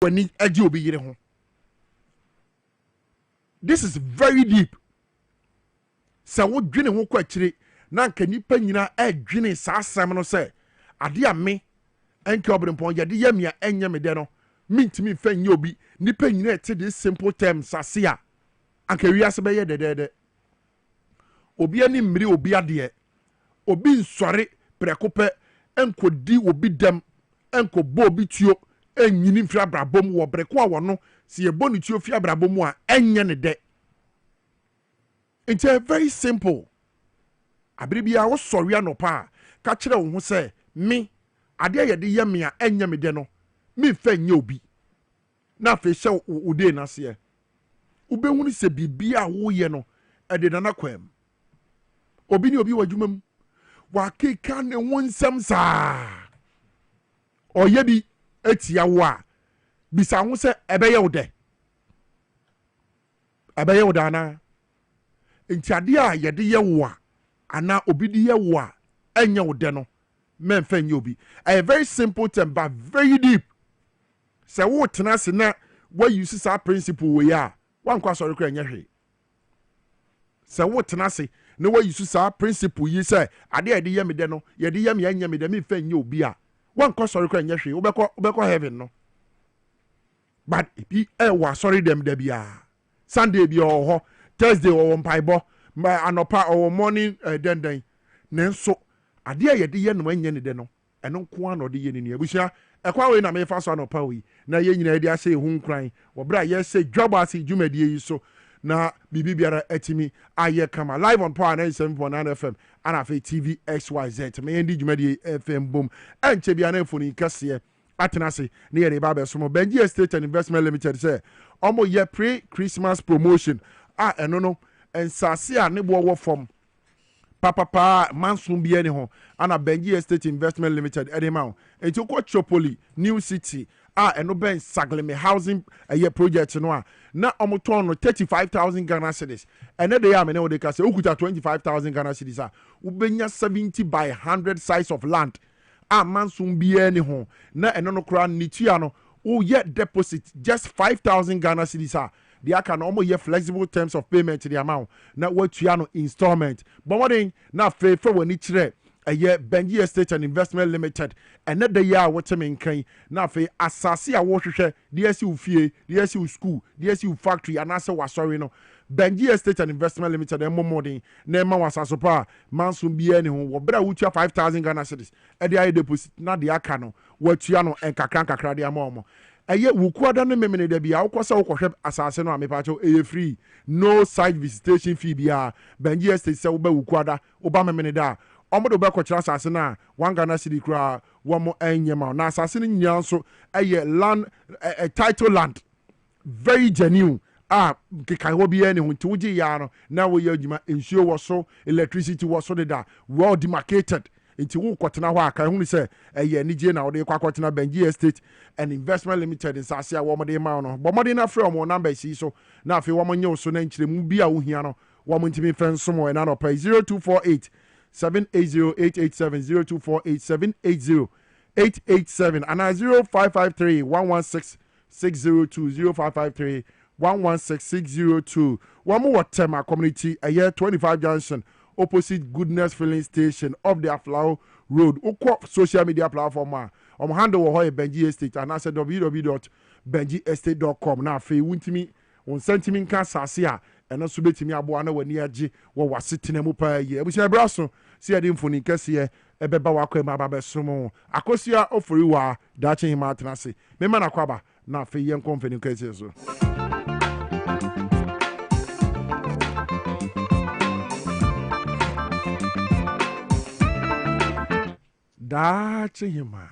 wani agi obi yire ho. This is very deep. Sa wo dwene ho kwa kire na nka nipa nyina adwene sa asem no se ade a me N.K Obrempong yade yamia enye me de no mintimi fa nye obi nipa nyina ete this simple terms ase a anka wiase be ye de obi ani mmiri obi ade obi nsore prekope enkodi obi dem enkobo obi tuo enyini mfira brabom wo breko a wono se ye bonu tuo fia brabom a enye ne de. It's very simple. Abiribia wo sori anopa ka kire wo ho se me ade yede yame a enye me de no me fa nye obi na fe hye ude na se ubehunu se bibia wo ye no ede na nakwam obi ni obi wadwumam wa keka ne wonsam saa oye bi etia wo a bisa ho se ebeye wo de ebeye wo dana nti ade a yede ye wo a ana obi di ye wo a enya wo de no men fa nye obi. A very simple term but very deep. Se wo tena se na wa use sa principle we ya wan kwa sori kra nya hwe. Se wo tena se na wa use sa principle yi se ade a de ye me de no ye de ye me anya me de me fa nye obi a wan kwa sori kra nya hwe obekọ heaven no. But bi wa sorry dem da bia Sunday bi ho Thursday or mpaibo ma anopa or morning den nenso ade a yede ye no anya ne de no eno nko an ode ye ni abusha ekwa we na me fa so anopa we na ye nyina de ase hu nkran wo bra ye se Dwaboase dwumadie yi so na bibi biara atimi aye kama live on Power 97.9 FM and afa TV XYZ me ndi dwumadie FM boom enche bia na foni kase atenase ne ye ba be so mo Benji Estate and Investment Limited say omo ye pre Christmas promotion eno no ensase a ne bo wo fom papa mansum bia ne ho ana Benji Estate Investment Limited edema enti ko Chopoli New City eno ben Sagleme housing project no a na omoton no 35,000 Ghana cedis ene de ya me ne wo de ka se okuta 25,000 Ghana cedis a ubenya 70 by 100 size of land mansum bia ne ho na eno no kra nitua no o ye deposit just 5,000 Ghana cedis a the can almost hear flexible terms of payment to the amount. Now what you are no installment. But what in now for when each a year Benji Estate and Investment Limited and not the year what I mean can now for assassi a water DSU fee, DSU school, DSU factory and answer was sorry no. Benji Estate and Investment Limited and more than Nema was a super mansum be any who better with your 5,000 Ghana cedis. And the deposit not the akano what you know and kakanka cradia momo. Eye wukwada no memene da bia wokosa wokohwe asase no amepacho free no site visitation fee bia Benji Estate se wo ba wukwada wo ba memene da omodo ba ko kira asase na one Ghana cedi kra wo mo enyema na asase no nyia nso eye land title land very genuine kai ho bia ne ho nti wogi ya no na wo ya adwuma ensuo wo so electricity wo so da well demarcated nti wo kwotena ho aka hu ni se eye nije na wo de kwakotena Benji Estate and Investment Limited in Sasia wo mo de ma no bo mo de na frɛ mo number si so na afi wo mo nye so na nkyeremu bia wo hia no wo mo ntimi fɛ nso mo na no pay 0248 780887 0248 780887 and 0553 116 602 0553 116 602 one more Tema community a year 25 junction opposite Goodness Filling Station of the Aflao Road. Ukwa social media platform handle wo Benji Estate and I said www.benjiestate.com. Na fe wuntimi on sentiment kan sase a eno so betimi aboa na wani age wo wasitena mu pa ye. Abusia braso se ade mfoni kase ebeba wakwa ma baba somo. Akosia ofori wa dache hima atenase. Mema na kwaba na fe yen konfeni kase so. Dache hima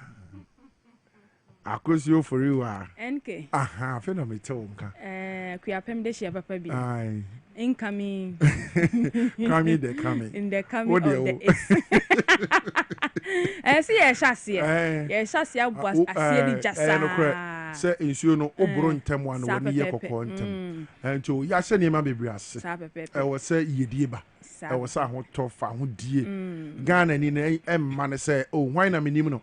akosio for you NK aha fe na me tell nka kuapem de shia papa bi ai incoming coming in the coming of the see ye shasia abu asie di jasa no kre se ensuo no oboro ntem wan woni ye kokko ntem ento ya hye ne ma bebre ase wo se yedie ba wo se ahotofa ho die Ghana ni na emma ne se o hwan na menim no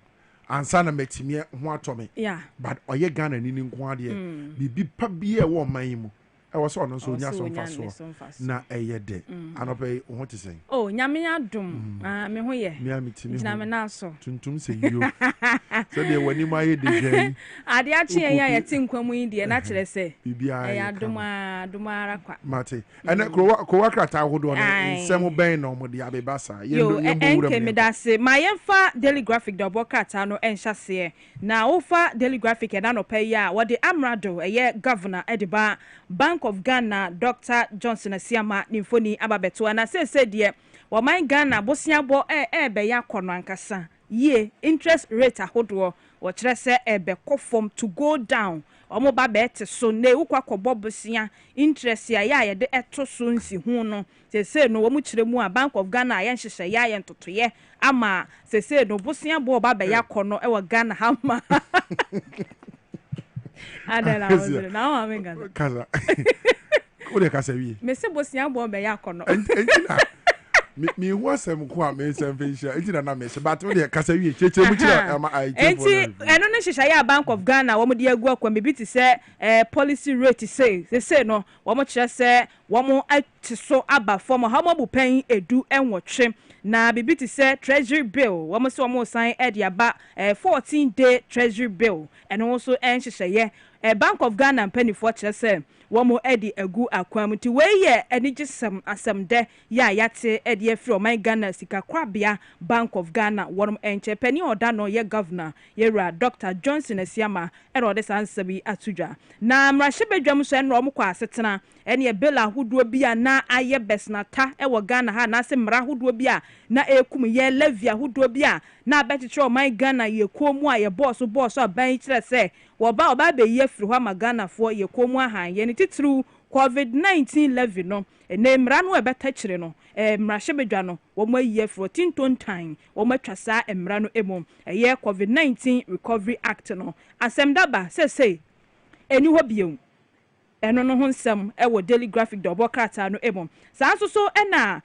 ansa na metimi ho atome but oye Ghana ni nko ade bibi pa bi e wo man mu e wo so no so nya so mfa so na eye de anope ho te sen oh nyame adom me ho ye me amitimi na me na so tuntum se yo so de wani ma ye de jani ade a che ya ye tinkwam yi de na kire se bibia ya adom ara kwa mate ene ko wakrata hodo no nsem ben no mo de abebasa ye NK me da se ma yemfa Daily Graphic do bokata no enhyase na ofa Daily Graphic e na no pay ya wo de amrado eye governor ediba Bank of Ghana Dr. Johnson Asiama nimfoni ababeto na se de wo man Ghana bosiabo be ya kono ankasa ye interest rate ahodo wo kire se ebe kofom to go down omo ba be so na ukwa kobo bosia interest ya ye de eto so nsi hu no se no wo mu kire mu a Bank of Ghana ya nhyehyɛ ya ye ntotoye ama se no bosia bo ba be ya kono e wo Ghana ha ma adela wozere na wa menga kaza o de kasa wi me se bosia bo be ya kono mi wasem ko a me sem fisha enti na me se but o de kasa wi cheche mu kira ama ai enti eno ne hyehyɛ ya Bank of Ghana wo mu de agu akwa me bi ti se policy rate say no wo mu kire se wo mu ati so aba form ha mo bu pen edu enwotwe na bibi ti se treasury bill wo mu se wo mu sign e de aba 14-day treasury bill eno also enhyehyɛ Bank of Ghana penifo kire se womo edi egu akwam ti weye enigisem asem de ya yate edi afri o man Ghana sika kwabia Bank of Ghana wonom enche pani oda no ye governor yera Dr. Johnson Asiama ero de sansabi atudwa na mrahye bedwam so enro mo kwa asetena ene bela hodo bia na aye besnata ewo Ghana ha na se mra hodo bia na ekum ye levia hodo bia na abetitre o man Ghana ye komu a ye boss aban kire se woba be ye firi ho magana fo ye komu ahan ye ni titru COVID-19 levy no ene mra no ebeta kire no mrahye bedwa no wo mo ye firi tintontan wo mo twasa mra no emom ye COVID-19 Recovery Act no asem daba say eni ho biom eno no ho nsem wo Daily Graphic do bokata no emom sanso so ena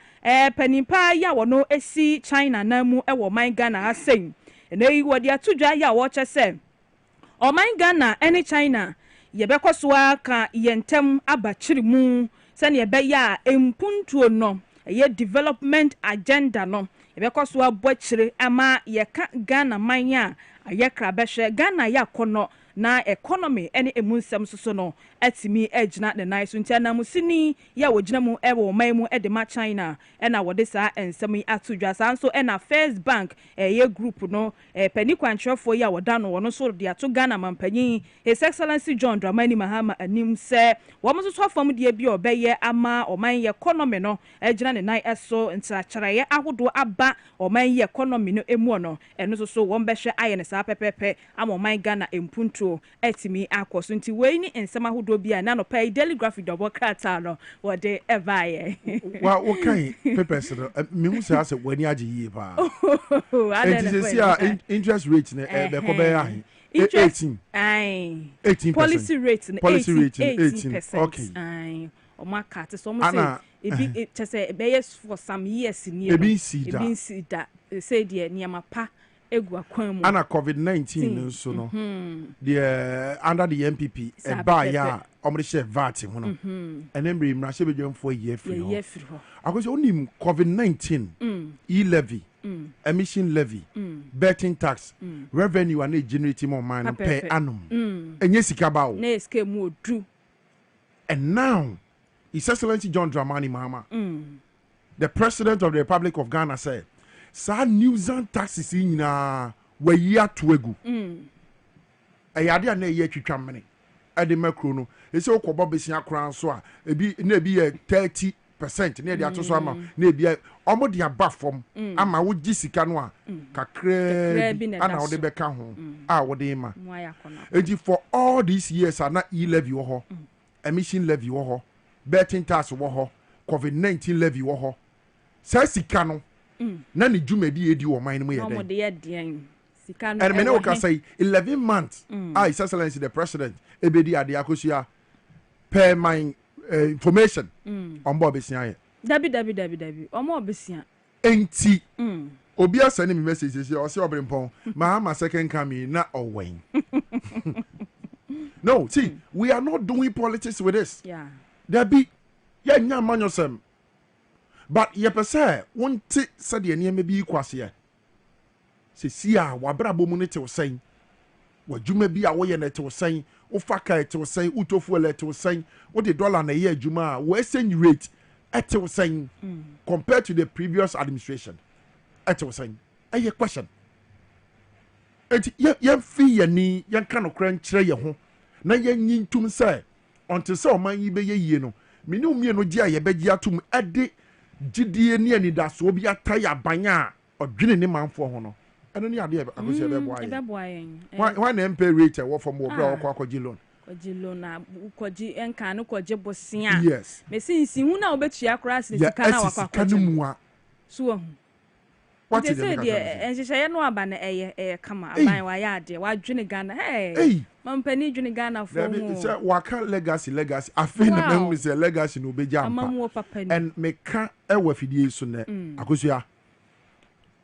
panimpa ya wo no esi China na mu wo man Ghana ha sei ene yi wo de atudwa ya wo chese o man Ghana ene China ye bekosoa ka yentem abachiri mu se ne ye be ya empuntuo no ye development agenda no ye bekosoa bochire ama ye ka Ghana man ya ye kra behwe Ghana ya kono na economy ene emunsem soso no atimi agina ne nice ntia na musini ya wogina mu ewo man mu de ma China ena wode sa ensem atudwa sanso ena First Bank ye group no pani kwantrefo ya woda no wono so de ato Ghana mampanyin His Excellency John Dramani Mahama anim se wo mo so fam de bi obeye ama oman ye economy no agina ne nai eso ntracharaye ahodo aba oman ye economy no emu no eno so wo mbehwe aye ne sa pepepe ama oman Ghana empuntu etimi akoso nti we ni ensema hodo bia na no pay Daily Graphic double crata no wode evaye wa okay papers no me hu say ase wani age yie pa enti say interest rate ne be ko be ahin 18 policy rate 18%. Okay o market so mo say ebi say be yes for some years ni ebi see that say de niam pa egu akwan mu ana COVID-19 so no the under the MPP e ba ya omre share VAT ho no enemre mra she bedwamfo ye free ho akoso onim COVID-19 e-levy emission levy betting tax revenue and generate more money per annum enye sika ba o na sika mu odu and now His Excellency John Dramani Mahama the President of the Republic of Ghana said sa nuisance taxes nyina wayi atoegu ayade na ye twitwa mene ade makro no ese okobo besia kran so a ebi na ebi 30% na de atoso ama na ebi omo de aba fom ama wo gisika no a kakra ana wo de beka ho a wo de ma eji for all these years ana e-levy wo ho emission levy wo ho betting tax wo ho COVID-19 levy wo ho sa sika no na ni jumedi edi wo man mu ye den de ye den sika no and me no ka say 11 months His Excellency the President ebedi ade akosia per my information on board besia ye dabi omo obesia enti Obia send me messages or say Obrempong, my second coming na Owen. No, see, we are not doing politics with this. Yeah. There be yeah man yourself. But ye per se won't said the name be equals here. See wabra bomunite was saying. What you may be away and it was saying, Ufaka it was saying, Utofuel it was saying, what the dollar and a year Juma, where send rate it was saying compared to the previous administration. It was saying, a question. It yan fee ya ni yan kind crunch your home. Na yan yin to say until so man ye be ye no. Minu me no dia ye be ya to ade gidie ni ani da so bi ataya banya odwene ne manfo ho no. Eno ni ade akose be boaye. Why na MP rate what from obra akwaji loan? Kwaji loan na kwaji enka no kwaji bosia. Yes. Me sinsi hu na obetua kra sika na wakwaji. So what is it? And she say no aba na eye kama aban wa ya ade wa dwene Ghana. Hey. Mampani dwene Ghana for mo. Say waka legacy afi na me say legacy no beja ampa. And me ka e wa fidie so na akosua.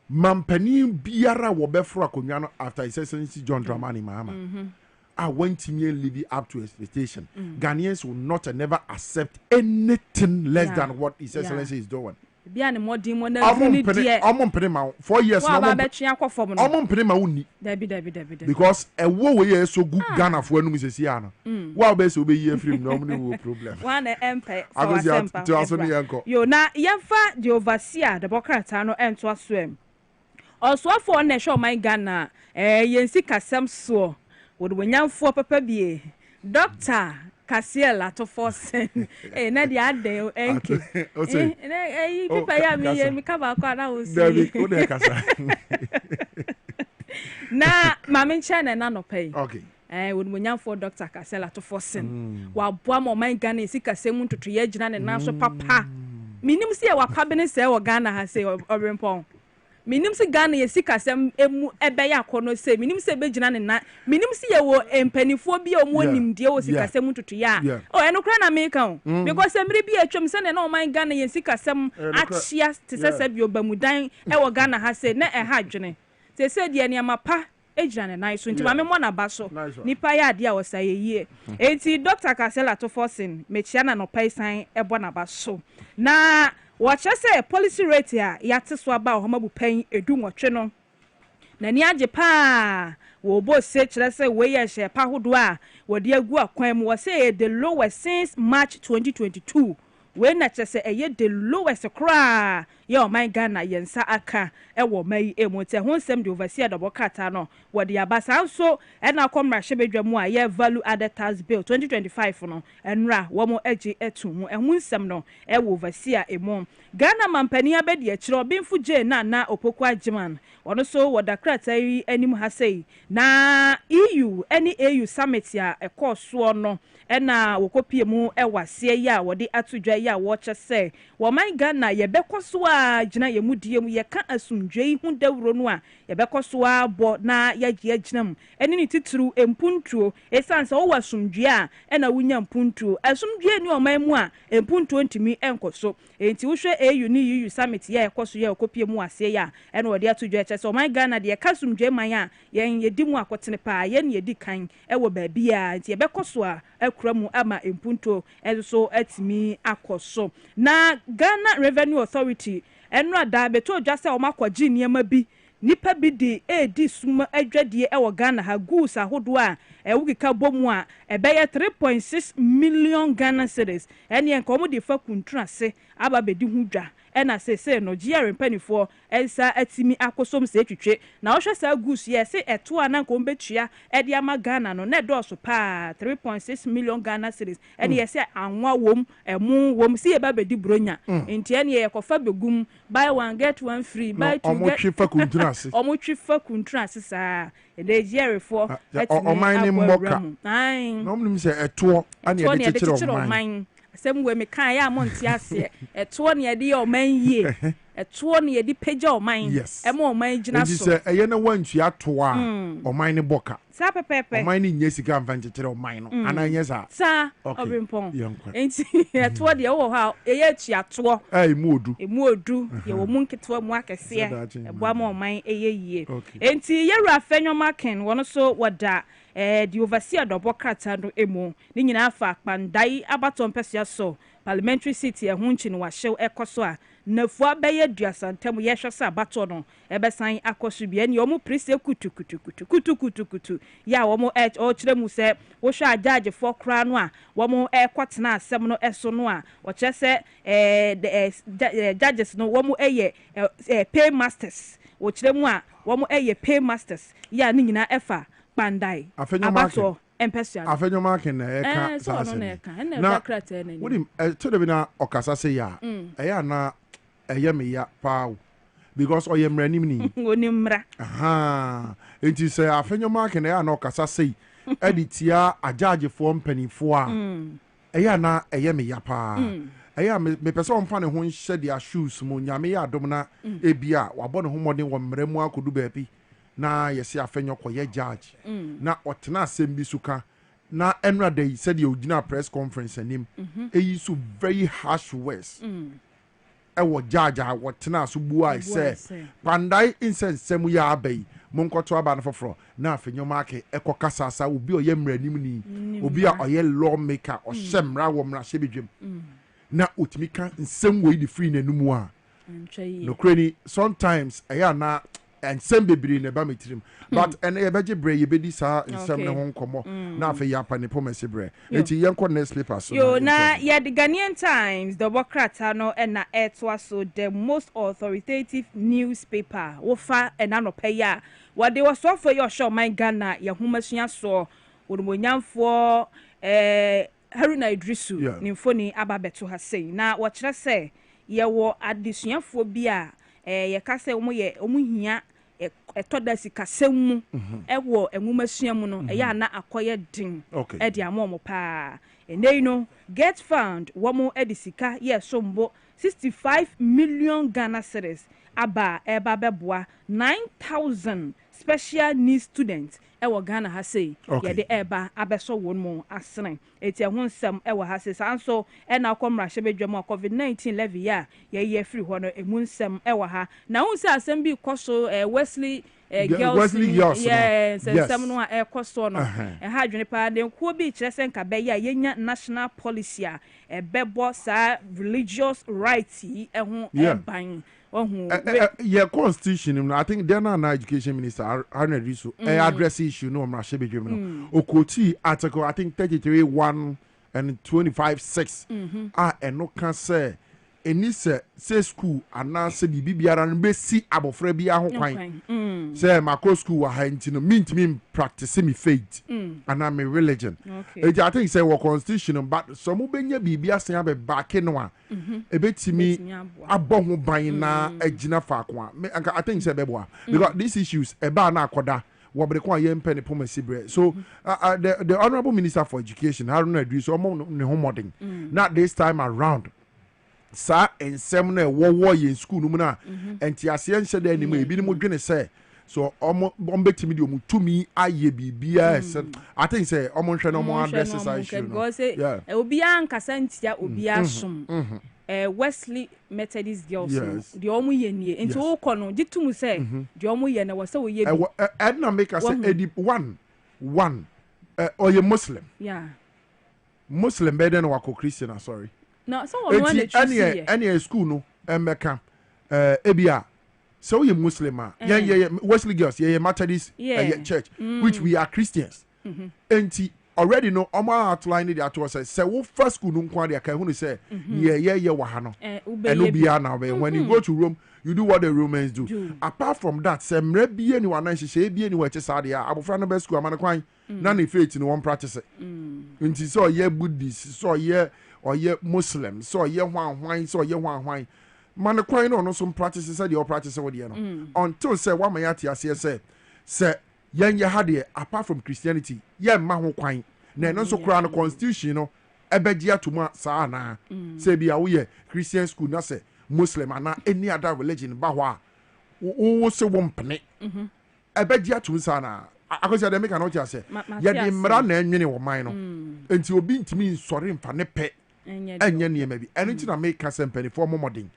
Mampani biara wo befro akonwa no after Excellency John Dramani Mahama. I went me live up to expectation. Ghanaians will not and never accept anything less than what His Excellency is doing. Bia ne modern mo na uni die amon pene ma 4 years na mo ba twa akofom no amon pene ma uni dabi because ewo we ye so good Ghana fo anum sesi ana wa be so be ye film no mo no problem one empire for sempa to aso ne yanko yo na yemfa the overseer the bokrata no ento aso em also afo na show my Ghana yensi kasem so wo de nyamfo papa bie doctor Kasiela to force na di ade enke pipa ya mi kaba kwa na o si David o de kasa na mama nchana na no pay okay wo munyam for Dr. Kasiela to force wa boa mo man Ghana esi kasem ntutu ye gina ne na so papa minim se wa kabene se wo Ghana ha se Obrempong minim se Ghana ye sikasem emu ebe ya kono se minim se be gina ne na minim se ye wo empanifo bi o mo nimdie wo sikasem tutu ya o eno kra na me kan because emre bi atwam se ne na o man Ghana ye sikasem achia te se bi obamudan e wo Ghana ha se na e ha dwene se de ne amapa ejina ne na so nti ma me mo na ba so nipa ya ade a wo sa ye yie enti Dr. Kasiela to forcing me chia na no paisan e bo na ba so na watch say policy rate ya yate so aba ho mabu pen edu nwotwe no na ni age pa wo bo se kire say we ye hye pa hodo a wo de agu akwan mu wo say the lowest since March 2022 we na chese eye the lowest kra ye o man Ghana yensa aka e wo mai emote ho nsem de overseer double kata no wo de abasa so e na komra hye bedwamu a ye value added tax bill 2025 no enra wo mo agi etu ho ho nsem no e wo overseer emo Ghana mampani abedi a kire obinfu je na opoku agiman wono so wo da krata yi anim ha sei na EU any AU summit ya e course no e na wo kopie mu e wase ya wo de atudwa ya wo chese wo man Ghana ye bekoso a gina ye mudie mu ye ka asumdwei hu dawro no a ye bekoso a bo na ye gie ginam eni ni tituru empuntuo esanse wo wasumdwe a e na wunya mpuntuo asumdwe ni o man mu a empuntuo ntimi enkoso enti wo hwe AU ni EU summit ye ekoso ye okopie mu ase ya e na wo de atudwa chese o man Ghana de ye ka asumdwe man a ye di mu akotene pa ye ne ye di kan e wo ba bia enti ye bekoso a akramu ama empuntuo so atimi akoso na Ghana Revenue Authority enra da beto dwa se o makwaji niema bi nipa bi di edi suma adwadie e wo Ghana ha goods ahodo a wukika bomu a ebe ye 3.6 million Ghana cedis ene en komo di fa kuntrase aba bedi hu dwa ena sese no GR mpanifo ensa atimi akosom se twetwe na wo hwe sa goods ye se eto anan ko mbetua e de ama Ghana no na do so pa 3.6 million Ghana cedis ene ye se anwa wom emu wom se ye ba bedi bronya enti ene ye kofa begum buy one get one free buy two get omotwi fa kuntrase sa ede GR fo atimi mmoka no mnim se eto ane ye de chiro man sem we me kan ya monti ase eto ne de o man yie ɛtoɔ ne yɛde pagya ɔman ɛma ɔman gyina so sɛ ɛyɛ na wantua toa ɔman ne bɔka saa pɛpɛpɛ ɔman ne nyɛ sika mfa nkyekyere ɔman no ana nyɛ saa Obrempong enti ɛtoɔ deɛ wɔ hɔ a ɛyɛ atuatoɔ emu odu yɛwɔ mu nketewa mu akɛseɛ ɛboa ma ɔman ɛyɛ yie enti yɛwura fɛnwoma ken wɔn so wɔda the overseer dɔbɔ krataa no emu ne nyinaa fa kpandai abatɔ mpɛsia so parliamentary city ɛho nkyi no wahyew ɛkɔ so a nafua bɛyɛ duasantam yɛhwɛ sɛ abatɔ no ɛbɛsan akɔ so bi ɛne ɔmo prise kutukutu ya ɔmo ɔkyerɛ mu sɛ wohwɛ agyaagyefoɔ koraa no a wɔmo ɛkɔtena asɛm no ɛso no a wɔkyerɛ sɛ judges no wɔmo ɛyɛ pay masters wɔkyerɛ mu a wɔmo ɛyɛ pay masters ya ne nyinaa ɛfa pandai abatɔ empesua afenyo ken na eka saa na krataa na wodim to de bi na okasa sɛ ya ɛyɛ na ɛyɛ me ya paa because ɔyɛ mranim ni onimra enti sɛ afenyo ken na okasa sɛ ɛde tia agyaagyefoɔ mpanimfoɔ a ɛyɛ na ɛyɛ me ya paa ɛyɛ me pɛ sɛ ɔmfa ne ho nhyɛ de shoes mu nyame yɛ adom na ebia wabɔ ne ho mmɔden wɔ mmara mu akodu baabi na yɛsi afenyo kɔyɛ judge na ɔtena asɛm bi so ka na ɛnura da yi sɛdeɛ ogyina press conference anim ɛyi so very harsh words ɛwɔ judge a wɔtena so bua sɛ pandai nsɛnsɛm yɛ aba yi monkɔto aba no foforɔ na afenyo maake ɛkɔ kasasa obi ɔyɛ mmaranim ni obi a ɔyɛ law maker ɔhyɛ mmara wɔ mmarahyɛ bedwam na otumi ka nsɛm wɔ yi de free n'anum a nokura ni sometimes ɛyɛ na nsɛm bebree na ɛba me tirim but ɛnɛ yɛbɛgye berɛ yɛbɛdi saa nsɛm ne ho nkɔmmɔ na afei yɛapa ne pɔmɛse berɛ enti yɛnkɔ next paper so yo na yɛde Ghanaian Times dɔbɔ krataa no ɛna ɛtoa so the most authoritative newspaper wofa ɛna nɔpɛ yi a wɔde wɔsɔfo yi ɔhyɛ ɔman Ghana yɛhoma sua soɔ wɔnomonyamfoɔ Haruna Idrisu ne mfoni aba bɛto ha sei na wɔkyerɛ sɛ yɛwɔ adesuafoɔ bi a yɛka sɛ ɔmo hia ɛtɔda sikasɛm mu ɛwɔ enwumasua mu no ɛyɛ ana akɔyɛ din ɛde ama ɔmo paa ɛnɛ no get found wɔmo ɛde sika yɛ sombo 65 million Ghana cedis aba ɛba bɛboa 9,000 special needs students ɛwɔ Ghana ha sei yɛde ɛba abɛsɔ wɔn mu asene eti ɛho nsɛm ɛwɔ ha sei sanso ɛna akɔ mmarahyɛ bedwam a COVID-19 levy ya yɛyɛ free hɔ no emu nsɛm ɛwɔ ha na ho sɛ asɛm bi kɔ so Wesley girls nsɛm no a ɛkɔ so no ɛha adwene paa de nkuo bi kyerɛ sɛ nka bɛyɛ a yɛnya national policy a ɛbɛbɔ saa religious rights yi ɛho ɛban yeah, constitution. I think then our education minister Haruna Idrisu address issue no Mmarahyɛ Badwam no. Okoti article I think 33(1) and 25(6) no can say any say school and now say bibiara no be si abofra bi aho kwan. Say my school wa ha ntino me practice me faith and I'm a religion. I think say our constitution but some benya bibia say be back no a ebetimi abɔ ho ban na agina fa kwa. I think say beboa because these issues eba na akoda wabrekwa yempe ne pomasi bre. So the honorable minister for education Haruna Idrisu omo ne ho modern. Not this time around. Sa ensem na wo ye school no mu na enti ase enhye da anim ebi ni mo dwene say so omo betimi de omu tumi aye bibia I think say omo hwe no mo address this issue no obi ankasa ntia obi asom Wesley Methodist girls de omo ye nie enti wo kɔ no gitum say de omo ye na wo say wo ye bi edna make us say one oye Muslim Muslim better than wako Christian sorry. No, someone wanted to see any school no Emeka ebia so you Muslim yeah Wesley girls yeah Methodist church which we are Christians enti already no omo outline it at us say wo first school no kwa dia ka hu say yeah wa ha no eno bia na when you go to Rome you do what the Romans do. Apart from that say mra bia ni wana hyehyɛ bia ni wa che sa dia abofra no be school amana kwan na ne faith no one practice enti so yeah Buddhist so yeah or ye Muslim, so ye wine, so ye wine. Man, quite no some practices said your practice over the until say one mayati as say young ya had apart from Christianity, ye maho quine, then also crown a constitution, no, ebedia to ma sana, say be a we Christian school, na say, Muslim and any other religion bahwa wo se wo mpene ebedi atum sana akosia dem ka no tia se ye di mra na enwene wo man no enti obi ntimi nsori mfa ne pe enye ne ma bi eno nti na make sempani for momodin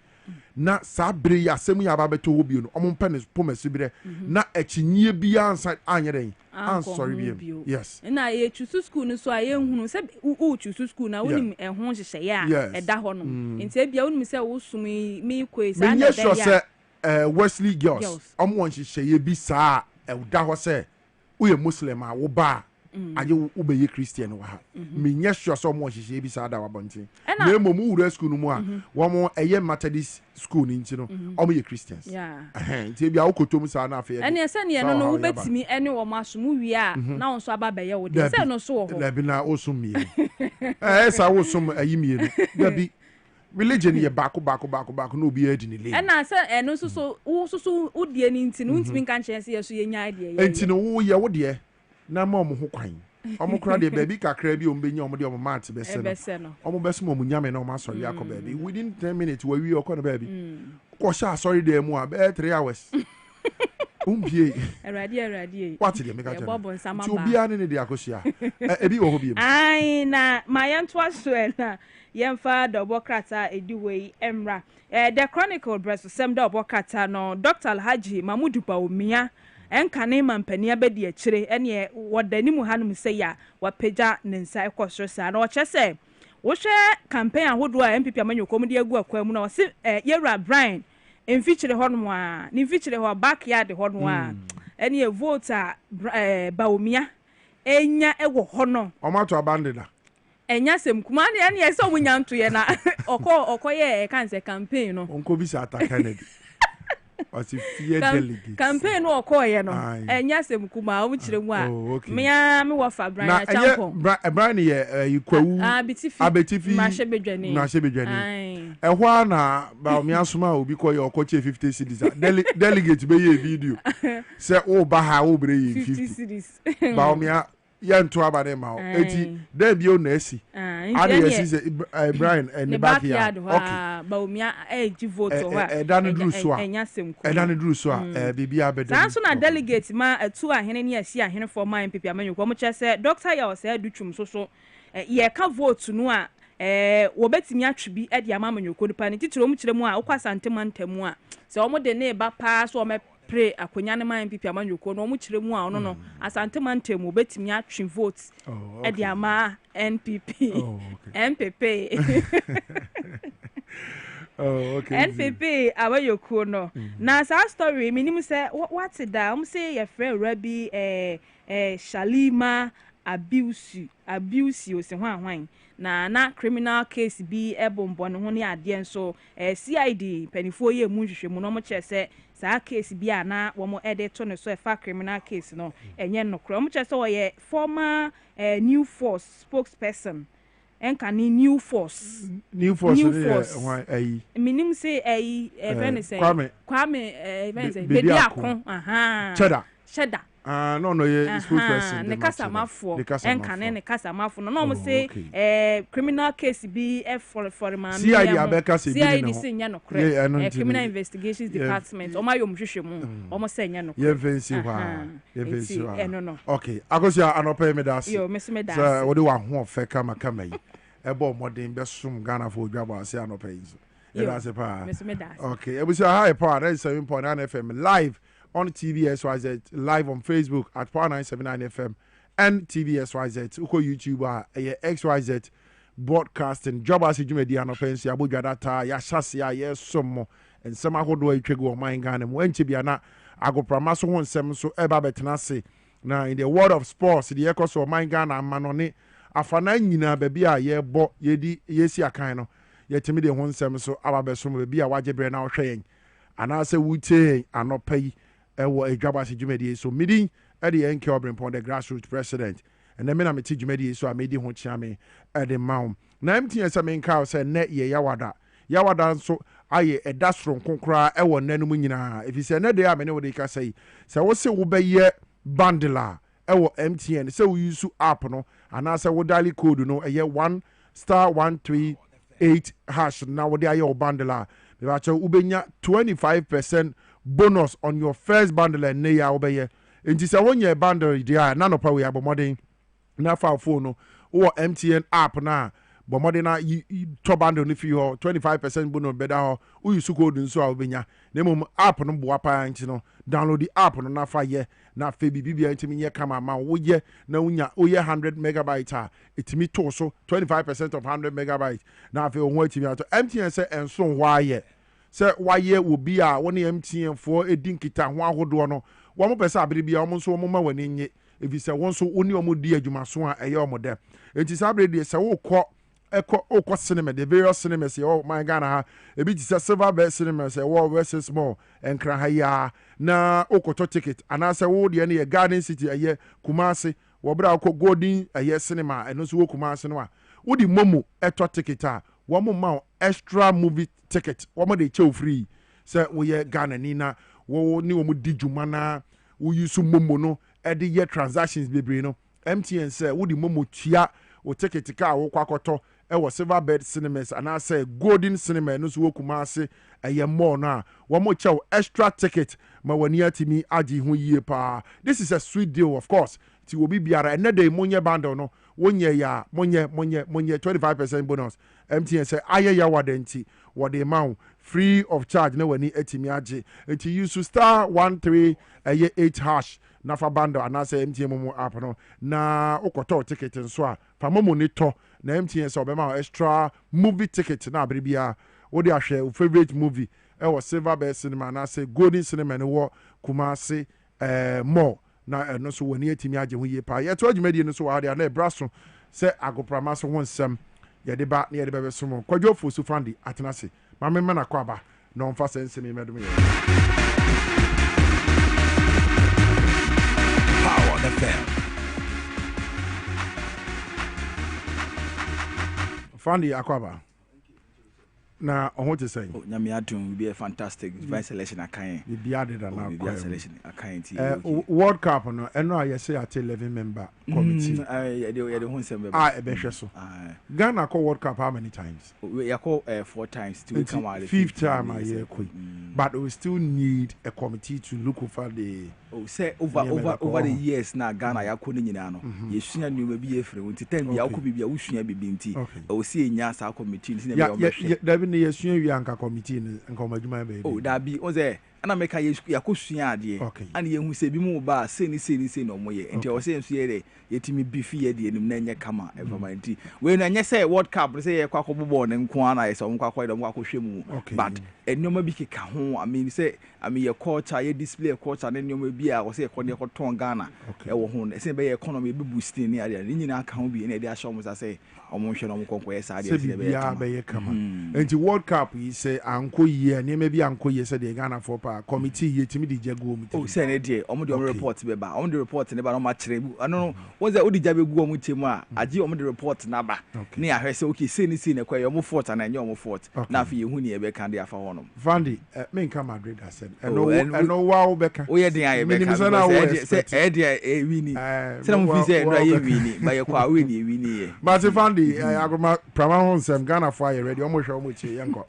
na sabre ya asem ya ba beto wo bio no omompe ne pomasibire na achinyie bia ansa anyere ansori bio yes na ye chusu school no so aye hunu se u chusu school na wonim ehun hyehye ya eda ho no enti bia wonim se wo sum mi kwesa na be ya Wesley girls omo hyehye bi saa eda ho se uye Muslim a wo ba aye wo be ye Christian wa ha me nye sure so mo hyehye bi saa da wabontin na mo mu wura school no mu a wo mo eye Methodist school ni nti no omo ye Christians nti bia wo kotom saa na afa ene se ne no no wo betimi ene wo masom wi a na won so aba be ye wo de se no so wo ho na bi na osum mi sa wo sum ayi mi no da bi religion ye bako no obi adi ni le ena se eno so wo die ni nti no ntimi kan chese ye so ye nya de ye enti no wo ye wo de na ma omo ho kwan omo kra de baby kakra bi omo benya omo de omo mat be se no omo be so omo nyame na omo asori akọ baby within 10 minutes we wi okọ no baby ko sha asori de mu a be 3 hours umbie eradi what de me ka tell ti obi ane ne de akosia ebi wo ho bi ai na mayanto aso na yemfa dobokrata ediwe emra the chronicle breast sem dobokrata no Dr. Alhaji Mamudu Baumia enkane mampani abedi akire ene wodani mu hanum se ya wapeja nensa ekosoro sa na ochese wo hwe campaign ahodo a MPP amanyokom de agu akwa mu na wose Yera Brian emfichire honum a ni fichire ho backyard honum a ene vote a Baumia enya ewo hono omato abandida enya sem kuma ne ese omunyanto ye na okoye kanse campaign no onko bi sa attack Kennedy wasi fear delegate campaign no okoye no enya sem kuma o chire mu a me wo fa Brian Champo Brian ye ikwawu abetifi na shebedwani ehwa na ba me asoma obi koye okoche 50 cities delegate be ye video se o ba ha o bre 50 cities ba me ya nto abane ma eti da bi o na asi ade asi Brian and the backyard okay Baumia egi vote ho edane duru so a edane duru so a bibia abedo sanso na delegate ma atu ahene ne asi ahene for my MPP amanyoko mo chese Dr. ya ose adutwum so ye ka vote no a wo betimi atwe bi e de amanyoko nipa ne titiro mu kire mu a okwasante mantamu a se omo de ne ba pa so o pre akonya ne man MPP amanyoko no mu kire mu a ono no asante mantem obetimi atwe votes e de ama NPP MPP NPP amanyoko no na sa story minim say what da say your friend Rabi Shalima abuse o se hwan na criminal case bi ebombo no ho ne ade enso CID penifo ye mu hwehwemu no mo chese sa case bi ana wo mo edit to no so fa criminal case no enye no kro mo chese wo ye former new force spokesperson enkani new force why ai minim say ai even say kwame even say bebi akon cheda no ye spokesperson ne kasamafo enkane ne kasamafo no mo say criminal case bi for man CID abeka se bi CID se nya no kre criminal investigations department o ma yom hwehwemu o mo say nya no ye fancy no okay akosia anope me das yo me das so wo de wa ho ofe kama yi ebo modern be sum Ghana for Dwaboase anope yi so that's it pa okay ebusia high power 97.9 FM live on TVSYZ, live on Facebook at Power 979 FM and TVSYZ. Uko YouTube XYZ broadcasting. Dwaboase jumedi anopensi abudwa data ya shasi ya somo and some ahodo etwego man Ghana mu enche bia na agoprama so ho nsem so eba betena se na in the world of sports the ekoso man Ghana amanone afana nyina baby a ye bo yedi yesi akan no yetimi de ho nsem so aba beso baby a wajebre na ohwe yen ana se wute anopai ewo Dwaboase jumedi so midi e de N.K Obrempong the grassroots president and then me ti jumedi so amedi ho chiame e de maum na MTN se men ka se ne ye yawada so aye edasron konkra ewo nanum nyina if se ne de a me ne wo de ka sei se wo se wo be ye bandela ewo MTN se wo use app no ana se wo dial code no eye 1*138# na wo de aye wo bandela mebacho ubenya 25% bonus on your first bundle and ne ya obeye enti se wonye bundle dia na no pa we abomodin na fa phone no wo MTN app na bomode na to bundle ni fi ho 25% bonus beda ho uyisu code nso a obenya na mum app no boa pa nti no download the app no na fa ye na fe bibia ntimi ye kama ma wo ye na unya wo ye 100 megabyte a itimi to so 25% of 100 megabyte na fe ho atimi ato MTN say enso hwa ye say why ye will be a one MTN for edin kita ho ahodo no wo mo pese abere bia wo nso wo ma wani nye if you say won so oni omo di adwuma so a eye omo dem enti sabre de say wo kọ ekọ cinema the various cinemas oh my Ghana ha ebi ti say silver bed cinema say wo versus small enkra ha ya na okoto ticket ana say wo de na Garden City eye Kumasi wo bra ko Golden eye cinema eno so wo Kumasi no a wo di momo eto ticket a wo mo ma extra movie ticket wo mo de chew free say wo ye Ghana ni na wo ni wo mo di dwuma na wo use momo no e de ye transactions bebre no MTN say wo di momo tua wo ticket ka wo kwakoto e wo silver bed cinemas and I say Golden cinema no so wo Kumasi eye more na wo mo chew extra ticket ma wani atimi agi ho yie pa. This is a sweet deal of course ti wo biara ene dey monye bundle no wonye ya monye 25% bonus MTN say aye ya wadenti wode ma free of charge na wani atimi agi enti use star 13 hash na fa bundle and I say MTN momo app no na okoto ticket nso a fa momo ni to na MTN say obema extra movie ticket na abribia wo de ahwe favorite movie e wo silver bed cinema na say Golden cinema ne wo Kumasi more na no so wani atimi age ho yie pa ye to adwumadi no so wa de na ebraso se agoprama so ho nsem ye de ba na ye de bebe so mo kwadwo fosu fandi atenase ma me na kwa ba na on fa sense me medum ye Power FM fandi akwaba na on what to say nyame adum be a fantastic vice selection akan be added na kwa selection akan ti World Cup no eno a say at 11 member committee ye de ho nsem be e be hwe so Ghana call World Cup how many times we call 4 times to come out fifth time a year but we still need a committee to look over the say over the years na Ghana yakọ ni nyina no ye sua nyuma bi ye fere wonti time ya akọ bibia wo sua bibi nti o se enya sa committee ni na be ne yesua wi anka committee ni nka omadwuma be da bi o ze ana meka yakosua ade ana ye hu se bi mu ba se ni no mo ye enti o se nso ye de yetimi bifi ye de enim na enye kama evama nti we na enye se World Cup se ye kwa kobobo ne nko ana ye se o nkwa de mo akwohwe mu but enoma bi keka ho I mean say ye culture ye display culture ne enoma bi a o se ye ko ne ko ton Ghana e wo ho se be ye economy be boosting ni ade ni nyina aka ho bi na de a show mo say omo hwe no mo konko ye sa de be ye kama enti World Cup yi se anko ye ne me bi anko ye se de Ghana for committee yetimi di jago mu say ne de omo de report be ba omo de report ne ba no ma kire bu ano wo say odi jabe gu omo temu a agi omo de report na ba ne ahwe say okay say ni ne kwa omo fort na enye omo fort na afi yehu ne e be kan de afa hono Vandi me nka Madrid asem eno wa wo beka o ye den aye beka say e de e wini say na mo fi say no aye wini ba ye kwa wini e wini ye but Vandi agoma prama honsem Ghana for you ready omo hwe omo chi yenko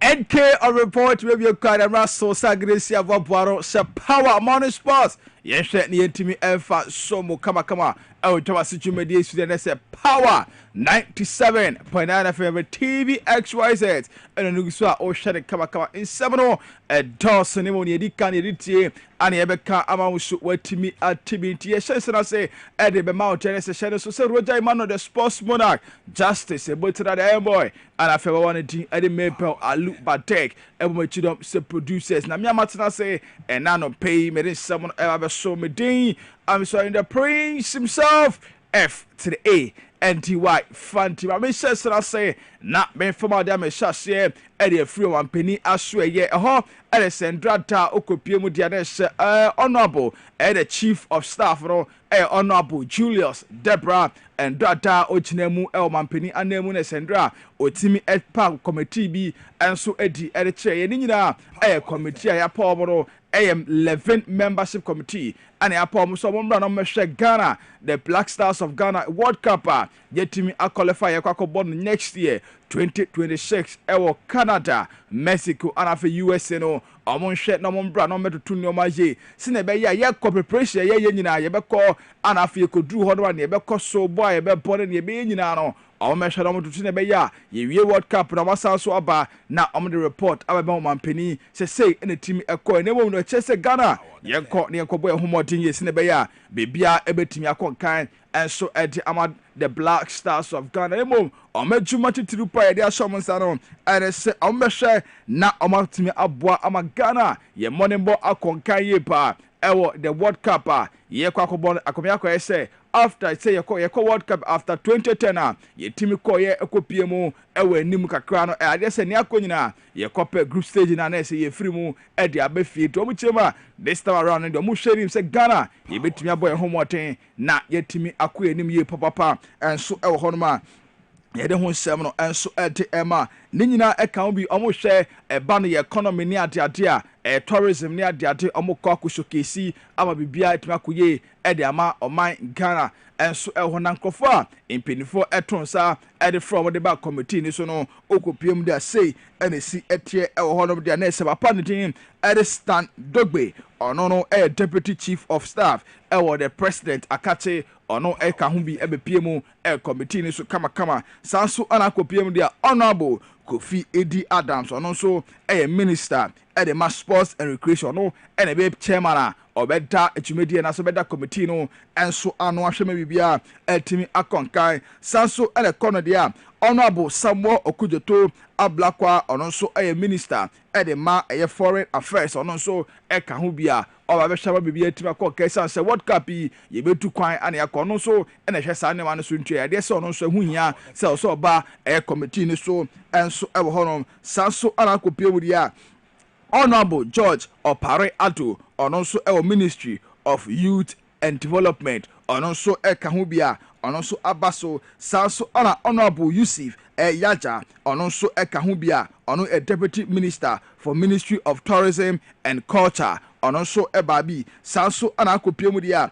N.K Obrempong we be card and Russell Sagresia Boaro se power morning sports yes ni yentimi elfa somo kama e o tawa situmedi su de se power 97.9 FM TV XYZ and no so o share kama in 7 e dos ni mo ni edika ni editie ani ebeka ama so watimi activity yes na say e de be mount se share so Roger Emmanuel the sports monarch justice e botra the boy and afewa one din e de maple alu batek e bo machidom se producers na me amatena say e na no pay me 7 e so me din I'm sorry the prince himself F to the A NTY Fanti. I mean, says I say, not been from our damage share, Eddie free one penny, I swear, yeah, Alessandra Okopiemu Dianes, honorable, the chief of staff, honorable Julius, Deborah, and Data Ochinemu, Elman Penny, and Nemune Sandra, Otimi et Park Committee B, and so Eddie, at the chair, and in a committee, I am 11 membership committee, ane apa mo so mo mbra no mehwe Ghana the Black Stars of Ghana World Cup yetimi a qualify yakwa next year 2026 ewo Canada Mexico and afa USA no omo nhwe no mo mbra no metoto nneoma ye sine be ya ye preparation ye nyina ye be ko and afa yekoduru ho no na ye be ko so boy ye be bore ne ye be nyina no omo mehwe no mototo ne be ya ye wie World Cup na wasa so aba na omo the report aba be mampani say ene team ekọ ne mo no chese Ghana yenko ne yenko boy homodin ye sine be ya bebia ebetimi akonkan enso edi ama the Black Stars of Ghana emo omejuma titiru pa ye dia shomonsa no ene se omehwe na omatimi aboa ama Ghana ye moneybo akonkan ye pa ewo the World Cup ye kwa akobon akomya kwa say after say ye ko World Cup after 2010 ye timi ko ye ekopie mu ewo anim kakra no ade se ne akonyina ye kope group stage na say ye free mu e de abefie to omuchema this time around and omu hwerim say Ghana ye betimi aboy homoten na ye timi akoye anim ye papa enso ewo honoma yede ho nsem no enso ede ema ne nyina eka bi omo hwe eba no ye economy ne ade tourism ne ade omo kwa kushokesi ama bibia etimi akoye ede ama oman Ghana enso eho na nkofo a impinifo etonsa ede from the back committee ni so no okopiem de say enesi etie eho hono de na ese papa ne tin ede Stan Dogbe ono no deputy chief of staff ewo the president akate ono eka ho bi ebepie mu committee ni so kama sanso ana kopiem de honorable Kofi Edi Adams ono so minister the mass sports and recreation no and be chairman obeda echumedie na so beda committee no enso ano ahweme bibia etimi akonkai sanso ele kono dia honorable Samuel Okujoto Ablakwa ono so minister the ma foreign affairs ono so eka ho bia oba be shaba bibia etimi akonkai sanse World Cup ye betu kwan ane akono so ene hwe sa ne ma no so ntwe ade se ono so huhia se so ba committee ni so enso ewo hono sanso ana kopie mu dia Honorable George Opare Ado ono so Ministry of Youth and Development ono so kahubia ono so abaso sanso ona Honorable Yusuf Yaja ono so kahubia ono Deputy Minister for Ministry of Tourism and Culture ono so babi sanso ana akopie mu dia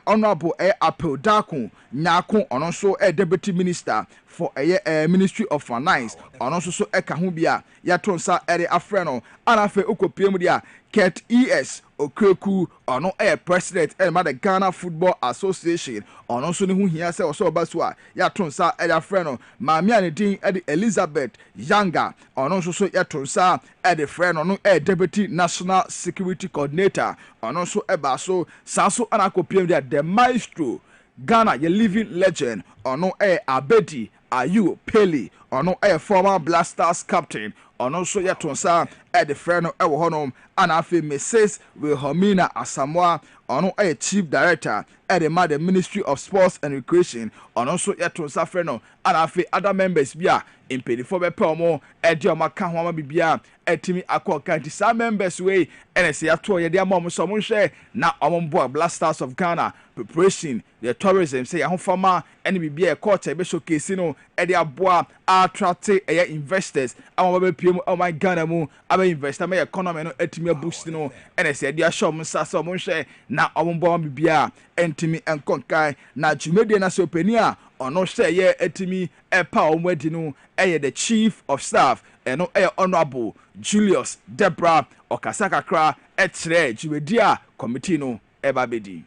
Honorable Apel Daku Nyaku ono so Deputy Minister for Ministry of Finance ono so kahubia ya tonsa ere afreno ana fe okopie mu dia Ket ES Okreku ono president the Ghana Football Association ono so ne hu hia se oso baso a ya tonsa ere afreno maami ane din Elizabeth Yanga ono so ya tonsa ere freno no Deputy National Security Coordinator ono so baso sanso ana kopie mu dia the maestro Ghana ye living legend ono Abedi Ayu Pele ono former Blasters captain ono so ya tonsa the friend ewo honom ana afi Mrs. Wilhelmina Asamoah ono chief director the Ministry of Sports and Recreation ono so ya tonsa friend ana afi other members bia impedifo be peomo edi o maka ho ama bibia etimi akoka nti sa members we NS ya to ye de amom so mo hwe na omombo Blasters of Ghana preparation the tourism say ya ho fama ene bibia e court e be showcase no edi aboa attract investors ama be piem o my Ghana mu aba investor my economy no etimi boost no NS ya de show mo sa so mo hwe na omombo bibia entimi enkonkai na jumede na so pani a ono hwe ye etimi epa omwadi no the chief of staff eno honorable Julius Debra Okasakakra etre jiwedia committee no ebabedi.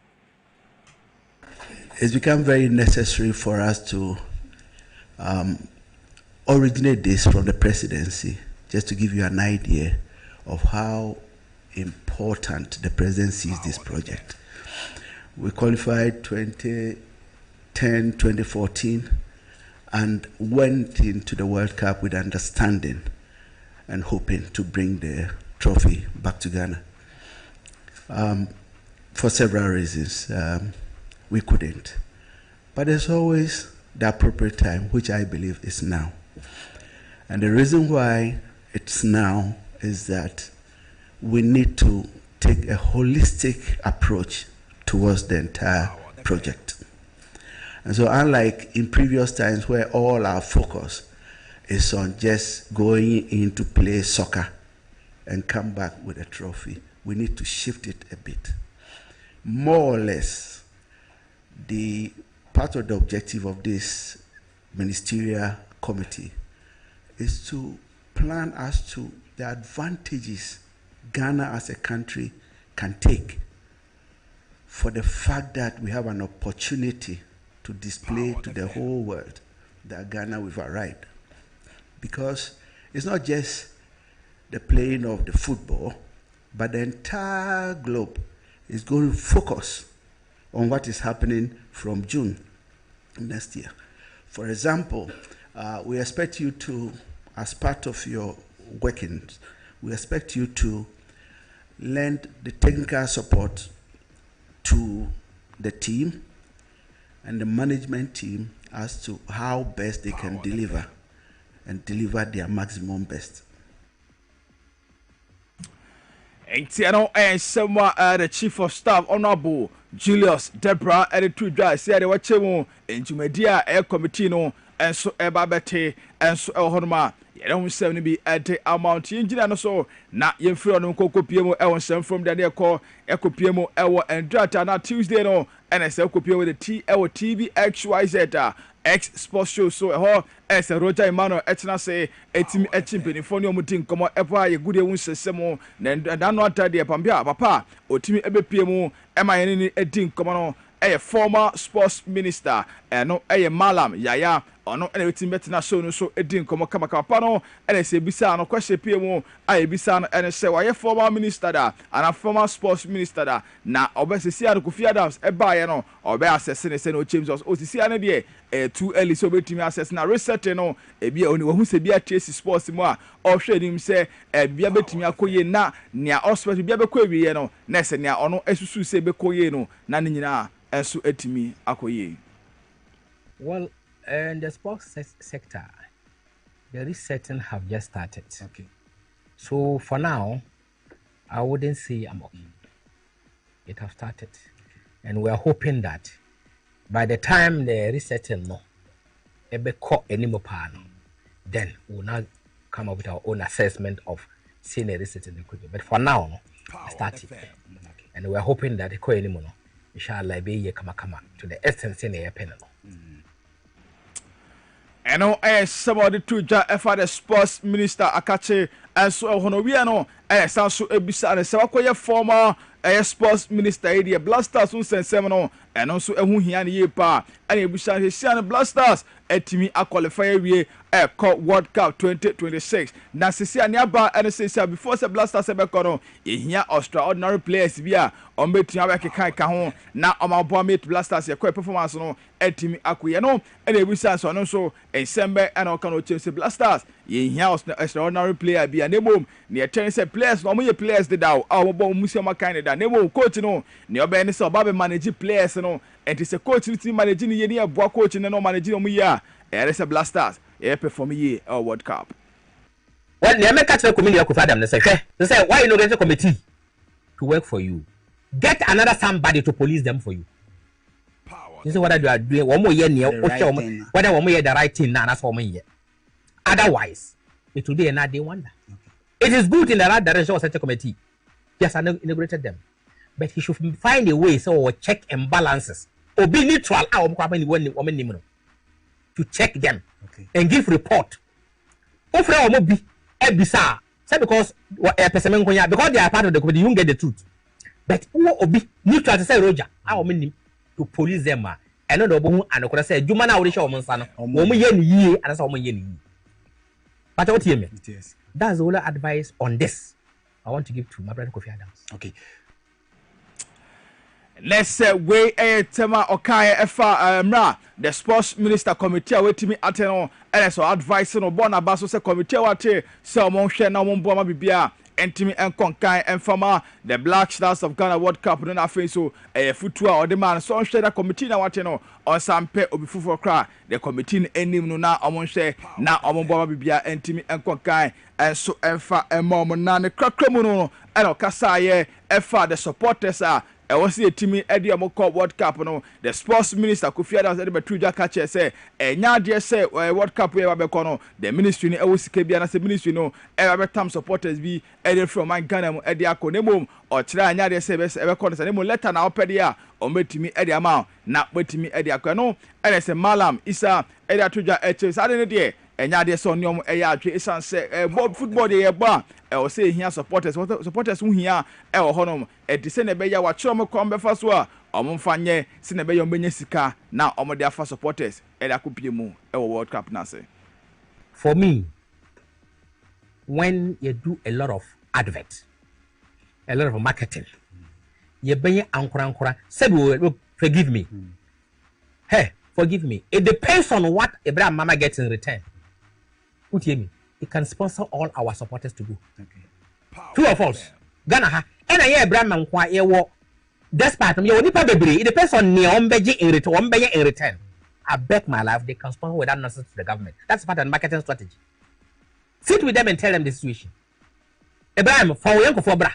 It's become very necessary for us to originate this from the presidency, just to give you an idea of how important the presidency is this project. We qualified 2010, 2014, and went into the World Cup with understanding and hoping to bring the trophy back to Ghana. For several reasons, we couldn't. But there's always the appropriate time, which I believe is now. And the reason why it's now is that we need to take a holistic approach towards the entire project. And so unlike in previous times where all our focus is on just going in to play soccer and come back with a trophy, we need to shift it a bit more or less the part of the objective of this ministerial committee is to plan as to the advantages Ghana as a country can take for the fact that we have an opportunity to display to the whole world that Ghana we've arrived. Because it's not just the playing of the football, but the entire globe is going to focus on what is happening from June next year. For example, we expect you to, as part of your workings, we expect you to lend the technical support to the team and the management team as to how best they can deliver and deliver their maximum best. Entiano and Semwa the Chief of Staff Honorable Julius Debra and two guys said they were chemo into media air committee no and so ebabete and so honma. You don't say be at the amount engineer so not yen free on Coco Piemo Ewan from the near call Eco Piemo Ewa and Drata na Tuesday no and I say Coco with the TV XYZ X Sports Show so as a Roger Emmanuel Etna say etim echimpen for no mutin komo epa ye good ewun sesemo na dan no atade pambia papa otimi ebepiem ema ye ni edin komo no former sports minister no Malam Yaya ono ene wetin betina show no so edin komo kama papa no ene se bisa no kwese piem bisa no ene se waye former minister da and former sports minister da na obesisi ado Kofi Adams eba ye no obe assess ne se no James osisi ane de too early so betimi assess na reset no ebia oni wo se bia Tracy sports mu a ohwe nim se bia betimi akoye na nea hospital bia be ko ewie no na se nea ono asusu se be koye no na ne nyina enso etimi akoye. Well, in the sports sector, the resetting have just started. Okay. So for now, I wouldn't say I'm okay. It has started, and we are hoping that by the time the resetting no, anymore then we'll now come up with our own assessment of seeing a resetting equity. But for now, no, it started, and we are hoping that the co anymore no, inshallah be kama to the essence in the pen. And no, somebody to the sports minister Akache and so Honoviano, and so ebisa and Sawakoya former sports minister area Blasters who sent seminal and also a Huhian ye pa and ebisa his Blasters etimi a qualifier we World Cup 2026. Na sisi aniaba and say before the Blasters ebekono here extraordinary players via on betting our kan na omabomate Blasters your performance no etimi akuye no and ebisa so no so Sembe and Okano Chelsea Blasters ye here extraordinary player be an emom near tennis players no more players the dow our bomb musiama kind of nemo coach no near Ben so babe manage players no and it's a coach managing ye near boa coach no managing mu ya is a Blasters perform ye World Cup. Well, the American community of Adam they say why you no get a committee to work for you? Get another somebody to police them for you. This is what you are doing. One more year near whether one more year the right thing now that's 1 year. Otherwise, it will be another day wonder. It is good in the right direction of such a committee. Yes, I inaugurated them. But he should find a way so check and balances or be neutral to check them and give report. Because because they are part of the committee, you don't get the truth. But who be neutral to say Roger, I mean to police them and not the and I say you man already show son ye and that's all ye. But what you mean? Yes. That's all advice on this I want to give to my brother Kofi Adams. Okay. Let's say we tema okaya efa the sports minister committee wetimi ateno and so advice no bona baso se committee wate se omon hwe na omon boama bibia entimi enkonkan enfama the Black Stars of Ghana World Cup no na fe so futu a ode man so hwe da committee na wate no on sampe obifufu kra the committee enim no na omon hwe na omon boama bibia entimi enkonkan enso enfa emom na ne krakramu no eno kasa ye efa the supporters was a team Eddie Amoko World Cup no the sports minister Kofi Adams Eddie Betruja catch say nya de say World Cup we abeko no the ministry ni ewo sika bia na say ministry no betam supporters bi Eddie from my Ghana mu Eddie akonemom o kira nya de say ebeko no say nemo letter na opede a o metimi Eddie ama na metimi Eddie akwa no Eddie say Malam Isa Eddie atuja eche sade ne de enya de so nyom eya atwe isan say football de ye ba o say hia supporters hu hia e wo honom e de say na be ya wa kire mo kom be fa so a omfa nye se na be yo menya sika na omo de afa supporters e da kopie mu e wo World Cup na say. For me, when you do a lot of advert, a lot of marketing, you bring ankora say forgive me. Hey, forgive me. It depends on what Abraham Mama gets in return. Put hear me. It can sponsor all our supporters to go. Okay. True or false? Ghana ha. And I hear Abraham Mama ye wo. Despite me, nipa bebre. It depends on ne ombeje in return. Ombeje in return. I bet my life they can sponsor without nonsense to the government. That's part of the marketing strategy. Sit with them and tell them the situation. Abraham for yanko for bra.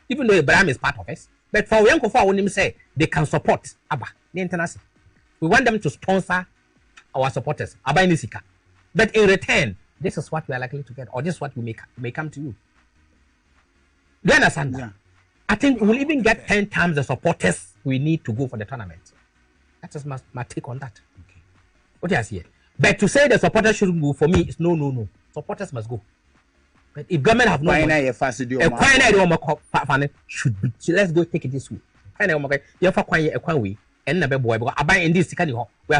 Even though Abraham is part of us, but for yanko for when him say they can support Abba the international. We want them to sponsor our supporters. Abba Nisika. But in return, this is what we are likely to get, or this is what we may come to you. Do you understand that? Yeah. I think we'll even get 10 times the supporters we need to go for the tournament. That is my take on that. Okay. What do you say? But to say the supporters shouldn't go, for me, is no. Supporters must go. But if government have no money, should be. So let's go take it this way. We are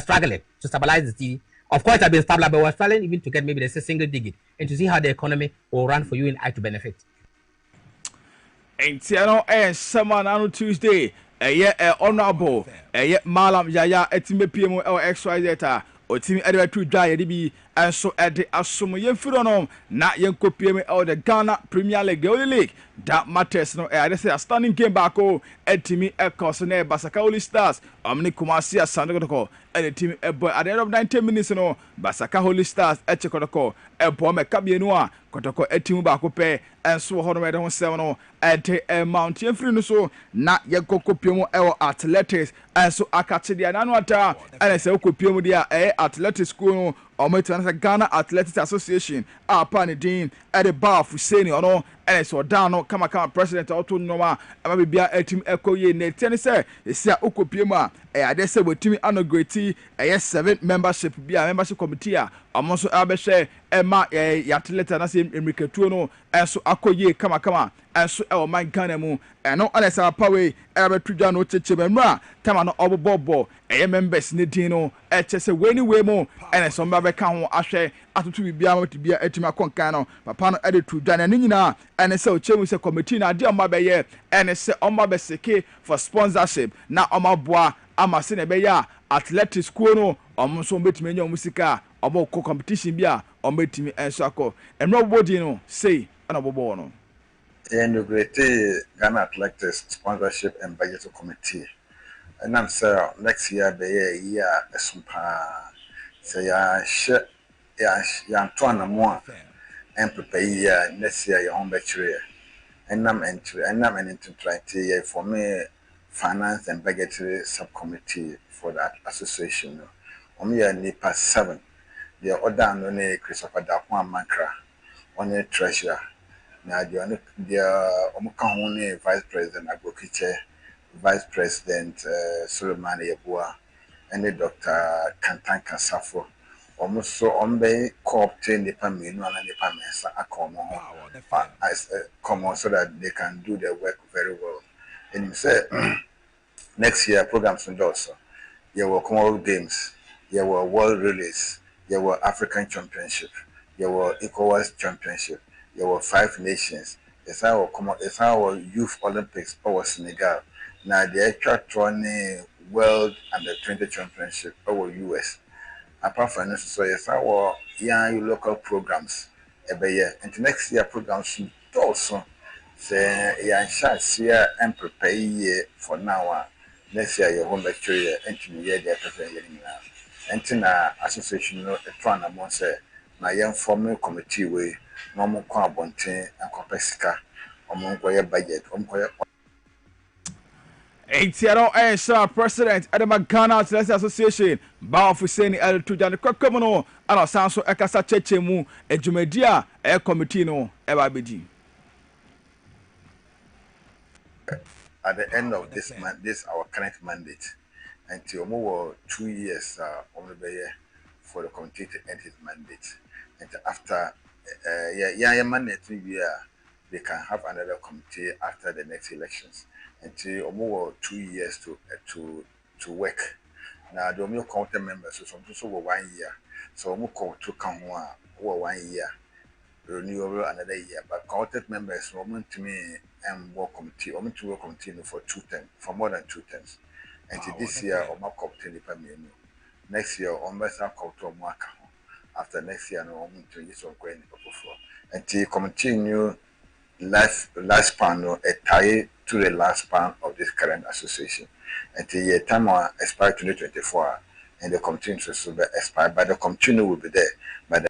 struggling to stabilize the TV. Of course, I've been stable, but we're struggling even to get maybe there's a single digit and to see how the economy will run for you and I to benefit. And Tiano and someone on Tuesday, honorable, Malam Yaya, Etime PMO XYZ, or Team Edward to die, DB, and so at the Assume Yenfuronom, not Yanko PMO or the Ghana Premier League, the only league that matters. No, I say a standing game back, Etimi Ekosone, Basakaoli Stars, Omni Kumasia Sandoko, and the team at the end of 90 minutes, no, Basaka Holy Stars, Echekotoko, Ebome Kabienua, Kotoko, Etimu Bakope, and so Honored 7 at a mountain free so, not Yanko Pimo El Athletics, and so Akatidia Nanwata, and I say Okupimo dia Athletics School. Ometo Ghana Athletics Association apani din at the bar for senior ono and so down kama president auto noma ama bia etim ekoye ne tene say sia okopiema ade say wetimi anograti 7 membership bia membership committee a omo so abehwe ema athlete na say emriketuo no enso akoye kama enso e o man Ghana mu eno alesa pawe abetudwa no chechememra tama no obobobo members ne din no chese weni we mu ene so mba beka ho ahwe atoto bibia ma tibia etima konkan no papa no ede tudwa na nyina ene se o chemu se committee na de omba beye ene se omba beseke for sponsorship na omaboa ama se ne beya athletics school no omo so betime nya musika omo ko competition bia omo betime enso akọ emro body no say na bobo no integrate Ghana Athletics Sponsorship and Budget Committee. And I'm sure next year be a year esumpa say ya Antoine more and prepare next year your home battery. And I'm into trying for me finance and budgetary subcommittee for that association. Year NEPA 7. The other on Christopher Dakwan Mankra on a treasurer. Now the Omukahone Vice President Agbokiche, Vice President Suleiman Yabua, and the Dr. Kantan Kasafo. Almost so ombe co-obtain the Pamino and the Pamesa common so that they can do their work very well. And he said next year programs will also. There were Commonwealth Games, there were World Relays, there were African Championship, there were ECOWAS Championship. There were 5 nations. It's our Youth Olympics over Senegal. Now the actual World Under 20 Championship over US. Apart from this, so it's our young local programs every year. And the next year programs also say yeah and prepare for now. Next year your home lecture and to year they're preparing now. And then association trying to say na young formal committee way. No kwa bonte and compesika omonkoye budget omkoye Etiaro Aisha President Adama Ghana Athletics Association Bao Fuseni El Tujani Kwakomono Ano Sanso Ekasa Cheche Mu Ejumedia E Committee no Eba Bedi. At the end of this month, this our current mandate, until more 2 years on the year for the committee to end his mandate. And after mandate 3 years, they can have another committee after the next elections. Until more 2 years to work. Now the only counter members so some over 1 year. So we to come over 1 year. Renewable another year, but counted members woman to me and work committee, woman to work continue for 2 terms, for more than 2 terms. And this year, or my committee, next year, on Messa Culture Mark. After next year, no woman to use on going before. And to continue last panel, a tie to the last span of this current association. And the year time expire 2024, and the committee will be expired, but the committee will be there. But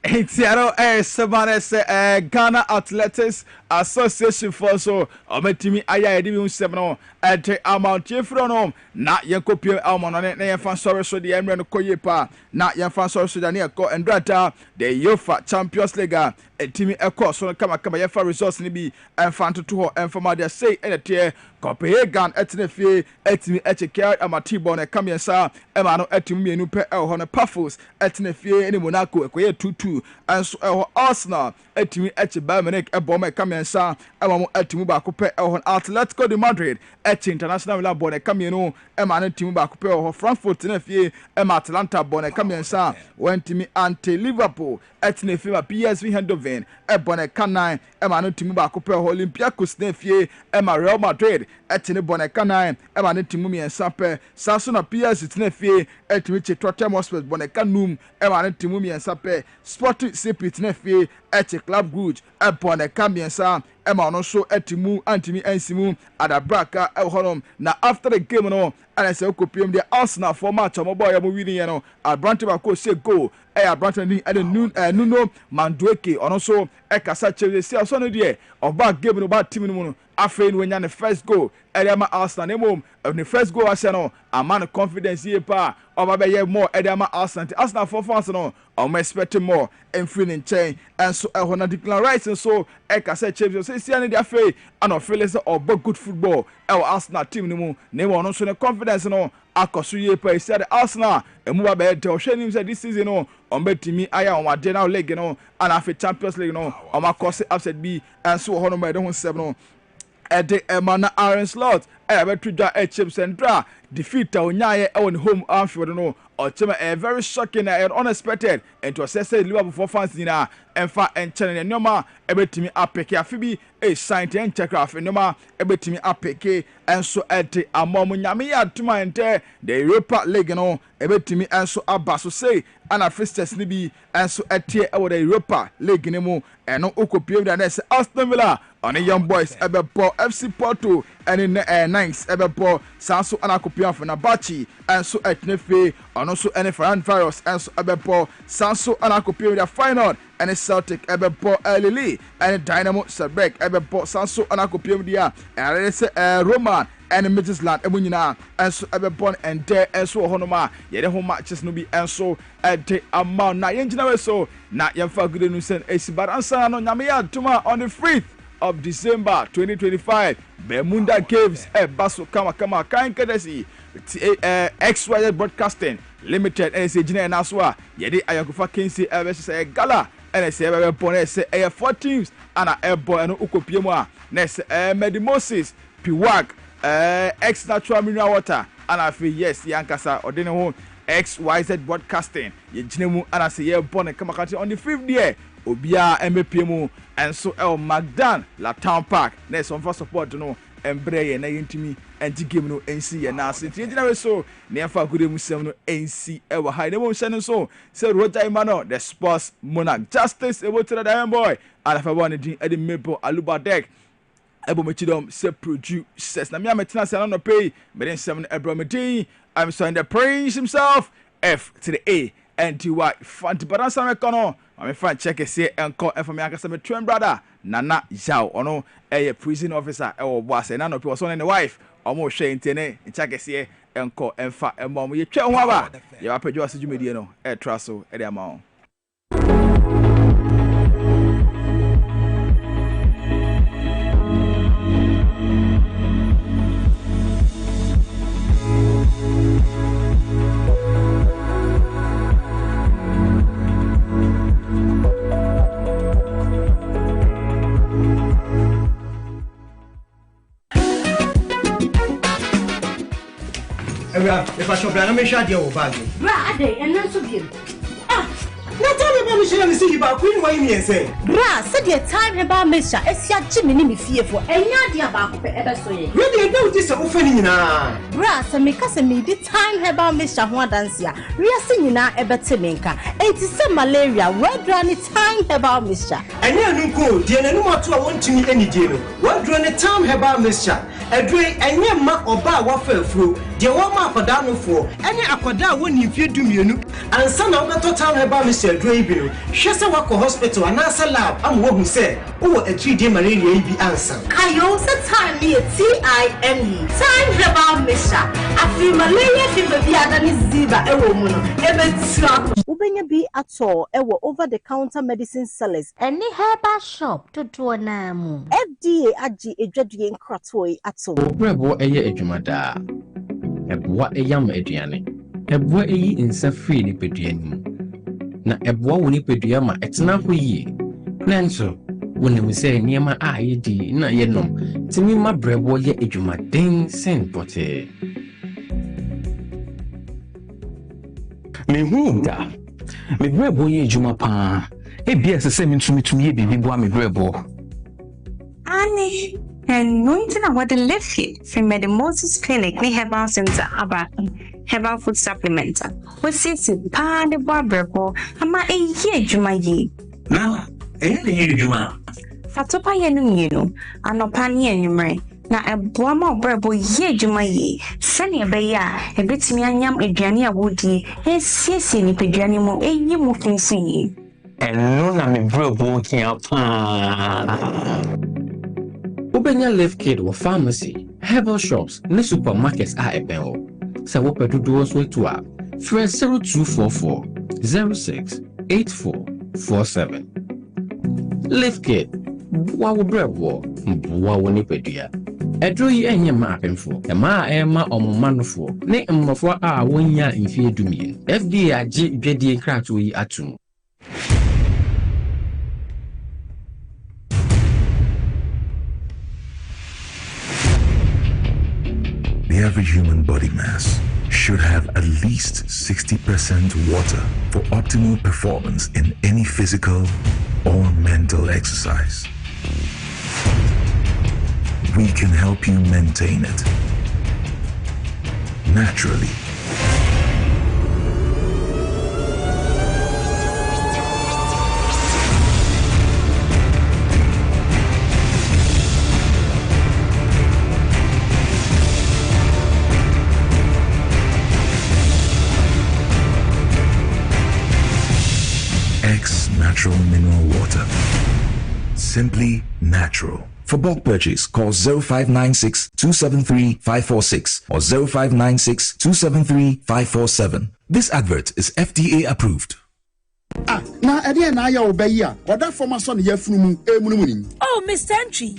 Etiaro Sebanes Ghana Athletics Association for so Ometimi Aya Edibi 7 at Amount Jeffronom, not Yankopio Almon, and Yan sorry so the Emran Koyepa, not Yan sorry so the Ko and Drata, the Yofa Champions League, a Timmy Echo, so Kama Yafa results in be and Fanta to and for my say and a tear, Copenhagen Etnefi, Etimi Etchekar, Amatibon, a Kamiasa, Emano Etimi Nupe Elhona Puffles, Etnefi, and Monaco, a 2-2, and so Arsenal, Etimi Etchebamanek, a bomber Kamiasa, Amamo Etimuba Coupe Elhon Atletico de Madrid, Etch International Labone Camino, Emano Timuba Coupe or Frankfurt Tenefi, Atlanta Bonne Kamiasa, went to me anti Liverpool, Etnefi, PSV Hendoven, Ebone Canine, Emano Timuba Coupe Olympiacos Nefie, Emma Real Madrid, Etine Bonne Canine, Emano Timumi and Sape, Sasuna PS Tenefi, Etimiche Tottenham Hotspur Bonne Canum, Emano Timumi and Sape, Sporting CP Tenefi, Etche Club Group, Ebone Kamiasa, Emma no show etimu antimi ensimu adabraka ehonum na after the game no and I say okopiem the Arsenal for match omo boy am winning no Abrante ba ko say goal Abrante ni and Nuno Mandueke ono so ekasa Chelsea so no there oba game no ba team no afei no nya the first goal Edema Arsenal emom the first goal ase no amana confidence here pa oba be more Edema Arsenal for fans no I'm expecting more and feeling chain and so I want to declare rights and so ekasa Chelsea see any afei and of feelings of good football our Arsenal team no name on so confidence no akoso ye pa isi the Arsenal emu ba be tell hwenim say this season no on betimi aya on wade now league no and afei Champions League no on akoso upset B and so hono ba de ho 7 no Ede Emana Aaron Slot betwidwa HM Central defeat onyaye on home Anfield no Ochema very shocking and unexpected and to assess Liverpool for fans nina emfa enchene nyoma ebetimi apeke afibi a sign to checkcraft nyoma ebetimi apeke enso ete amom nyame ya tuma ente the Europa League no ebetimi enso abaso say ana fixtures ni bi enso ete e the Europa League ni mu eno okopiem da na se Aston Villa on the young boys ebebo FC Porto and in Ninth ebebo sanso ana kopiem for na bachi enso etnefe also any foreign virus and so ebebo sanso ana kopiem the final and Celtic ebebo Lili and Dynamo Zagreb ebebo sanso ana kopiem dia and say Roman and Midtjylland emunyina and so ebebo and there and so honoma ye de ho matches no bi and so the amount na yenjina so na yemfa good news and esibara ansa no nyame ya tuma on the 5th of December 2025 Bermuda Caves baso kama kan kedesi XY Broadcasting Limited and say Gina Naswa yedi ayakufa Kensi say gala and say ebebo say 4 teams and ebo and ukopiemu a na say Medimosis Piwak X Natural Mineral Water and afi yes yankasa odene ho XYZ Broadcasting ye ginemu and say ebebo kama kati on the 5th year obia MPM and so El Magdan La Town Park na some for support no embraye na yentimi anti game no NC ya na se tienjina so na yafa gode musem no NC e wa high dem shane so say Roger Emmanuel the sports monarch justice e wotra da boy ala fa one din e Maple Aluba deck ebo mechidom se producers na me ametina se no pay me den 7 Ebromedin I'm so in the praise himself F to the A and to Y fanti baransa me kono I'm fan check say enko for me akasa me twin brother Nana Zhao ono a prison officer was and none of was on and the wife almost shame tene chakesi enko enfa emom ye twa ho aba ye apejo aseju medie no traso e de amount. If I shop, I'm sure you'll bag. Brad, and not so good. Not tell me about Michelle, see about Queen Wayne and say, Brad, said your time about Misha, as your Jimmy fearful, and not the about ever so. Really, don't this offending now. Brad, and make us a me the time about Misha one dance ya. We are singing now about Timinka. It is some malaria, well drawn time about Misha. And you go, dear, no more to want to meet any deal. Well drawn a time about Misha. A drink and your mark or bar waffle through. The one mark for down for any aquada when you fear do you and some of the time about Mr. Drabill. She's a walk hospital and answer lab. I'm one who said, oh, a 3-day malaria be answer. I also time me a TIME. Time about Misha. I feel malaria fever be than Ziba a woman. Ubenya be at all, over the counter medicine sellers. Any herbal shop to do a namu. FDA aji a dreading cratway at all. Bravo a ejumada. Ebwa eyam eduane. Ebwa eyi insa free ni peduane. Na ebwa woni pedua ma etena ho yi. Nanso woni mu se niema a yedi na yenom. Timi ma brebo ye edumaden sen pote. Me huda. Me brebo ye eduma pa. Ebia se ntumi ye bibi bo me brebo. Ani and nothing about the left here from the Moses Clinic, we have our center about herbal food supplement. We see the barber, ama a year Jumayi. Now, a Juma. Fatopa Yenu, and Opani and Yumre. Now a Buama Brabo ye Jumayi, Sunny Baya, a bit me and yam a Jania woody, a sissy ni Pedianimo, a ye moving see. And none of me brabo can't. Ubenya Live Kid or pharmacy, herbal shops, ne supermarkets are a bell. So what do those way to up? Fresh 0244 06 8447. Live Kid, Wawa Bravo, Wawa Nipedia. A droy and your mapping for a ma emma or man for, ne for our 1 year in fear to me. FDA JD Cratway atum. The average human body mass should have at least 60% water for optimal performance in any physical or mental exercise. We can help you maintain it naturally. Natural mineral water. Simply natural. For bulk purchase, call 0596 273 546 or 0596 273 547. This advert is FDA approved. Na ede na ya obayi a oda former son ye funu emunumuni. Oh Mr. Entry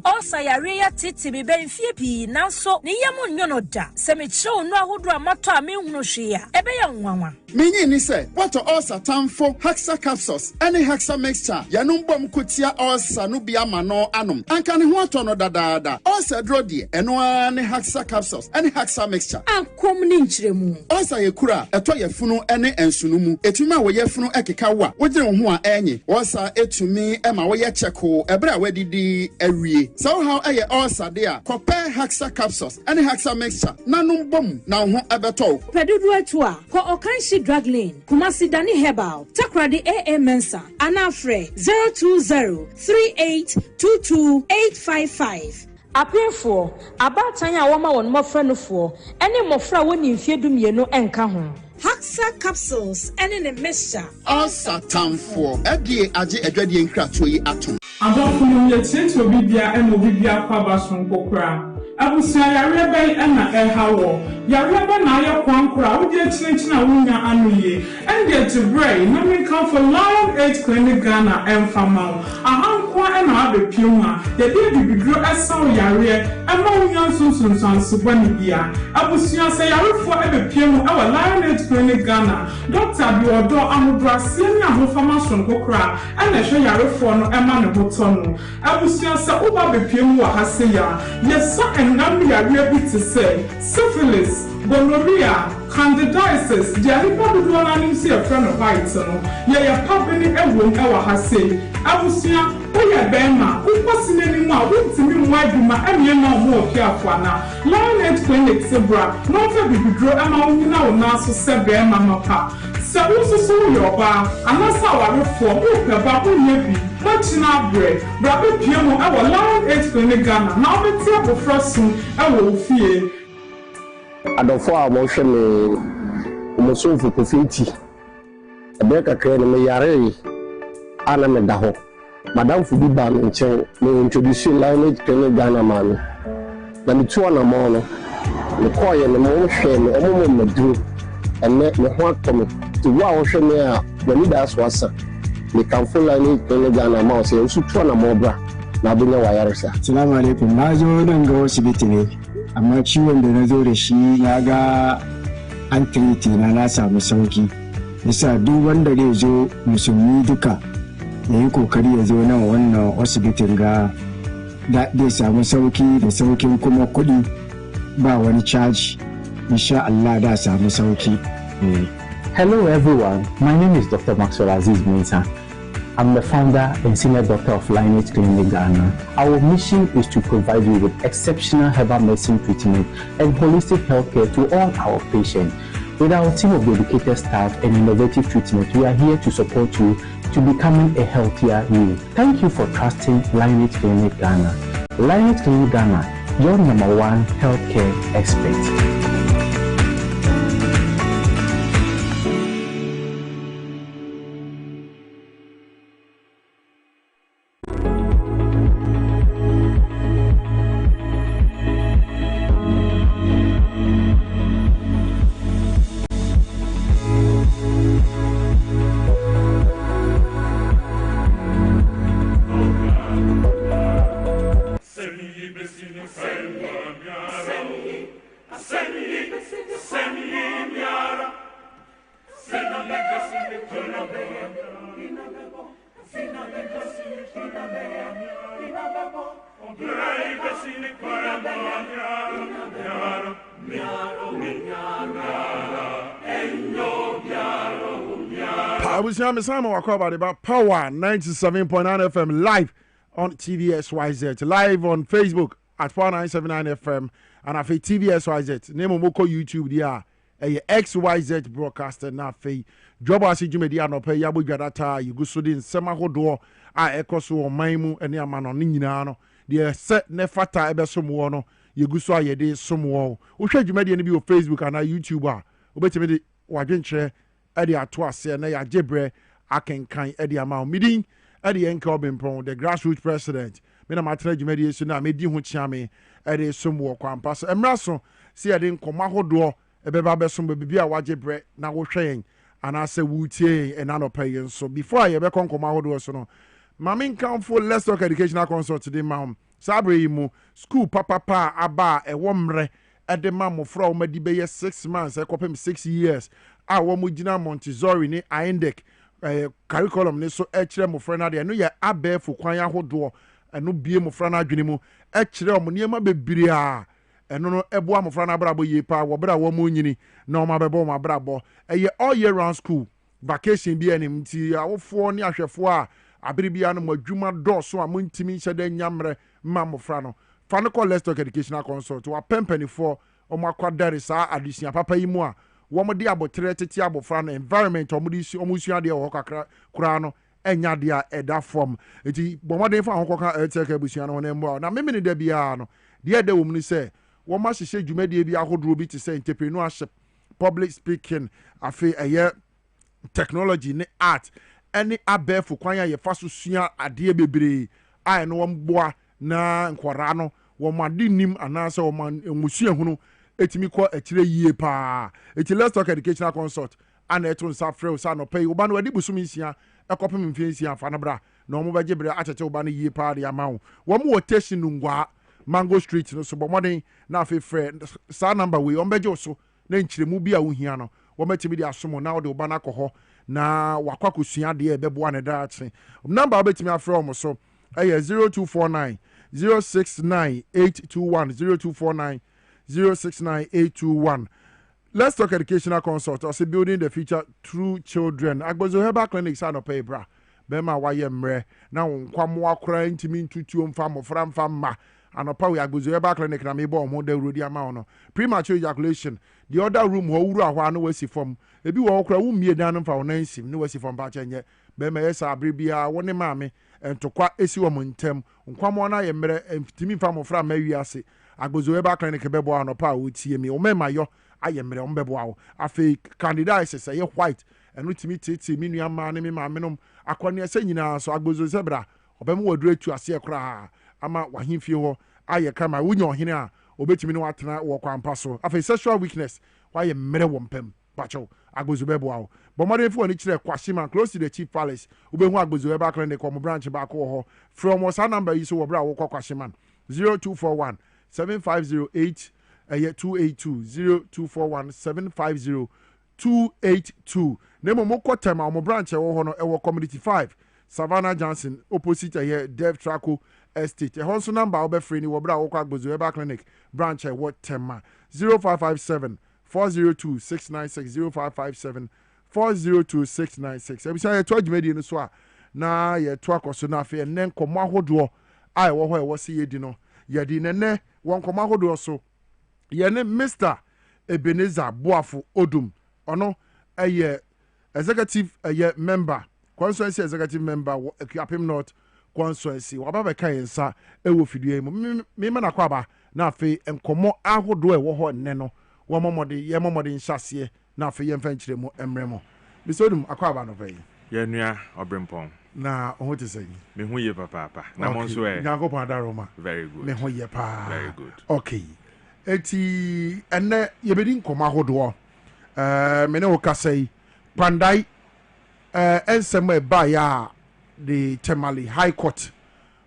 also yare ya titi be ben fie pi nanso ne yemu nyono da se me chew no ahodo amato a me hunu hwe a ebe ya nwanwa menyi ni se what ulcer tamfo hexa capsules any hexa mixture yanum bom kotia ulcer no bia ma no anom anka ne ho ato no dadaada ulcer dro de eno ani hexa capsules any hexa mixture ankom ni nchiremu ulcer ye kura eto ye funu ene ensunumu etumi a wo ye funu ekeka wo wogire wo ho a enyi ulcer etumi e ma wo ye cheko ebra wadidi awie so how eye ulcer de a compare hexa capsules any hexa mixture nanum bom na ho ebeto pedudu atu a ko okanshi drug lane Kumasi Dani Herbal Takradi AA Mensa Anafre 02038228855 Apefo abatan ya woma won mofra no fo ene mofra woni mfie dumienu enka ho Haxa capsules and in a mixture. Asa tamfo edie age edwadie nkratoyi atom. Adofunu ye chencho bibia emo bibia kwaba sonkokra. Abusia yare bai na hawo. Yare ba na ya kwankra wo je chinchina wunya anuye. And get to bray no me come for Lion Age Clinic Ghana and Famau. Ahankwa na abepima. Ye dey bibidro esaw yare ema wunya sunsun subani bia. Abusia say yare fo ebepiem our Lion Age Clinic Ghana. Dr. Biodo amubrasi ni ahofama sonkokra and ehwe yare fo no ema ne hotono. Abusia say uba bepiem wa haseya. Yes Nami yare bi to say syphilis, gonorrhea, candidiasis, diaripa do na nim see a friend of white no. Ye ya pabeni ewom ewa ha say. Abusia oya bema, ukwasi nani mu a wuntimi mu aduma emye na omo okiafo na. Lion Age Clinic Sebra, no fe bibidro ema wona wona so se bema mapa. Se wo so yo ba, anasa warefo, wo pe ba wo nyebi. Machina bre, brabe piemo ewo Lion Age Clinic Ghana. Na obeti abofra sun ewo ofie. Adofo a mo hwe me mo so fu kofiti. Ebe kakra ne me yare ana me da ho. Madam fu bi ba me nche me introduce Lion Age Clinic Ghana man. Na me tu na mo no. Me koye ne mo hwe me omo mo madru. Ene me ho akomo. Ti wa wo hwe me a me da so asa. Me can full Lion Age Clinic Ghana ma so you tu na mo bra. Na bunya wa yare sa. Assalamu alaikum. Na zo nan ga asibiti ne. Amma ciwon da na zo da shi na ga an treati na samu sauki. Yasa duk wanda zai zo musulmi duka ya yi kokari ya zo nan wannan asibitin ga zai samu sauki da saukin kuma kuɗi ba wani caji. Insha Allah da samu sauki. Hello everyone, my name is Dr. Maxwell Aziz Mensah. I'm the founder and senior doctor of Lion Age Clinic Ghana. Our mission is to provide you with exceptional herbal medicine treatment and holistic healthcare to all our patients. With our team of dedicated staff and innovative treatment, we are here to support you to becoming a healthier you. Thank you for trusting Lion Age Clinic Ghana. Lion Age Clinic Ghana, your #1 healthcare expert. Simon Wakoba about Power 97.9 FM live on TVSYZ, live on Facebook at Power 979 FM and at TVSYZ. Name Moko YouTube there. XYZ broadcaster na fe Dwaboase Jumedi no pay Yabo Data you go so din sema hodo a ekoso o manmu ene amano ne nyina no de set ne fata ebesom no you go so ayede somwo wo hwa Jumedi ne bi o Facebook and YouTube a obetime de wadwenkyere ade ato ase na ya jebre akenkan ade ama midin ade N.K Obrempong the grassroots president me na matena Jumedi so na medi ho chiame ade somwo kwampa so emraso se ade nkoma hodo ebeba besom bibia wajebre na wo hwen anase wutie enanopayen so before ye be konkoma hodo so no mamin kanfo let's talk educational consult today mam sabre mu school papa aba ewo mre ede mam fro madi be 6 months ekopem 6 years a wo mu gina Montessori ni INDEC curriculum ni so ekire mo frana de no ye abefo kwan ahodo eno bie mo frana adwene mu ekire mo niema bebiri a eno no ebo amofra na brabo ye pa wo bra wo mo nyini na o ma bebo ma brabo eye all year round school vacation bi anim ti awofo ne ahwefo a abiri bia no madwuma do so a mo ntimi hyede nyamre ma mofra no fa no let's talk educational consult wa pempani for o makwadare sa adisia papa yi mu a wo mo de abotre tete abofra no environment o mo di o mo sua de ho kakra kura no enya de a eda form eti bomoden fa ho koka eteke abusua no ne mbo na memene da bia no de eda wo mu ni se wo ma hihye dwumadie bi ahodro bi te say entrepreneurship public speaking afi ɛyɛ technology ne art ɛne abɛɛfo kwan a yɛfa so sua adeɛ bebree a ɛno wɔn boa na nkwaraa no wɔn ade nim anaasɛ wɔn emusua hunu etimi kɔ akyire yie paa eti let's talk educational consult ana ɛto nsa frɛ osa no pay oba no wadi busumi nsia ɛkɔpem mfie nsia fa no bra na wɔn bɛgye bere akyɛkyɛ oba no yie paa de ama wo wɔn wɔ station ngwa mango street no so bɔmɔden na afei frɛ saa number wei wɔn bɛgye so na nkyerɛmu bi a wohia no wɔn bɛtumi de asom na wɔde oba no akɔ hɔ na wakɔ akɔsua deɛ ɛbɛboa ne daakye number wobɛtumi afrɛ wɔn so ɛyɛ 0249 069821 0249 069821. Let's talk educational consult. Also building the future through children. Agbozo Herbal Clinic sa no pay bra. Bema wa ye mre. Na nkwamo akora ntimi ntutu mfa mofra mfa ma. Anopa we Agbozo Herbal Clinic na mebo omo de rodi ama no. Premature ejaculation. The other room ho wuru ahwa no wasi form. Ebi wo okra wo mie dan no mfa wona nsim no wasi form pa chenye. Bema yesa abribia woni maame entokwa esi wo ntem. Nkwamo na ye mre ntimi mfa mofra ma wi ase. Agbozo Herbal Clinic bebo anopa wo tie mi. O mema yo ayemre ombebo awo afi candidate say white enu timi titi mi nua ma ne mi ma menom akone ese nyina so Agbozo zebra obem wadure tu ase ekra ama wahimfie ho aye kama wunya ohene a obetimi ne watena wo kwampa so afi sexual weakness waye mre wo mpem pacho Agbozo bebo awo bomode fu ani kire kwashima close to the chief palace obehu Agbozo Herbal Clinic ko mo branch ba ko ho from us number yi so wo bra wo kwashima 0241 7508 282 0241 750 282. Nemo moko tema omo branch ewo ho no ewo community 5 Savannah Johnson opposite here Dev Traco Estate. E honso number obefree ni wo bra wo kwa Agbozo Herbal Clinic branch ewo tema 0557 402 696 0557 402 696. Ebisa ye to adwumadi no so a na ye to akoso na afi enne nkomo ahodo a ewo ho ewo se yedi no yedi nene won nkomo ahodo so yene Mr. Ebenezer Boafo Odum ono eye executive member constituency executive member Akuapem North constituency wababa kan yensa ewo fidie mu me na kwaba na afi enkomo ahodo ewo ho nne no wo momode nhyase na afi yemfa nkyire mu emremo Mr. Odum akwaba no pay N.K Obrempong na oho te say me hu ye papa na mo so e nyango pa daroma very good me hu ye pa very good okay eti enne yebedi nkoma ahodo me ne wo kasai pandai ensem e ba ya the Temali High Court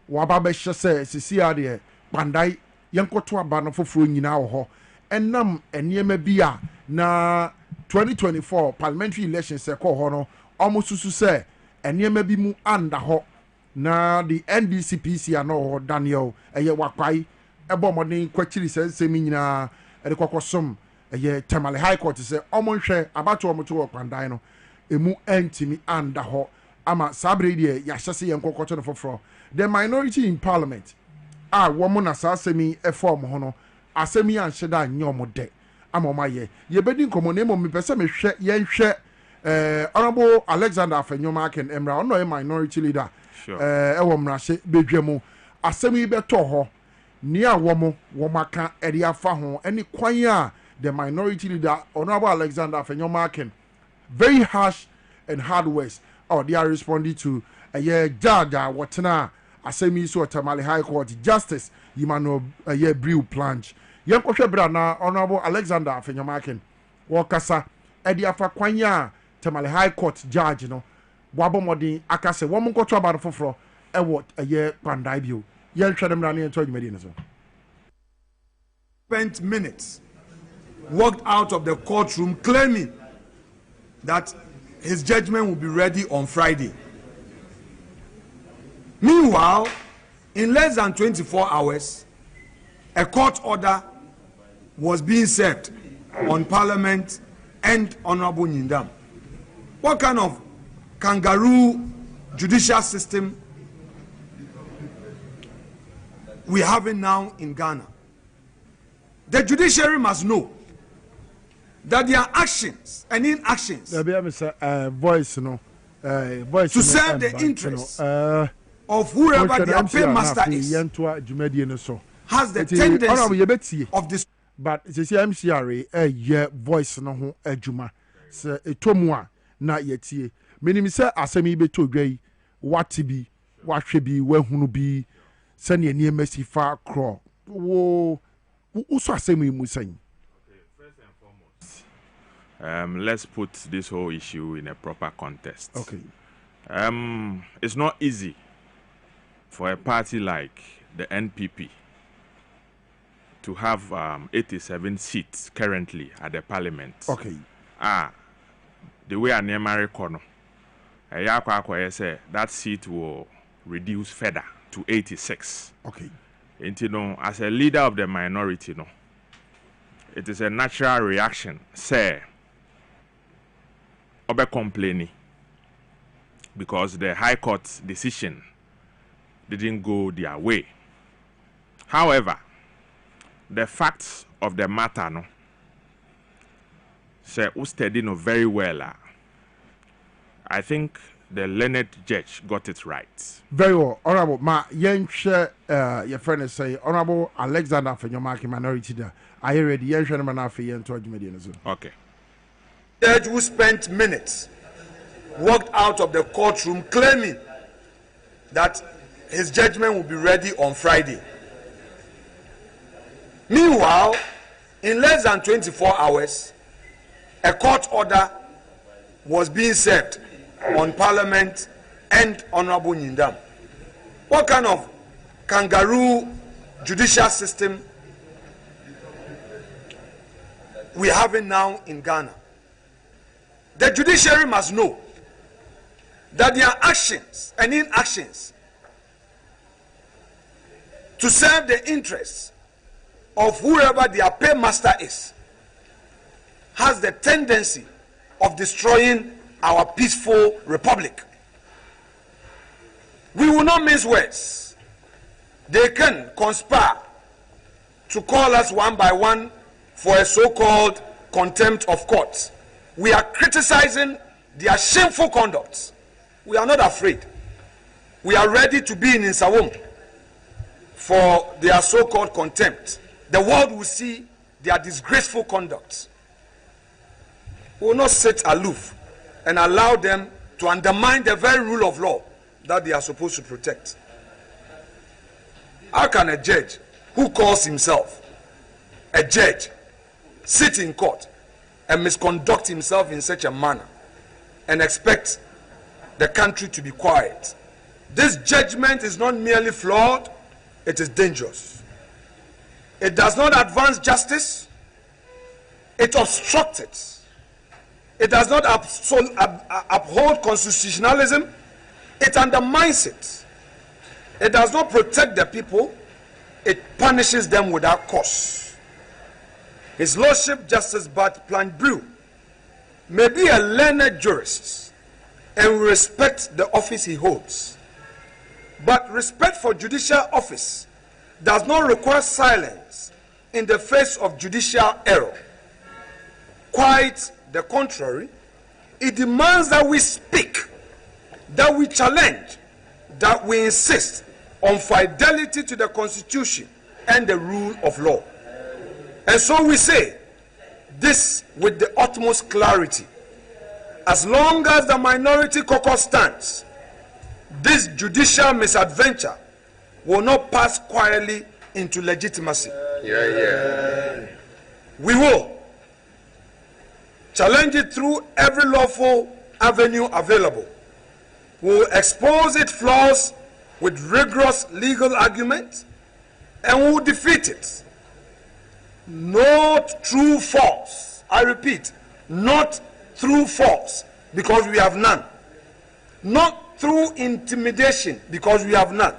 waba be hye sisi ade pandai yenkoto aba no foforo nyina wo ho enam eniema bi a na 2024 parliamentary elections e ko ho no omususu se eniema bi mu anda ho na the NDCPC ano Daniel eye wakwai ebo modern kwachiri sensemi nyina ede kokosom eye Temali High Court se omonhwe abato omoto wo kwandan no emu entimi anda ho ama sabre die ya hyese yen kokoto no foforo the minority in parliament womo na sasemi e form ho no asemi anhyeda nyomo de ama omaye ye bedi nkomo na emo mepese mehwe yen hwe honorable Alexander Afenyoma Aken Emra ono e minority leader ewo mrahye bedwemu asemi beto ho ni a womaka eri afa ho eni kwan a the minority leader honorable Alexander Afenyoma Aken very harsh and hard words they are responding to judge whatna asemi so Temali High Court Justice Emmanuel Brew Planche yenkohwe bra na honorable Alexander Afenyoma Aken wokasa edi afa kwan a Temali High Court judge no wabomodin akase wo monkoto aba foforo ewo pandai bio yen hwedem na ne to adwumadi no so spent minutes walked out of the courtroom claiming that his judgment will be ready on Friday. Meanwhile, in less than 24 hours, a court order was being served on Parliament and Honorable Nyindam. What kind of kangaroo judicial system we having now in Ghana? The judiciary must know that their actions and inactions voice to serve the interests of whoever their paymaster is has the tendency of this. but it's a MCRA ye voice no ho adwuma se etomu a na yetie menim se asemi beto dwai wate bi wahwe bi wahunu bi se ne nie masifa kro wo so asemi mu san. Let's put this whole issue in a proper context. Okay. It's not easy for a party like the NPP to have 87 seats currently at the parliament. Okay. The way I name Kono, that seat will reduce further to 86. Okay. And you know, as a leader of the minority, no, it is a natural reaction, say, obe complaining, because the High Court's decision didn't go their way. However, the facts of the matter, no, say, who studied no very well. I think the learned judge got it right. Very well. Honorable, ma yenche your friend is say Honorable Alexander for your market minority there. Are you ready? Yenche man afi yen to adwumedi. Okay. Judge who spent minutes walked out of the courtroom claiming that his judgment will be ready on Friday. Meanwhile, in less than 24 hours, a court order was being served on Parliament and Honorable Nyindam. What kind of kangaroo judicial system we having now in Ghana? The judiciary must know that their actions and inactions to serve the interests of whoever their paymaster is has the tendency of destroying our peaceful republic. We will not mince words. They can conspire to call us one by one for a so-called contempt of court. We are criticizing their shameful conduct. We are not afraid. We are ready to be in Nsawam for their so-called contempt. The world will see their disgraceful conduct. We will not sit aloof and allow them to undermine the very rule of law that they are supposed to protect. How can a judge who calls himself a judge sit in court and misconduct himself in such a manner and expect the country to be quiet? This judgment is not merely flawed, it is dangerous. It does not advance justice, it obstructs it. It does not uphold constitutionalism, it undermines it. It does not protect the people, it punishes them without cause. His Lordship Justice Bart Planbrew may be a learned jurist and we respect the office he holds. But respect for judicial office does not require silence in the face of judicial error. Quite the contrary, it demands that we speak, that we challenge, that we insist on fidelity to the Constitution and the rule of law. And so we say this with the utmost clarity. As long as the minority caucus stands, this judicial misadventure will not pass quietly into legitimacy. We will challenge it through every lawful avenue available. We will expose its flaws with rigorous legal argument and we will defeat it. Not through force. I repeat, not through force, because we have none. Not through intimidation, because we have none.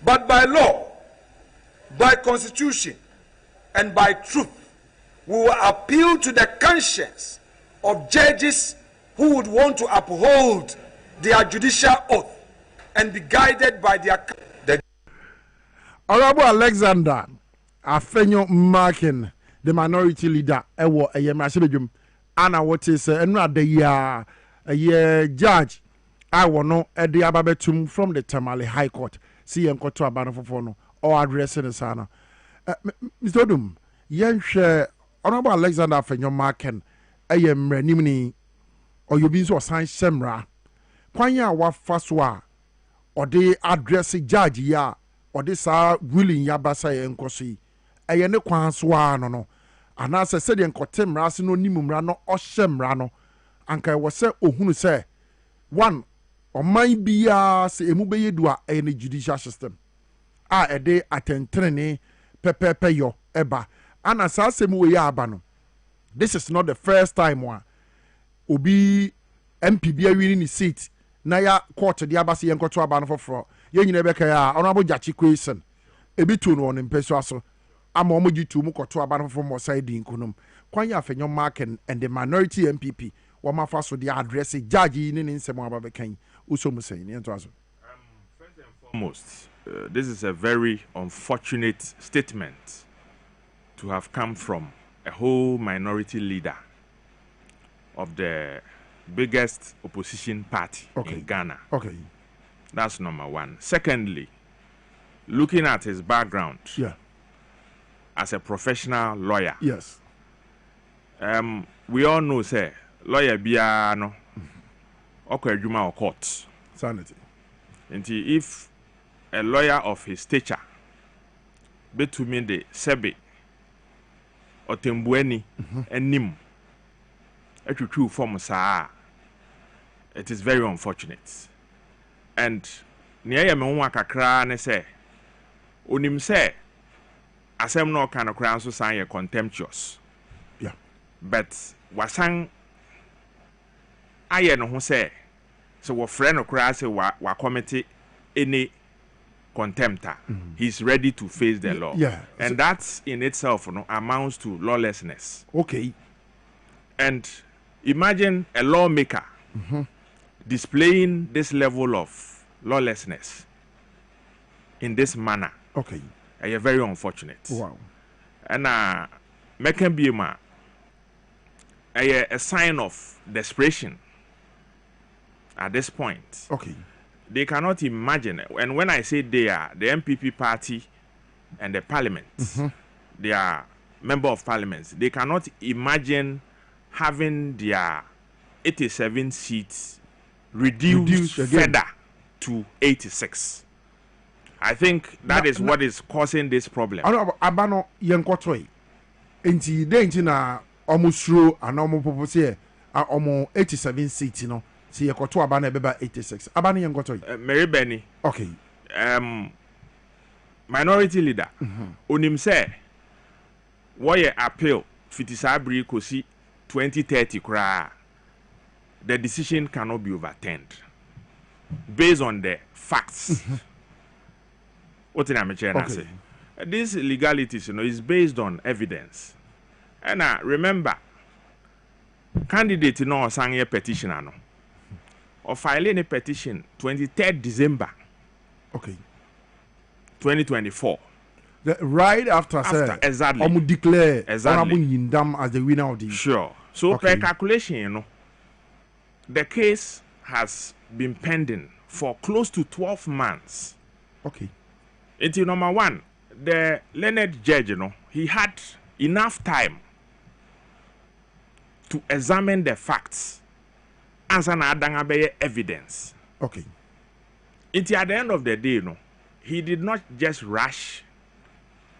But by law, by constitution, and by truth, we will appeal to the conscience of judges who would want to uphold their judicial oath and be guided by their... Honorable Alexander Afenyo Markin, the minority leader, Ewo Eyemrasibejum, Anna what is another judge. I will know at the Ababetum from the Tamale High Court. See and Koto Abano for or addressing the Sana. Mr. Odum, yɛnhwɛ honorable Alexander Afenyomaken ɛyɛ mmeranimni ɔyɛ nso ɔsan hyɛ mmara kwan a wafa so a ɔde address judge ya ɔde saa willing yabasa yɛ nkɔ so yi ɛyɛ ne kwan so a no anaasɛ sɛdeɛ nkɔte mmara se no nim mmara no ɔhyɛ mmara no anka ɛwɔ sɛ ohunu sɛ one ɔman biara sɛ emu bɛyɛ du a ɛyɛ ne judicial system a ɛde atɛntɛnɛne pɛpɛɛpɛ yɔ ɛba ana saa asɛm wɔ yɛ aba no this is not the first time a obi MP bi awiri ne seat na ya court de aba se yɛnkɔto aba no foforɔ yɛn nyina bɛka a honorable Jachi question ebi tu no on mpɛso aso ama ɔmo gyi tu mu kɔto aba no foforɔ mo side di nkonom kwan yɛ Afenyomaken and the minority MPP wɔn afa so de address judge yi ne nsɛm aba bɛkan uso mu sɛn ne nto aso. First and foremost, this is a very unfortunate statement to have come from a whole minority leader of the biggest opposition party in Ghana. Okay. That's number one. Secondly, looking at his background as a professional lawyer. Yes. We all know, say, lawyer biano okay, juma or court. Sanity. And if a lawyer of his stature between the sebe or tembueni and nim true form sa it is very unfortunate. And near me one kakra ne say onim say asem no kind of crown so sign contemptuous. Yeah. But wasang aye no ho say so we friend no crown say wa committee any contemptor. He's ready to face the law. Yeah. And so, that in itself amounts to lawlessness. Okay. And imagine a lawmaker displaying this level of lawlessness in this manner. Okay. Are very unfortunate. Wow. And making be a sign of desperation at this point. Okay. They cannot imagine, and when I say they are the MPP party and the parliament, they are member of parliaments, they cannot imagine having their 87 seats reduced further to 86. I think that is what is causing this problem. Abano yenkotoi. Enti de enti na omusro ana omupopose omo 87 seats no. Si yekoto abana beba 86. Abano yenkotoi. Mary Benny. Okay. Minority leader. Onim say woye appeal fitisabri kosi 2030 kra. The decision cannot be overturned based on the facts. What did I say? These legalities, is based on evidence. And remember, candidate sang a petition or filing a petition 23rd December. Okay. 2024. Right after exactly. Omu declare exactly Yindam as the winner of the. Sure. So per calculation, the case has been pending for close to 12 months. Okay. Until number one, the learned judge, he had enough time to examine the facts as an adangabe evidence. Okay. Until at the end of the day, he did not just rush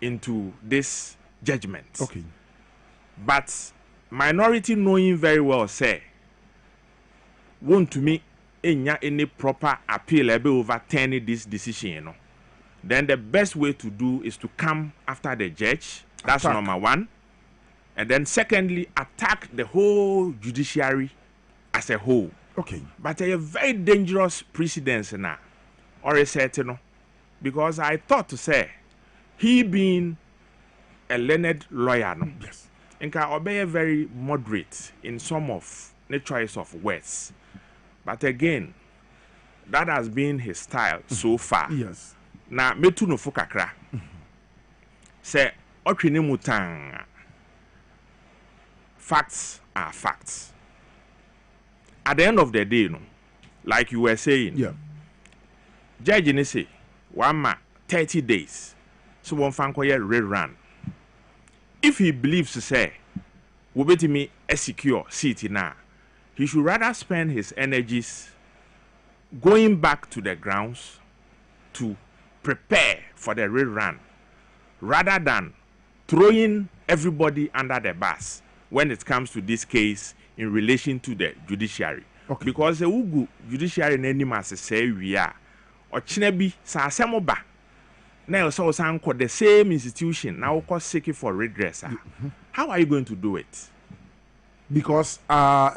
into this judgment. Okay. But minority knowing very well say, want to me any proper appeal overturning this decision, then the best way to do is to come after the judge. That's number one. And then secondly, attack the whole judiciary as a whole. Okay. But a very dangerous precedence now. Or a certain, because I thought to say, he being a learned lawyer, yes, and can obey very moderate in some of the choice of words. But again, that has been his style so far. Yes. Na metu no fukakra. Say otwene mutang. Facts are facts. At the end of the day, like you were saying, judge ni say 1 month 30 days. So one fan koye red run. if he believes say will be me a secure seat now, he should rather spend his energies going back to the grounds to prepare for the rerun rather than throwing everybody under the bus when it comes to this case in relation to the judiciary. Okay. Because the Ugu judiciary name as say we are or chinebi sa semoba now so the same institution now seeking for redress. How are you going to do it? Because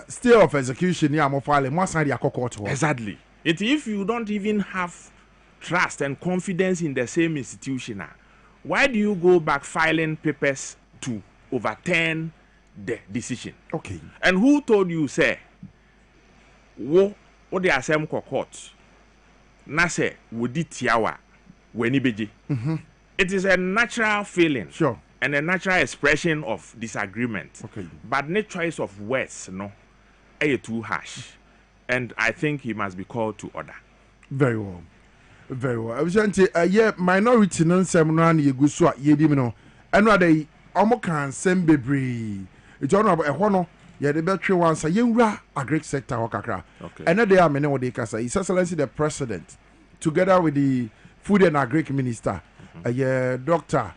stay of execution yeah mo file mo san dia court. Exactly. If you don't even have trust and confidence in the same institution, why do you go back filing papers to overturn the decision? Okay. And who told you say what the assembly court na say would it tiawa weni beji? It is a natural feeling. Sure. And a natural expression of disagreement. Okay. But the choice of words, no, too harsh. And I think he must be called to order. Very well. Very well. I was saying, yeah, minority non seminary ye go so ye di me no. Eno dey omo kan sem bebre. It's honorable e ho no ye de betwe wansa ye nwura agric sector ho kakra. Okay. Eno dey amene wo dey kasa. His Excellency the President together with the Food and Agric Minister, Dr.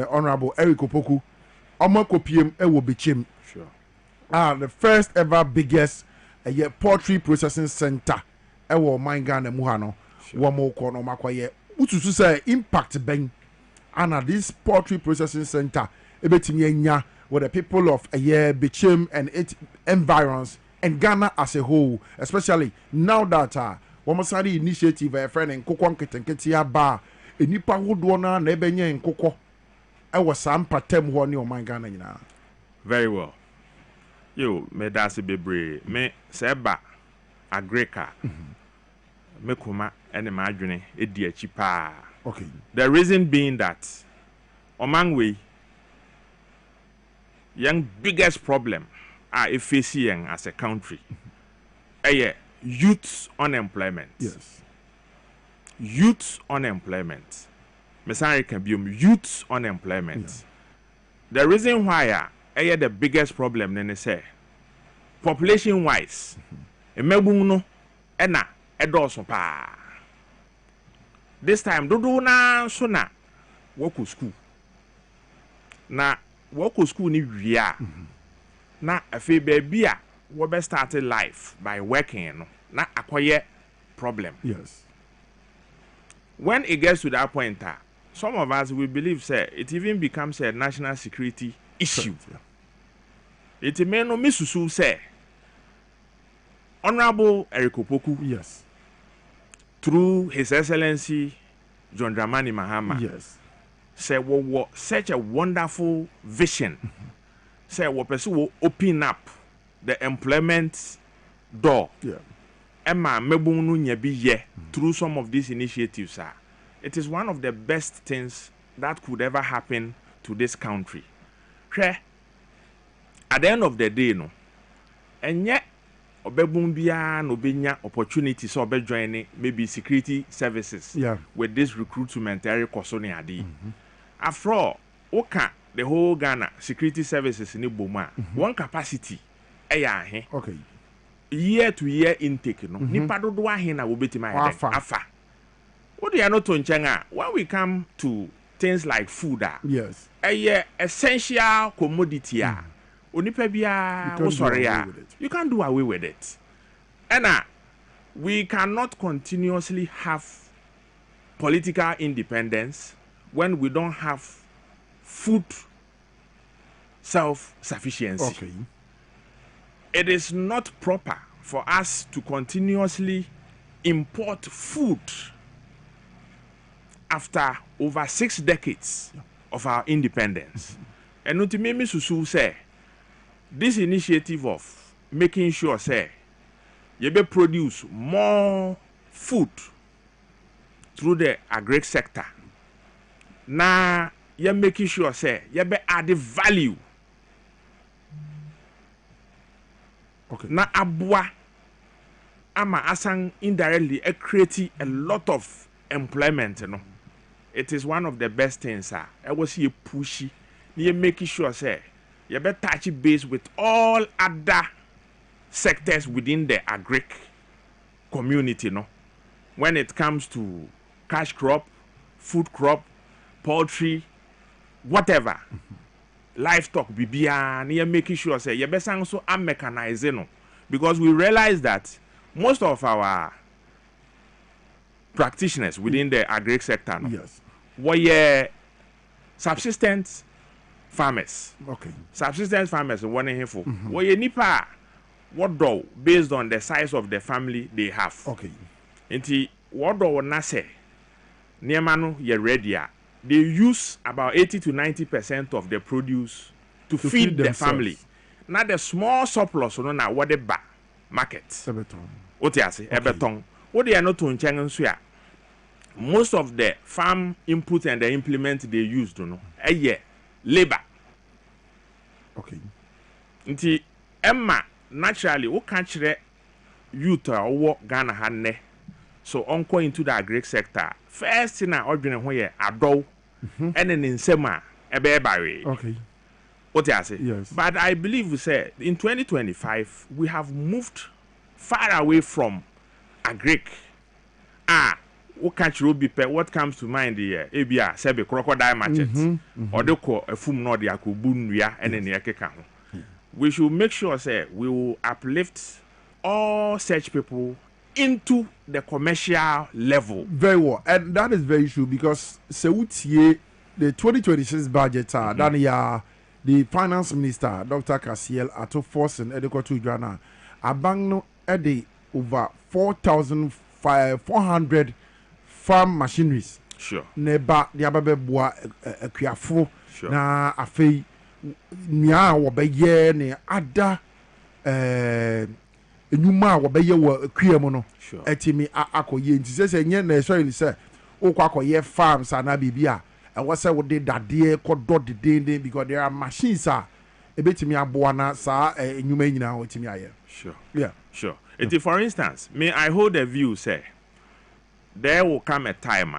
Honorable Eric Opoku, omo kopiem e wo bechem. Sure. The first ever biggest poultry processing center ewo Mangana Muhano wamo kono makwaye utusu say impact ben ana this poultry processing center ebetimi enya with the people of Bechem and its environs and Ghana as a whole, especially now that Wamasari initiative a friend and Kokon Ketenketia bar a nipa woodwana nebenye and Koko I was some patem one your mind Ghana. Very well. You me dasi bebre me seba agreka me kuma ene ma adwene edi achi pa. Okay. The reason being that among we young biggest problem are facing as a country youth unemployment. Yes. Youth unemployment. Mesari can be youth unemployment. Yeah. The reason why the biggest problem then say population wise emebunu ena edoso pa. This time dodo na so na work school. Na work school ni wia. Na afi baby a we be started life by working no. Na akoye problem. Yes. When it gets to that point, some of us we believe say it even becomes a national security issue. Right, yeah. It may no misusu say Honorable Eric Opoku, yes, through His Excellency John Dramani Mahama, yes, say what such a wonderful vision. Say what person will open up the employment door. Yeah. Emma mebunu nyebi ye through some of these initiatives. It is one of the best things that could ever happen to this country. At the end of the day, no, and yet obebumbia no benya opportunities so be joining maybe security services with this recruitment area kosoni adi. After all, oka the whole Ghana security services in Iboma, one capacity okay. Year to year intake no nipa dodo ahe na wo betima afa what do you know to nchenga when we come to things like food yes essential commodity onipa bia wo sore you can't do away with it and we cannot continuously have political independence when we don't have food self-sufficiency. Okay. It is not proper for us to continuously import food after over 6 decades of our independence. And Utimemi Susu say this initiative of making sure say you be produce more food through the agri sector. Now you making sure say you be add value. Okay. Na abua ama asang indirectly create a lot of employment, you know. It is one of the best things, I was here pushy you make sure say you better touch base with all other sectors within the agric community, no? When it comes to cash crop, food crop, poultry, whatever, livestock, bibia, you making sure say you better also mechanize, no? Because we realize that most of our practitioners within the agric sector, no, yes, were subsistence farmers. Okay. Subsistence farmers one here for. Were nipa what do based on the size of the family they have. Okay. Inti what do na say niemano ye ready. They use about 80 to 90% of the produce to feed the family. Now the small surplus no na what the market. What you say? Ebeton. What they are not to nchen most of the farm input and the implement they use, you know, labor. Okay. Nti Emma naturally we can't youth or work Ghana hanne. So onko into the agri sector. First thing I ordinary where adult and then in sema ebe barry. Okay. What you say? Yes. But I believe we say in 2025 we have moved far away from agric. What comes to mind the ABR say crocodile market or the ko efum no de akobunua and then yakeka ho. We should make sure say we will uplift all such people into the commercial level. Very well, and that is very true because the 2026 budget that the finance minister Dr. Kasiel ato force and educator Ghana abang no ede over 4,400 farm machineries. Sure. Neba diababe boa akuafo sure. Na afei nia wo beye ne ada enyuma wo beye wo akuam no. Sure. Etimi akoye nti se nye na so ni se okwa akoye farms ana bibia e wo se wo de dade kodo de because there are machines ebetimi aboa na sa enyuma nyina otimi aye. Sure. Yeah. Sure. For instance, may I hold a view say there will come a time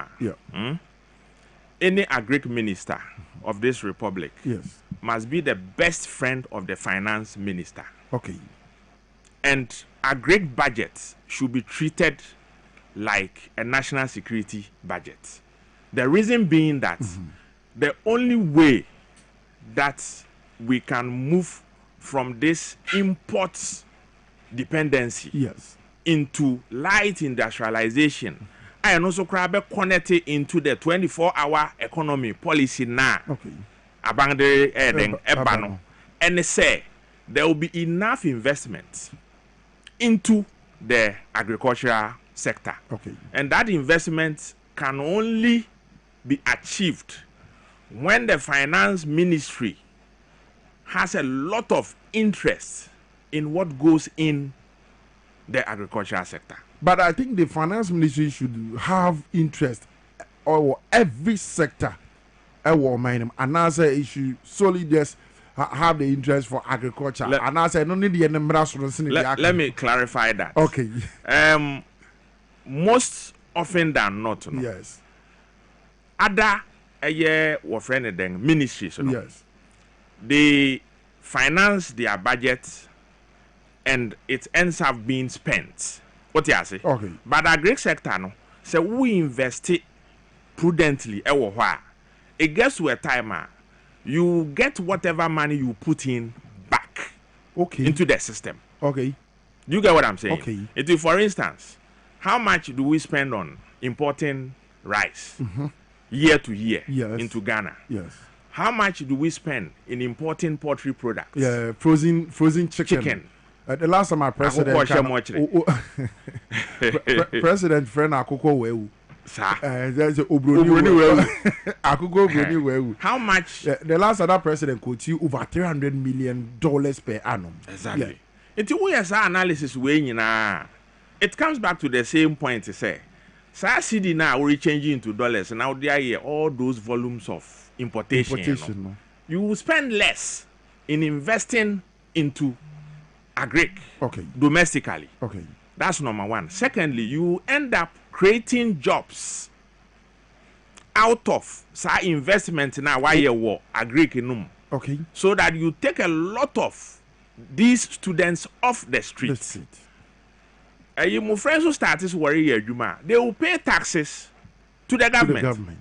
any agric minister of this republic must be the best friend of the finance minister. Okay. And agric budget should be treated like a national security budget. The reason being that the only way that we can move from this import dependency into light industrialization and also connected into the 24-hour economy policy now. Okay. And they say there will be enough investment into the agricultural sector. Okay. And that investment can only be achieved when the finance ministry has a lot of interest in what goes in the agricultural sector. But I think the finance ministry should have interest or every sector. And I say it should solely just have the interest for agriculture. And I say no need the let me clarify that. Okay. Most often than not, no? Yes. Other ministries, no? Yes. They finance their budget and it ends up being spent. What you say? Okay. But the agri sector, no, so we invest it prudently. It gets to a time you get whatever money you put in back into the system. Okay. You get what I'm saying? Okay. For instance, how much do we spend on importing rice year to year into Ghana? Yes. How much do we spend in importing poultry products? Yeah, frozen chicken. The last time our president President friend Akoko Wewu. There's Obroni. How much? The last other president could see over $300 million per annum. Exactly. It's analysis it comes back to the same point to say. CD now we're changing into dollars, and now there are all those volumes of importation. You will spend less in investing into agric domestically. Okay. That's number one. Secondly, you end up creating jobs out of sa investment na why you war agric num. Okay. So that you take a lot of these students off the street. That's it. You my friends who start this worry adwuma, they will pay taxes to the government.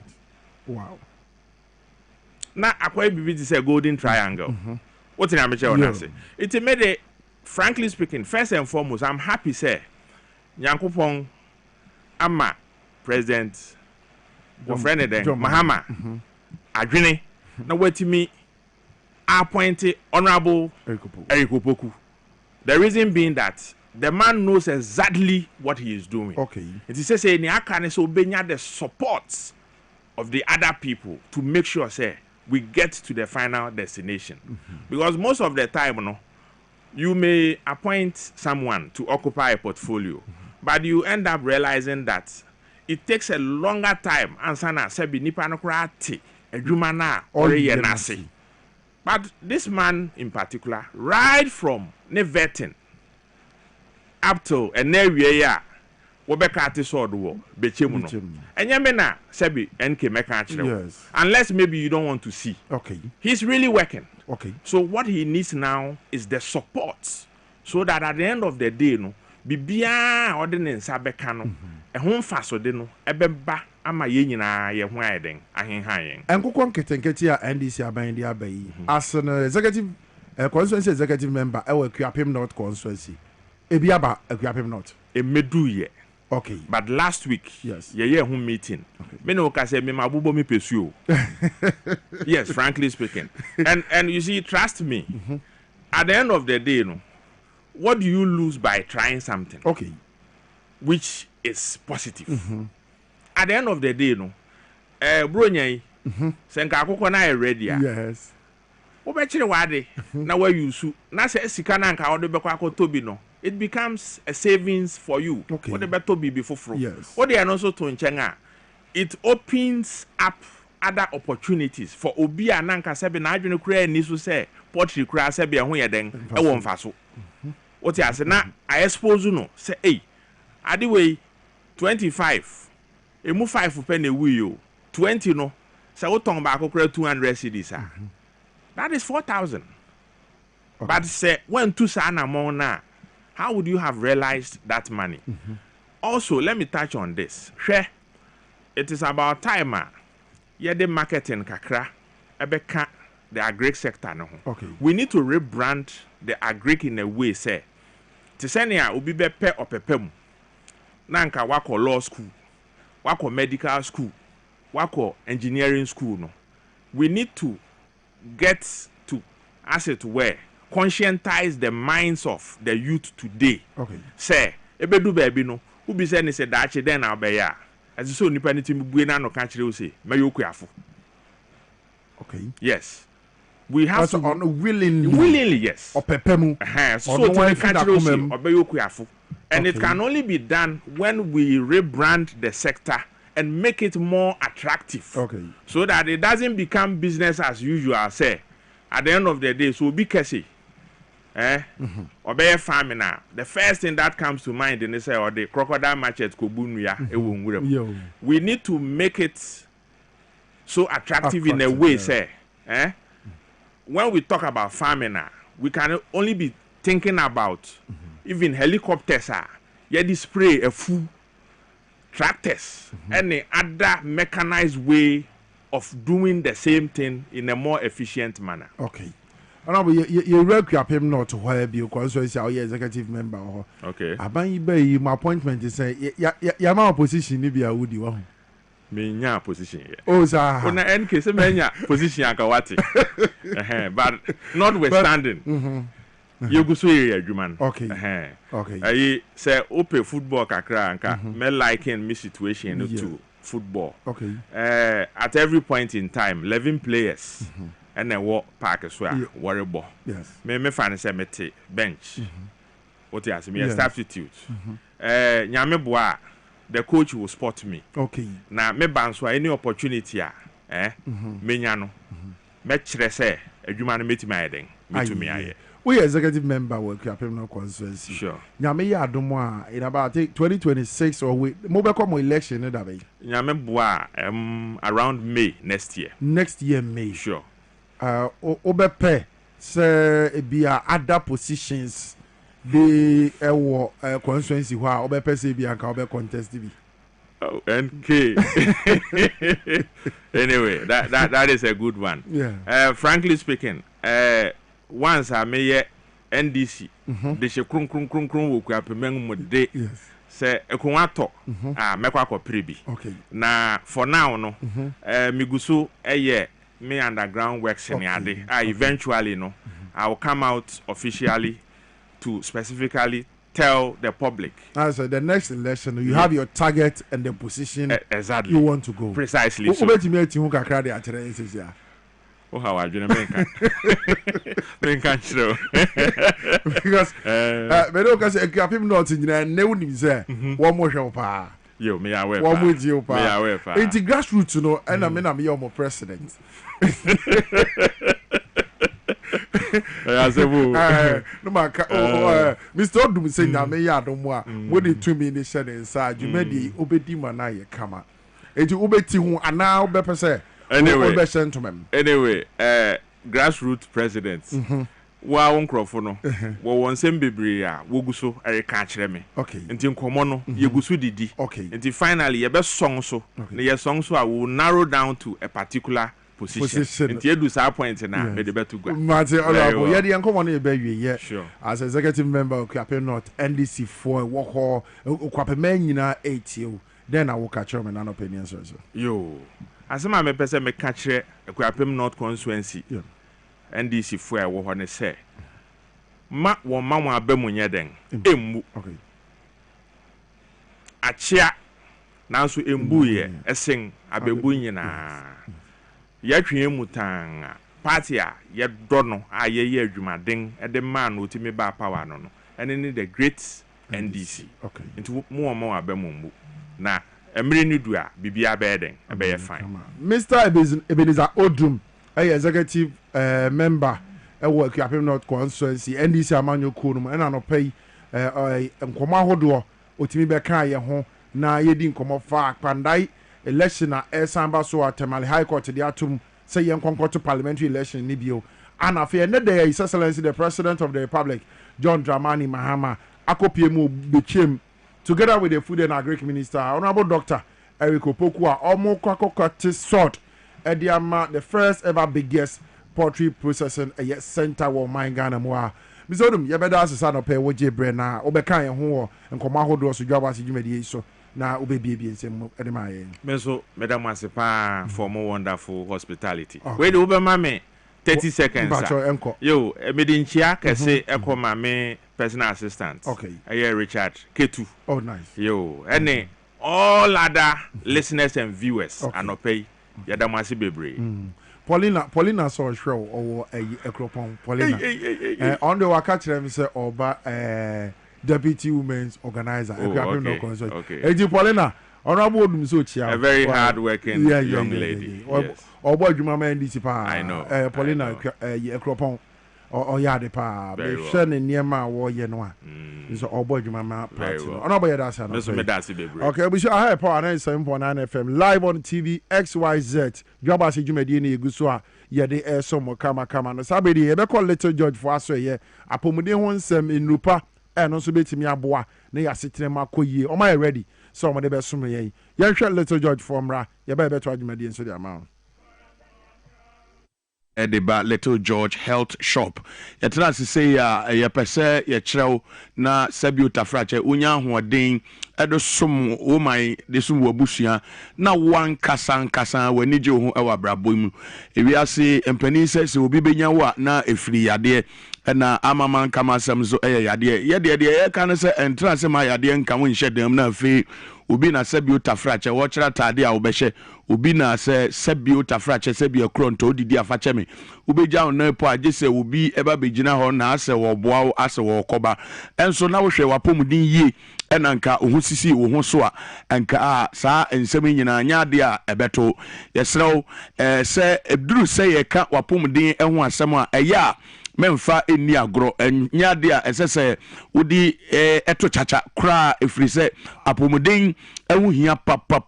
Wow. Now akwa bibi this a golden triangle. What in amateur wanna say? It made a, frankly speaking, first and foremost, I'm happy say Nyankopon ama President friend Mahama adwene na watimi appointed Honorable Erikopoku. The reason being that the man knows exactly what he is doing. Okay. It is say ni aka so benya the support of the other people to make sure say we get to the final destination. Because most of the time, you may appoint someone to occupy a portfolio, but you end up realizing that it takes a longer time. Ansana sebi nipa no krati edwuma na oreye nase. But this man in particular, right from ne vetting up to an area wobeka ati sword wo bechemu no. Enye me na sebi NK meka achire. Unless maybe you don't want to see. Okay. He's really working. Okay. So what he needs now is the support, so that at the end of the day, no, bibia ordinance abeka no, ehun faso de no, ebeba ama ye nyina ye ho ayeden ahenhan yen. Enkokon ketenketi a NDC aban di abayi. As an executive constituency executive member, ewe Kuapem North constituency. Ebi aba Kuapem North. Emedu ye. Okay. But last week, yes, ye home meeting. Me no ka say me mabubo me pursue. Yes, frankly speaking. And you see, trust me. At the end of the day, no, what do you lose by trying something? Okay. Which is positive. At the end of the day, no, bro nyai, senka akoko na ready. Yes. Obechire wade na wa yusu na se sika na nka ode bekwa akotobi no. It becomes a savings for you. Okay. What about to be before from? Yes. What they are also to Nchenga, it opens up other opportunities for Obi and Nanka Sebi na adwene kura ni so say poultry kura Sebi ho yeden e won faso. What you say na I expose you no say hey ade way 25 e mu 5 penny wi yo 20 no say wo ton ba akokura 200 cedis ah. That is 4,000. Okay. But say when two sana mo na, how would you have realized that money? Also, let me touch on this. It is about time the marketing kakra ebeka the agric sector no. Okay. We need to rebrand the agric in a way say to send ya obi be pe opepem nanka wako law school, wako medical school, wako engineering school no. We need to get to as it were conscientize the minds of the youth today. Okay. Say, ebedu baby no, who be saying say dachi then I'll be ya. As you saw nipa ni timu buena no country will say, mayoku yafu. Okay. Yes. We have to willingly. Willingly, yes. Opepemu. So the country will say, obeyoku yafu. And it can only be done when we rebrand the sector and make it more attractive. Okay. So that it doesn't become business as usual, say. At the end of the day, so be careful. Or be farming now. The first thing that comes to mind in this or the crocodile machete kobunuya. We need to make it so attractive in a way, say. When we talk about farming now, we can only be thinking about even helicopters spray a full tractors, any other mechanized way of doing the same thing in a more efficient manner. Okay. You require him not to where be because you executive member. Okay. Aban my appointment is say my position ni be a woody one. Me nya position here. Oh sir. Ona NK say me nya position akawati. But notwithstanding. You go so area adwuma. Okay. Okay. Ayi say open football kakra anka me liking me situation to football. Okay. At every point in time 11 players and a walk park as well worry ball. Yes. Me find say me bench. What you ask me a substitute. Nyame boa the coach will spot me. Okay. Na me banso any opportunity me nya no. Me kire say adwuma no metimi ayeden. Me to me aye. we executive member work Kwapem constituency. Sure. Nyame ya adomwa in about 2026 or we mobile come election na dabe. Nyame boa around May next year. Next year May. Sure. Obepe say bia other positions the constituency where obepe say bia ka obe contest bi. Oh, N.K. Anyway, that is a good one. Yeah. Frankly speaking, once I may NDC, they should krum wo Kwapem mo de say ekwato mekwa ko prebi. Okay. Na for now no migusu me underground works in ade. Eventually no I will come out officially to specifically tell the public. As the next election, you have your target and the position exactly you want to go. Precisely. So. Oh, how are you because people not in one more show. Yo, me aware. One with you, me aware. It's grassroots, you know, and I mean, I'm your president. No Mr. Odum say na me ya dom a wo dey tumi ni share inside you made the obedi mana ye kama enti obeti hu ana obepese anyway grassroots presidents wa won krofo no wo won sem bebre a woguso ereka kire me okay enti nkomo no yeguso didi okay enti finally ye be song so na ye song so a will narrow down to a particular position. Into you do some point now, the better go. Martin, honorable, yeah, the uncle on the sure. As executive member of Kwapem North, NDC 4, walk hall, Kwapem 8 you. Then I will catch up and an opinion, sir. Yo, as a man, person may catch a Kwapem North constituency. NDC 4, what want to say. Ma, one mama bemunya den. Okay. A chair now so embuye, a sing, a bebunya. Yatwe mutanga party a ye dono a ye adwumaden e de man otimi ba power no no ene the great NDC okay into mo abemumbu na emre ni du a bibia be den e be fine. Mr. Ebenezer Odum executive member e work Kwapem North constituency NDC amanyo kunum e na no pay nkoma hodo otimi be kan ye ho na ye di nkoma fa pandai election na Samba so Tamale High Court the atum say yen to parliamentary election ni bio and after day His Excellency the President of the Republic John Dramani Mahama akopiemu bechem together with the Food and Agric Minister Honorable Dr. Eric Opokua almost kwakokati sort ediama the first ever biggest poultry processing center wo mine Ghana moa Bizodum yebeda asesa no pe wo jebre na obeka ye ho nkoma hodo so Dwaboase dwumadi so na obebiebie nsem edemaye meso madam asepa for more wonderful hospitality we the ube mame 30 seconds yo medinchia kese eko mame personal assistant okay Richard K2 oh nice yo any all other listeners and viewers anopay yadamasi bebre Paulina so show or ekropon Paulina on the waka kire me say oba Deputy Women's Organizer. Okay. Paulina, Honorable Odum so chia. A very hard-working young lady. Obo adwuma ma NDC pa. I know. Paulina ekropon o ya de pa. Be hwe ne niema wo ye no a. So obo adwuma ma party. Honorable ya dasa no. Okay, we should have power 97.9 FM live on TV XYZ. Dwaboase dwumadi na eguso a ye de some kama no. Sabedi e be call Little George for aso ye. Apomuden ho nsem enupa and also betimi aboa na ya setene makoyie o my ready so mo de be som ye hwe Little George formra ye be beto adwumadi nso de amount Edeba Little George Health Shop. Yɛtena se say yɛpɛsɛ yɛkyerɛw na Sabiu Tafrache unya hoɔden ɛde som wo man de som wabusua na wan kasa wani gye ho ɛwɔ abrabɔ mu. Ewiase mpani sɛ obi benya wo na efiri yadeɛ ɛna amaman kama asɛm so ɛyɛ yadeɛ. Yɛdeɛ yɛka ne sɛ ɛntra sɛ ma yadeɛ nka wo nhyɛ dɛm na afei obi na Sabiu Tafrache wɔkyerɛ tade a wobɛhyɛ obi na sɛ Sabiu Tafrache Sabiu Kronto didi afakyɛ me ubegya on na po agye sɛ obi eba begina hɔ na asɛ wɔ boa wo asɛ wɔ kɔba enso na wo hwɛ wapomudin yie ɛna nka ohun sisi wo ho so a nka a saa nsɛm nyina nya ade a ɛbɛto yɛsrɛw sɛ eduru sɛ yɛka wapomudin ɛho asɛm a ɛyɛ a memfa eni agro enya de a esese wodi eto chacha kra efiri se apomuden ehu hia papa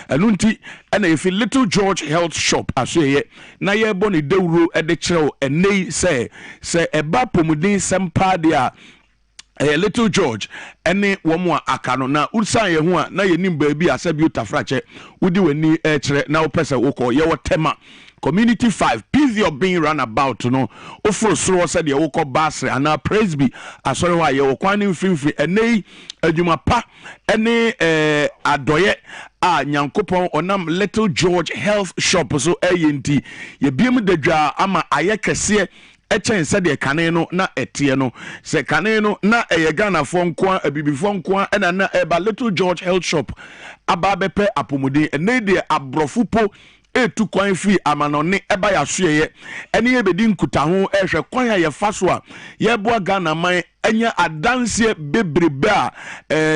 enunti ena efi Little George Health Shop asoye na ye boni dewuro ede kyerɛw enei se eba pomuden sempa de a Little George ene womo akano na ursan ye ho a na ye nim baabi asabi utafrache wudi weni kyerɛ na opese wokɔ ye wotema Community 5 PV of being run about no ofro soro said ye wokɔ basre ana Presby asori wa ye wokwan mfimfiri enei adwuma pa ene adoye a nyankopon onam Little George Health Shop so ayenti ye biem dadwa ama ayekese echen said ye kane no na etie no se kane no na Ghana fo nko abibifo nko na eba Little George Health Shop aba bepe apomuden ene de abrofupo etu kwan free amanone eba ya soye ene ye bedi nkuta ho ehwe kwan ya faso a ye boa Ghana man enya adanse bebrebe a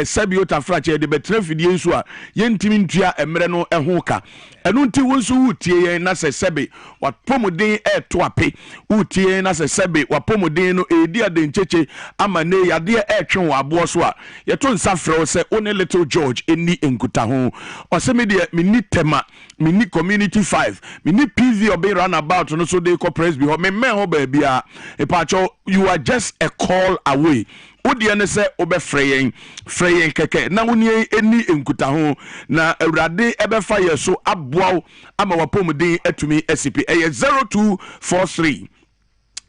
sabiota frache de betre fidie nso a ye ntimi ntua emre no eho ka enu nti wonso wutie ye na se sebe wapomuden eto ape wutie na se sebe wapomuden no edi adencheche ama ne yade etwe wo abo so a ye to nsafrɛ se one Little George eni enkuta ho oseme de mini tema mini Community 5 mini PV obe run about no so dey corporate bi ho me ho ba bia epacho you are just a call away odi ene se obefreyen keke na woni eni enkuta ho na awurade ebefa ye so aboaw ama wapomuden atumi asipi 0243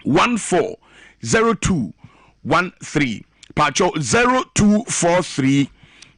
140213 pacho 0243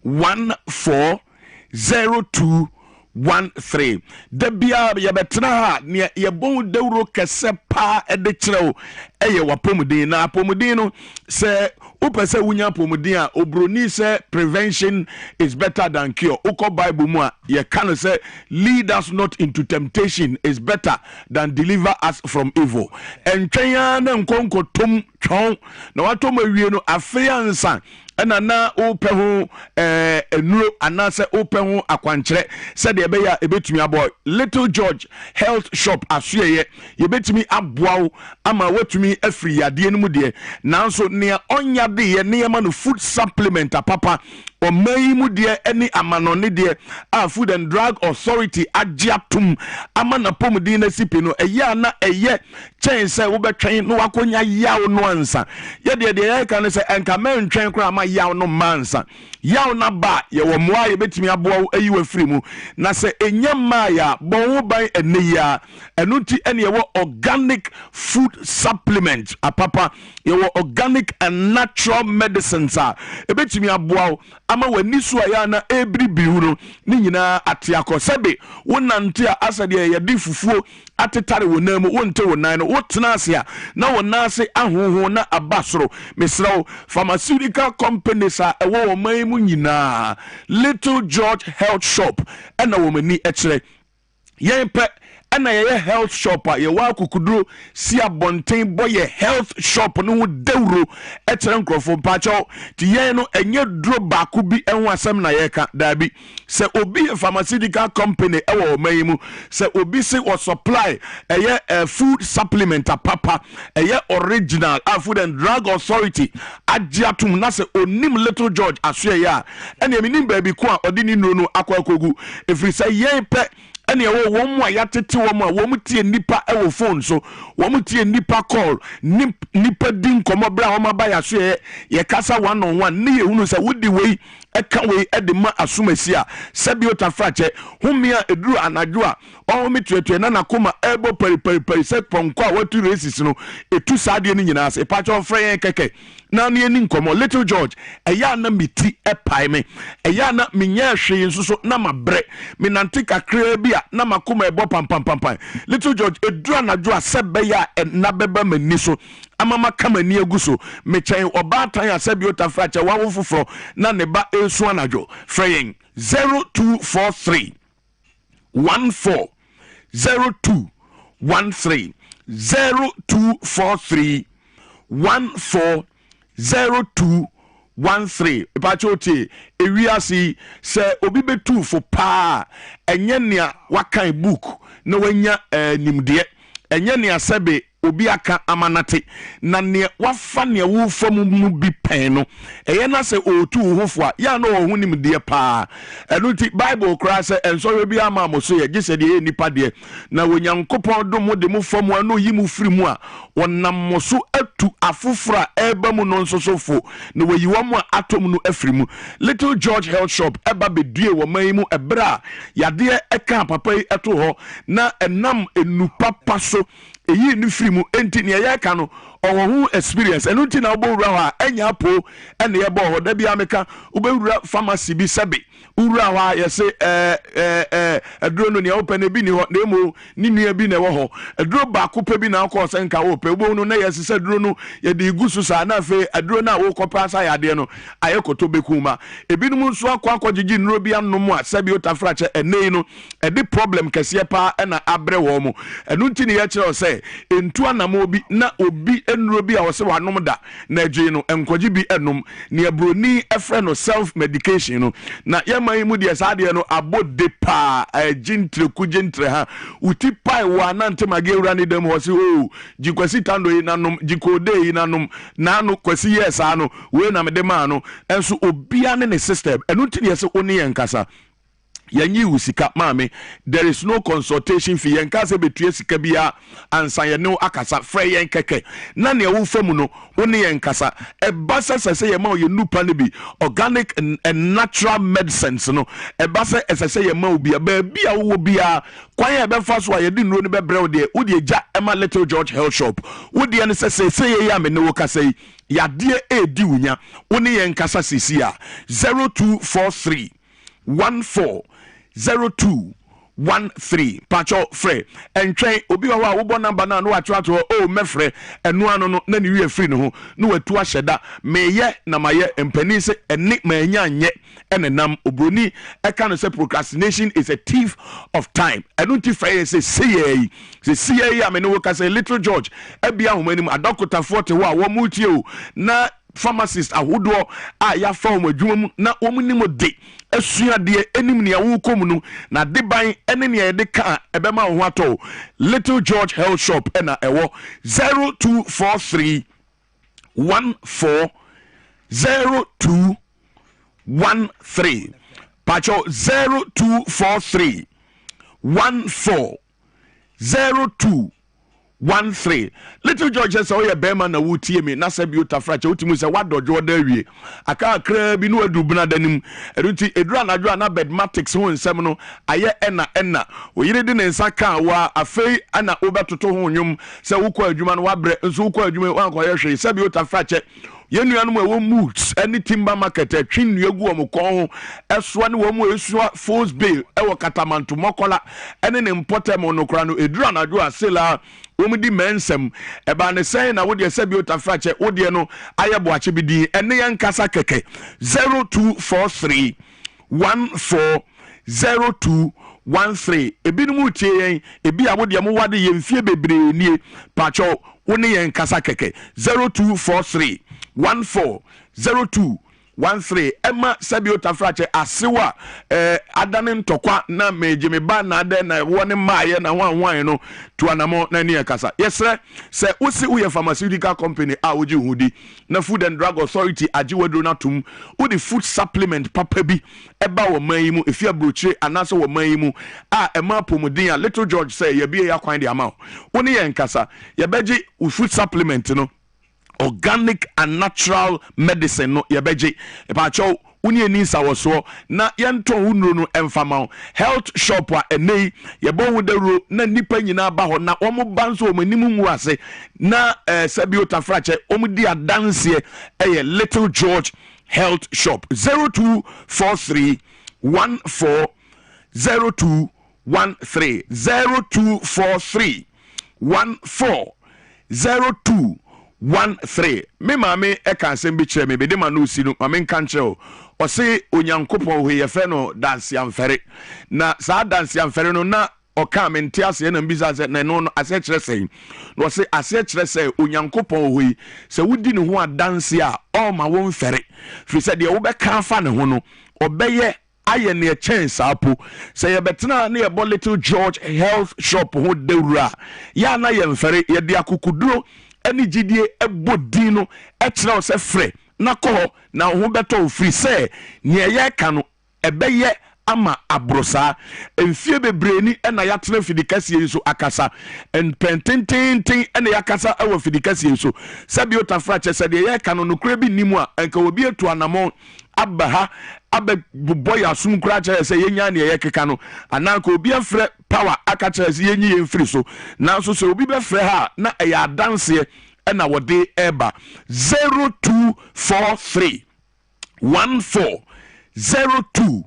140213 debia ye betra ha ne ye bon dewro kese pa ede kyerɛw eye wapomuden na apomuden no se upese wunya pomuden a obroni se prevention is better than cure uko bible mu a ye kan say lead us not into temptation is better than deliver us from evil entwenya na nkonkotom twon na watom awie no afeansa ena na ope ho enuro anase ope ho akwankyere said ye be ya ebetumi abo Little George Health Shop asuye ye betumi aboawo ama watumi afri yade no mu de nanso ne onya de ye ne ma no food supplement papa o mai mu de eni amanone de a Food and Drug Authority agiatum ama na pomudin na sipi no eya na eye chen se wo betwen no wakonya yawo no ansa ye de ye kan se enka men twen kra ma yawo no mansa yawo na ba ye wo moa ye betimi aboa ayi wa firi mu na se enya ma ya bon ban eneya enuti ene ye wo organic food supplement apapa ye wo organic and natural medicines a ebetimi aboa ama wani so ya na ebri biuru ni nyina atiako sebe wonante a asade ye di fufuo atetare wonam wonte wonan no wotena ase a na wonase ahoho na abasoro mesrawo pharmaceutical companies a ewo woman mu nyina Little George Health Shop ena womani ekire yen pe ena ye health shop a ye wa kukuduro si abonten boye health shop no dewro ekire nkrofo pacho ti yen no enye duro ba ku bi enho asem na ye ka dabi se obi pharmaceutical company ewo mayimu se obi se o supply eye food supplement papa eye original Food and Drug Authority agiatum na se onim Little George asuye ya ene eminim ba bi ko a odini no akwakogu efri se yen pe ene wo wom a yatete wom a wom tie nipa ewo phone so wom tie nipa call nipa din komo bra wom aba ya so ye kasa one on one ne ye hunu se wodi wei eka wei ede ma asumasi a sabiota frache humia eduru anadwo a omi tuetue na nakoma ebo pari se ponko a watu races no etu saade ni nyina se pacho frɛ keke na ne ni nkomo Little George eya na miti epai me eya na menya hwe nsuso na mabre me nante kakra bi a na makoma ebo pam Little George eduru anadwo a sebe ya na beba mani so amama kama ni aguso me chen obatan asabiota frache wawo foforo na ne ba esu anadwo frɛ 0243 140213 0243 140213 ipachoti ewiasi se obi betu fo pa enye nea wakan book na wanya nimde enye nea sebe obi aka amanate na ne wafa ne wo fam mu bi pen no eye na se otu hofo a ya na ohun nim de pa enu ti bible kra se enso bi ama moso ye gise de nipa de na wonyankopon do mo de mu fam anu yi mu firi mu a wonam moso atu afofra eba mu no nsosofo na wayi wo mu atom no afiri mu Little George Health Shop eba bedue wo man mu ebra yade eka papa yi eto ho na enam enupa paso eyi ni firi mu enti ne ya ka no owo experience enu ti na obo wura ha enya po ene ye bo ho da bia meka obewura pharmacy bi sebe wura ha ye se aduro no ne open bi ni ho na emo ni nua bi na wo ho aduro ba ko pe bi na ko se nka wo pe obo no na ye se aduro no ye de igusu sa na fe aduro na wo ko pa sa ya de no ayekoto bekuma ebinum nso akwakwagigi nro bi anom a sebe otafrache enei no e di problem kese pa na abre wo mo enu ti ne ye kire se entu anamo bi na obi enuro bi a wo se wanom da na agye no enkogi bi enum ne abroni efre no self medication no na yema mu de saade no abode pa agintre kugintre ha uti pai wa na ntemage wura ne dem ho se o jikwasi tando yi nanom jikode yi nanom na no kwasi yes ano we na me de ma no enso obia ne system enu ti ne se oni yenkasa yanyi usika mame there is no consultation fee yanka se betue sika bia ansan ye no akasa frɛ yen keke na ne wo famu no woni yankasa e basa sese ye ma ye nupa ne bi organic and natural medicines no e basa sese ye ma obi ba bia wo bia kwan ye be fa so a ye di nuro ne be brew de wo de ja ema Little George Health Shop wo de ne sese ye ya me ne wo kasa yi yade edi wunya woni yankasa sisi a 0243 140213 pacho free entwen obi wa wo bo number na no atwato o mefre enu anu no na ni wie free no ho no watu ahyeda meye na maye empani se eni manya nye enenam obroni eka no say procrastination is a thief of time enu ti free say say amene wo ka say Little George ebia homanim adokota 40 wo mutie o na pharmacist ahodo a ya fa o adwuma mu na o munimo de asua de enim ne awu kom no na de ban ene ne ye de ka ebema ho ato Little George Health Shop ena ewo 0243 140213 pacho 0243 140213 Little George says oh yeah bema na wutie me na sabi utafrache utimu se wadojo da wie aka akra bi no adubna danim eruti edura na adwa na bedmatics ho nsem no aye ena oyire de ne nsa ka wa afei ana obetoto ho nwum se wukọ adwuma no wabre nso wukọ adwuma wankoye hwe sabi utafrache yenuanu mo wo moods any timber market atwin egu omkon ho eso ne wo mo esua force bill ewo katamanto mokola ene ne importem no kra no edura na adwa sela omudi mensem eba ne sen na wode sabi otafrache wode no ayebo ache bidi ene yankasa keke 0243 140213 ebinum tie yen ebi awode mo wade ye mfie bebre nie pacho woni yankasa keke 0243 140213 Emma sabi otafrache asewa adane ntokwa na mejime ba na ade na woni maaye na hwan no tuanamo na ne kasa yesre se usi uye pharmaceutical company a woji hudi na Food and Drug Authority ajiwedro na tum udi food supplement papa bi eba wo man mu efia brochire anaso wo man mu a ema pomodin a Little George say ye bia yakwan de ama woni ye nkasa ye beji food supplement no organic and natural medicine no yebeje epacho uni enisa woso na yento hunro no emfama health shop a enei yebo wudero na nipa nyina ba ho na omo banso omanimu nwase na sabiota frache omudi adanse Little George Health Shop 0243 140213 0243 140213 me mame e kan sem bi kire me be de ma no si no mame kan kire o se onyankopon ho ye fe no dance amfere na sa dance amfere no na o ka me ntiase na mbisa se na no ase kire sei no se ase kire sei onyankopon ho yi se wudi ne ho adanse a o ma won fere fi se de wo be ka fa ne ho no obeye ayɛ ne chance apo sɛ yɛbɛtena ne yɛbɔ Little George Health Shop ho dawura ya na yɛmfɛre yɛde akokuduro ɛne gyidie ɛbɔ din no ɛkyerɛ wo sɛ frɛ na kɔ na ho bɛtɔ free sɛ nea yɛka no ɛbɛyɛ ama abrosa emfie bebreni ɛna yɛatena fidikasie so akasa mpɛntententen ɛna yɛakasa ɛwɔ fidikasie so sɛbi otafra kyɛ sɛ deɛ yɛka no nokora bi nimu a ɛnka obi etu anamɔ aba ha aba bobɔ yɛ asom kora kyerɛ sɛ yɛnya ne yɛkeka no ananka obi afrɛ power aka kyerɛ sɛ yɛnyi yɛmfiri so nanso sɛ obi bɛfrɛ ha na ɛyɛ adanseɛ ɛna wɔde ɛba 0243 14 0213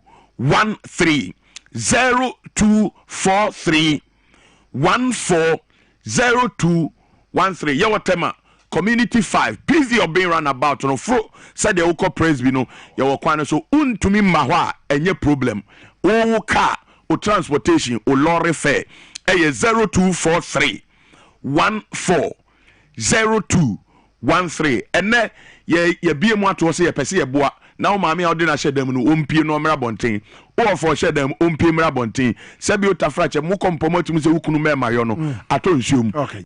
0243 140213 yɛwɔ community 5 busy of being run about no fro said the oko praise bi no yɛwɔ kwan so untumi mma hɔ a ɛnyɛ problem wo car o transportation o lorry fare ɛyɛ 0243 140213 ɛnɛ yɛ bie mu ato sɛ yɛpɛ sɛ yɛboa na wo maame a wode na hyɛ dam no ompie no mmra bɔnten wofo hyɛ dam ompie mmra bɔnten sɛ bi otafra kyɛ mo kɔmpɔmɔ atum sɛ wukunu mɛma yɔ no atɔ nsuom okay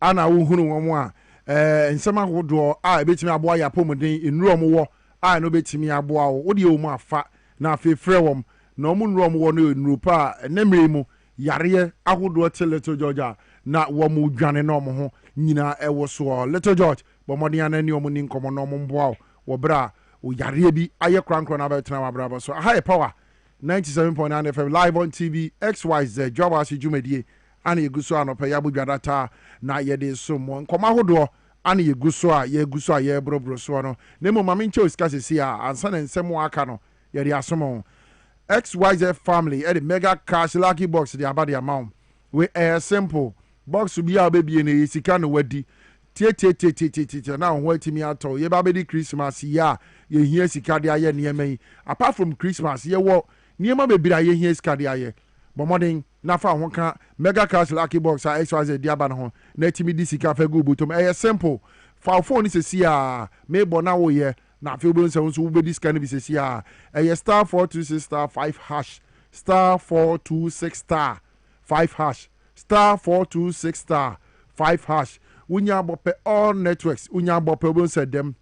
ana wo hunu wɔn a nsɛm ahodoɔ a ebetimi aboa yɛ apɔmuden nnuro ɔmo wɔ a no betimi aboa wo wode wo mu afa na afei frɛ wɔm na ɔmo nnuro ɔmo wɔ no nnuro pa ɛnɛmire mu yareɛ ahodoɔ te Little George na wɔn dwane na ɔmo ho nyina ɛwɔ so Little George bɔmɔden anani ɔmo ni nkɔmɔ na ɔmo mboa wo bra o yareɛ bi ayɛ krankran na bɛtena wabraba so aha yɛ power 97.9 FM live on TV XYZ Dwaboase dwumadie ana yegu so anɔpɛ yɛabɔ dwadata na yɛde so mo nkɔmɔ ahodoɔ ana yegu so a yɛbrɔbrɔ so no na mmom mame nkyɛ osika sesi a ansa na nsɛm aka no yɛde asom XYZ family ɛde mega cash lucky box de aba de amount we simple box bi a bɛbie no yɛ sika no wadi tie na ho atimi atɔ yɛba bɛdi Christmas ya yɛhia sika de ayɛ nneɛma yi apart from Christmas yɛwɔ nneɛma bebree a yɛhia sika de ayɛ bɔmɔden na fa ho ka mega cash lucky box a XYZ de aba no ho na atimi di sika fa go botom ɛyɛ simple fa phone sesi a me bɔ na wo yɛ na afei obo nso wo bɛdi sika no bi sesi a ɛyɛ star 426 star 5 hash star 426 star 5 hash star 426 star 5 hash unya bɔpɛ all networks unya bɔpɛ obo nso dem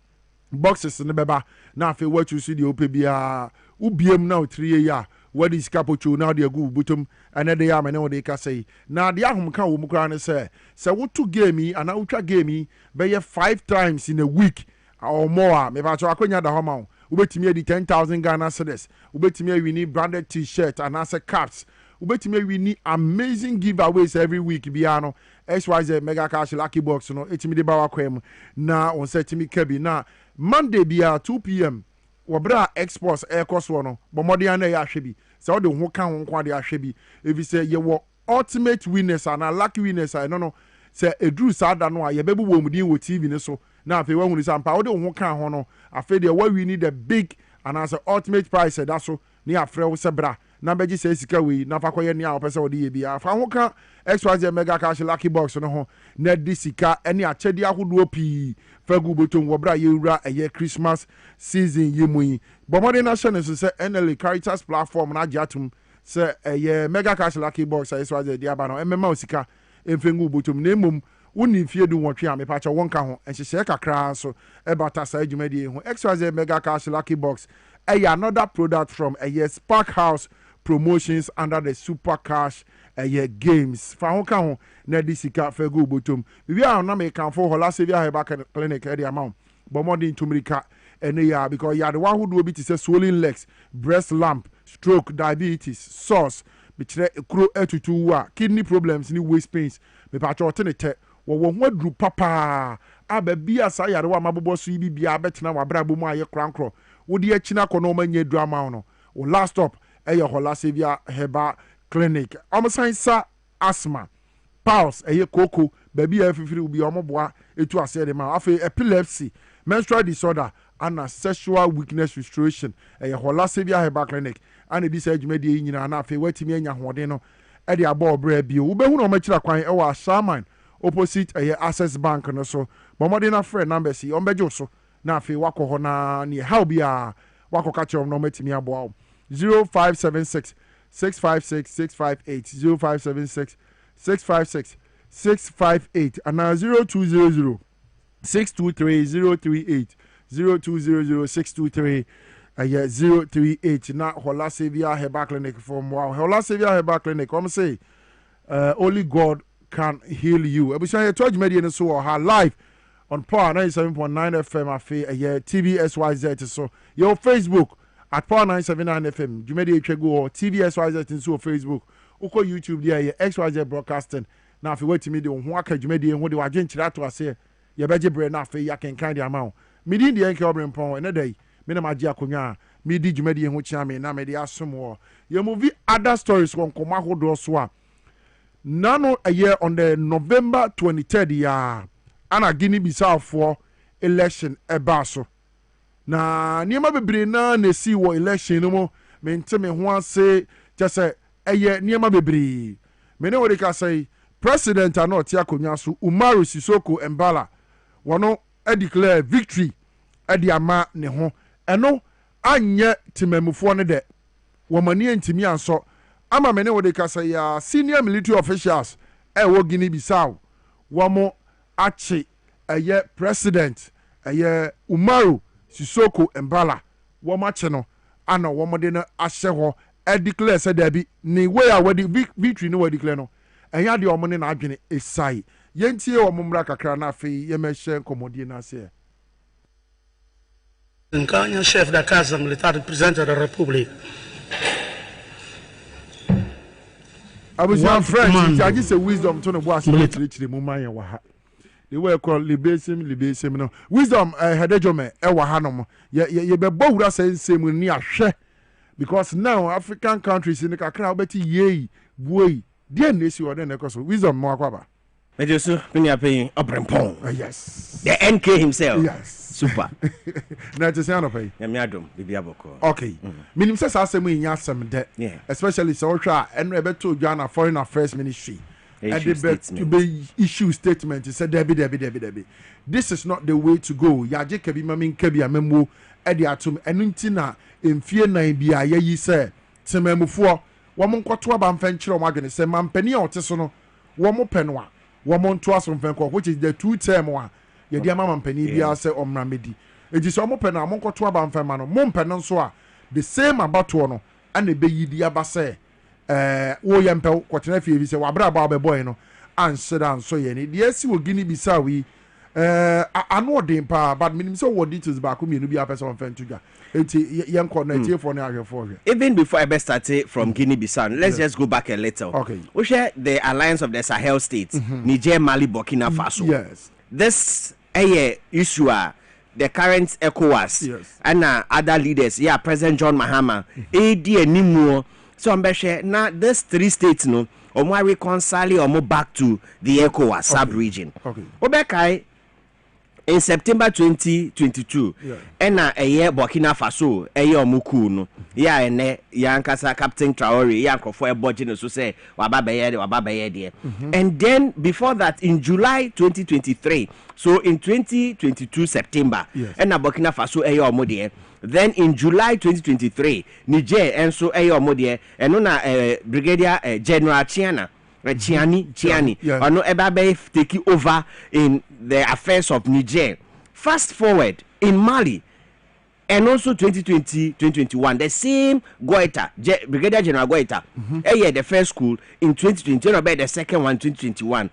boxes ne bɛba na afei what you see the ope bia ubiem na otrie ya what is capocho now the go butum and they am and they can say na the ahum kan wo mu kra ne say wo to game yi ana utwa game yi be 5 times in a week or more me ba cho akonya da homa ubetimi edi 10,000 Ghana cedis ubetimi win branded t-shirt and as caps ubetimi win amazing giveaways every week biano XYZ mega cash lucky box no etimi de ba wakwem na on setimi kabi na Monday bia 2 p.m. wabra exports air cost no bomodi ana ya hwe bi se wo de ho ka ho kwa de ahwe bi evi se ye wo ultimate winners and lucky winners I no se edru sada no a ye bebu wo mudin wo TV ne so na afi wa hunu sampa wo de ho ka ho no afi de wa win the big and as ultimate prize that so ni afre wo se bra na beji se sika we na fa koye ni a opese wo de ye bia fa ho ka XYZ mega cash lucky box no ho na di sika ene achedi ahodo pi fagu botom wobra yewura eye Christmas season yemui bomode na shene so se NLA Caritas platform na jatum se eye mega cash lucky box XYZ dia ba no emema osika emfengu botom na emom woni fie du wotwe a mepa cha wonka ho enhyehye kakra so ebata sa adwumadi ho XYZ mega cash lucky box another product from Spark House Promotions under the Super Cash games fa ho ka ho na di sika fa go botom bibi a na me kan for hola sevia heba clinic e di amount but more than tumrika ene ya because ya the one who do be to say swollen legs, breast lump, stroke, diabetes, sauce bitre ekro etutu wa kidney problems ni waist pains me pa cho tenete wo ho adru papa ababi asa ya wa mabobo so ibi bia betena wa brabo mu aye krankro wo di akina kono manya dru ama no wo last stop eye hola sevia heba clinic omosansa asthma pulse koko baby afifiri ubi omoboa etu ase de ma afi epilepsy menstrual disorder and sexual weakness restoration hola sevia heba clinic and this adwumadi nyina na afi watimi anya hoden no e de abo obra bio wo behu no makira kwan wa Shaman opposite Access Bank no so bomode na friend number si ombejo so na afi wakoho na ne how bia wako catch your number to me about 0576 656 658 0576 656 658 and now 0200 623 038 0200 623 038 na Hola Savior Herbal Clinic from wow Hola Savior Herbal Clinic come say only God can heal you. Ebusia ye told media no so her live on Power 97.9 FM afi TVSYZ so your Facebook at Power 979 FM Jumedi Etwego TVSYZ so Facebook uko YouTube there XYZ broadcasting na afi wait me de ho aka Jumedi ho de waje nkyira to ase ye beje bre na afi ya kenkan de amount midi de N.K Obrempong ene dai me na maji akonya midi Jumedi ho chia me na me de asomo ye movie other stories won koma hodo so a nano a year on the November 23rd ya ana Guinea Bissau for election ebaso na niema bebre na si wo election no mo me nteme ho ase just say eye niema bebre me ne wo de ka say president anot ya konya so Umaru Sisoko Embala wono declare victory edi ama ne ho eno anye timamufo ne de wo mani antimi anso ama mene wo de kasa ya senior military officials wo Guinea Bissau wamo achi eye president eye Umaru Sisoko Embala wamo achi no ana wamo de na ahye ho declare say there be ni way a we victory no we declare no enya de omo ne na adwene esai yentie omo mra kakra na afei ye mehye komodie na ase Nkanya chef da casa militar presidente da República. I was your friend. I just say wisdom to the boss. Literally, Mumaya Waha. They were called Libation. No wisdom. Hadejome. Ewahanom. Ye be bold saying same with near share because now African countries in the Kakra Betty ye boy. Dear Nisi or then wisdom more kwaba. Mejosu Pinya Obrempong. Yes. The NK himself. Yes. Super. Na te say no pay. Yamiadum bibiaboko. Okay. Minim say asem yin asem de. Especially so twa and we beto Ghana Foreign Affairs Ministry. And the be issue statement said debi. This is not the way to go. Ya je kebi mamin kebi amemo e de atum enunti na emfie nan bia ye say temamufo wo mo nkoto aba mfankyere o madwene say mampani a oteso no wo mo penwa wo mo nto asomfanko which is the two term one. Yedi ama mampani bia se omra medi edi so mo pe na mo nkoto aba mfama no mo mpe no nso a the same abato no ana be yidi aba se wo yempe kwotena fie bi se wabra ba boy no anhyira nso ye ne de asi wo Guinea Bissau wi ano odin pa but minim se wo details ba ko mienu bia person mfanto dwa enti yenko na tie for na ahwefo hwe. Even before I started from Guinea Bissau, let's just go back a little. Okay. We share the alliance of the Sahel states, Niger, Mali, Burkina Faso. Yes. This issue the current ECOWAS and other leaders, President John Mahama, AD and Nimu. So now these three states no or reconcile or back to the ECOWAS sub-region. Okay. Obekai in September 2022, and Burkina Faso, Omuku no, Yankasa Captain Traore, Yanko for a budget, so say, Wababaye, and then before that, in July 2023, so in 2022 September, and Burkina Faso, Omodie. Then in July 2023, Niger and so Omodie, and Brigadier General Chiani, or no Ebabe taking over in the affairs of Niger. Fast forward in Mali, and also 2020-2021, the same Goita, Brigadier General Goita, the first school in 2020, the second one 2021.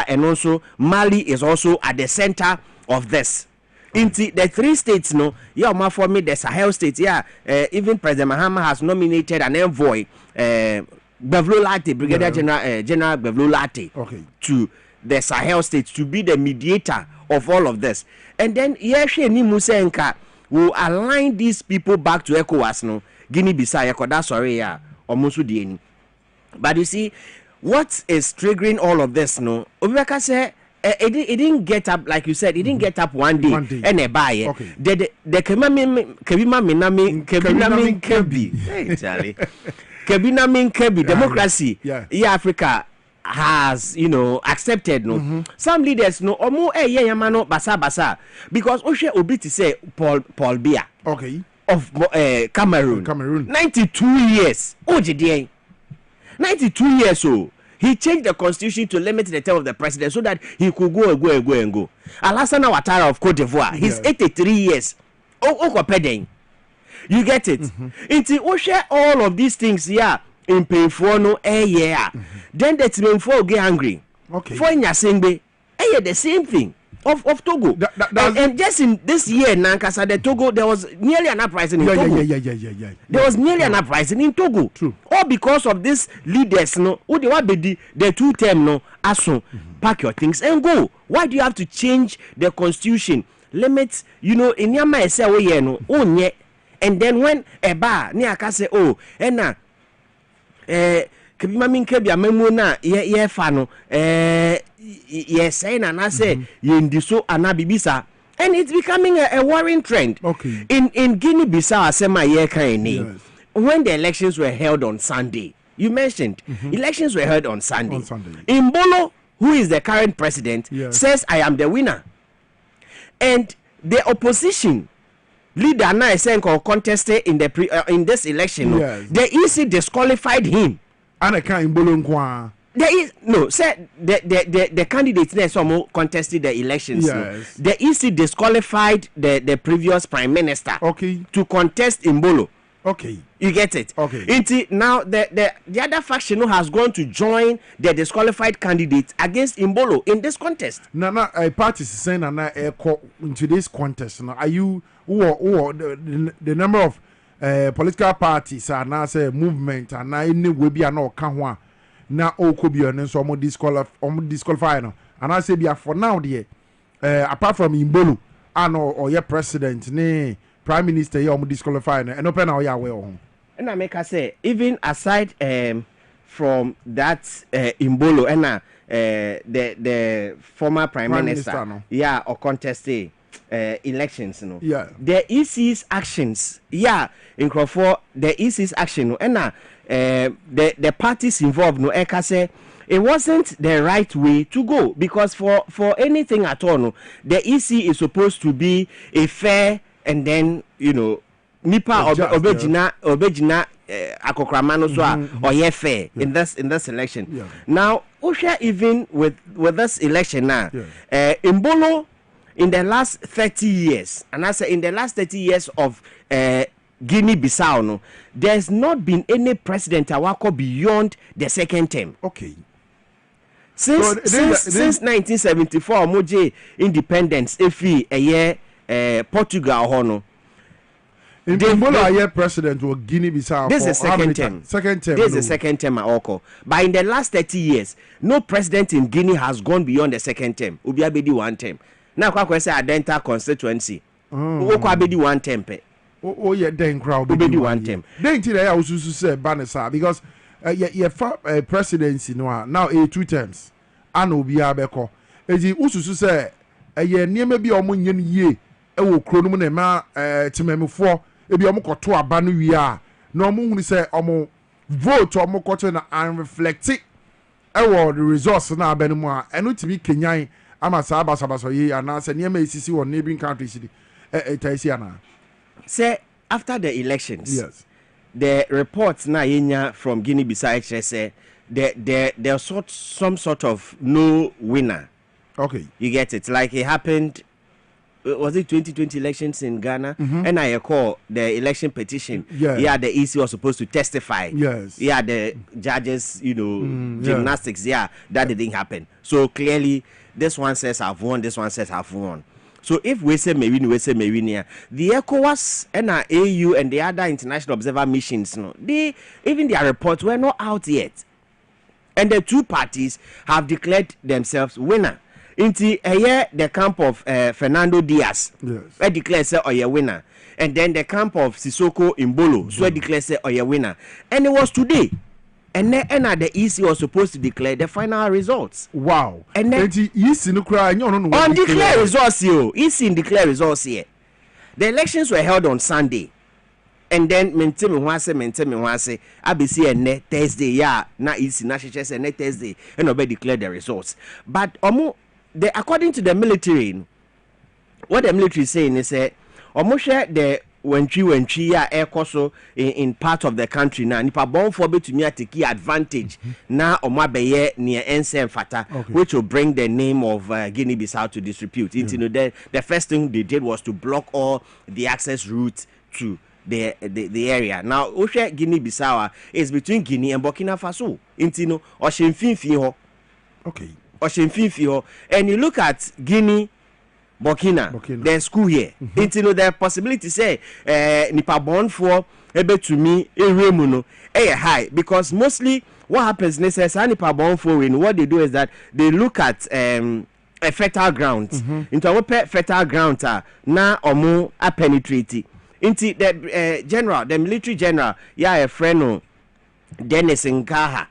And also Mali is also at the center of this. Into the three states, no, for me, the Sahel states, even President Mahama has nominated an envoy, Bevlolate, Brigadier General Bevlolate, to the Sahel states to be the mediator of all of this. And then Yeshe ni Musenka will align these people back to ECOWAS, no, Guinea Bissau, Ekoda, sorry, or Musudieni. But you see, what is triggering all of this, no, Obeka say, it didn't get up, like you said, it didn't get up one day. And a buy the Kebinamin Kebi. Hey, Charlie. Kebinamin Kebi, democracy. Africa has, accepted, no. Some leaders, no, or more, yamano, basa, because Oshe Obiti say Paul Bia. of Cameroon. 92 years. Oh, JDA. 92 years old. He changed the constitution to limit the term of the president so that he could go. Alassane Ouattara of Cote d'Ivoire, he's 83 years. You get it? It's we share all of these things here in painful no Then the team for get angry. Okay. For Nyasengbe, the same thing of Togo. And just in this year, Nankasa, the Togo, there was nearly an uprising in Togo. Yeah. There was nearly an uprising in Togo. True. All because of these leaders, no, who they want be the 2 term, no, aso, pack your things and go. Why do you have to change the constitution? Limits, in Yama say, no, and then when a bar near Kase, and Kabimamin Kabia Memuna, fano, yes, and I say, Yendiso Anabibisa, and it's becoming a worrying trend. Okay. In Guinea Bissau, Sema Yekaini, when the elections were held on Sunday, you mentioned elections were held on Sunday. Mbolo, who is the current president, says, I am the winner. And the opposition leader now is saying contested in the in this election. The EC disqualified him. And I can't there is no said the candidates there some contested the elections. Yes. The EC disqualified the previous prime minister to contest in Mbolo. Okay. You get it? Okay. Now the other faction has gone to join the disqualified candidates against Mbolo in this contest. Now a party is saying into this contest. Now are you the number of political parties are now say movement and now any will be an or now all could be on so almost disqualify no. And I say be for now there apart from Mbolo and or your president ne prime minister you almost disqualify and open our way on. And I make I say even aside from that Mbolo and the former prime minister no. Or contested elections the EC's actions in Crawford the EC's action and the parties involved no say it wasn't the right way to go because for anything at all the EC is supposed to be a fair and then nipa obejina akokramano so or fair in this election. Now even with this election now Mbolo in the last 30 years, and I say in the last 30 years of Guinea-Bissau, no, there's not been any president awako beyond the second term. Okay. Since 1974, Moje independence, Efi, a year, Portugal, Hono. In the year president or Guinea-Bissau. This is second term. Second term. This is the second term at Oko. But in the last 30 years, no president in Guinea has gone beyond the second term. Ubiabedi 1 term. Now, I say identical constituency. Abedi 1 term. Then crowd. Abedi 1 term. Then today I also say Banessa because presidency now 2 terms. And Obiabeko. Eji ususu say near maybe omunyen ye ewo kronom na ma timemfo ebi omokoto aba no wi a na omunhu say omo vote omokoto na unreflect ewo the results na abenu mu a eno timi kenyan ama sa abasabaso ye ana say near esisi won neighboring countries taisi ana say after the elections. Yes. The reports na yenya from Guinea-Bissau say there some sort of no winner. Okay. You get it. Like it happened, was it 2020 elections in Ghana? And I call the election petition. Yeah, the EC was supposed to testify. Yes. Yeah, the judges, gymnastics, that didn't happen. So clearly, this one says I've won, this one says I've won. So if we say maybe the ECOWAS and our AU and the other international observer missions, even their reports were not out yet. And the 2 parties have declared themselves winner. Into a year, the camp of Fernando Diaz, declared say or winner. And then the camp of Sissoko Mbolo, so declared say or winner. And it was today. And then the EC was supposed to declare the final results. Wow. And then EC no cry on declare results you. EC declare results here. The elections were held on Sunday. And then maintain me once ABC and Thursday na EC na say next Thursday and nobody declare the results. But according to the military, what the military is saying is omo share the wentri ya ekoso in part of the country na nipa bon for betumi take advantage na omabeye near ensem fata which will bring the name of Guinea-Bissau to disrepute. The first thing they did was to block all the access routes to the area. Now Oshe Guinea-Bissau is between Guinea and Burkina Faso. Intino Oshemfinfi ho. Okay. Oshemfinfi ho. And you look at Guinea Burkina. There's school here. Intino the possibility say nipa born for ebe to me eremuno high because mostly what happens necessarily nipa born for when what they do is that they look at a fertile ground. Into a fertile ground na omo a penetrate. Into the general, the military general, a friend Dennis Nkaha.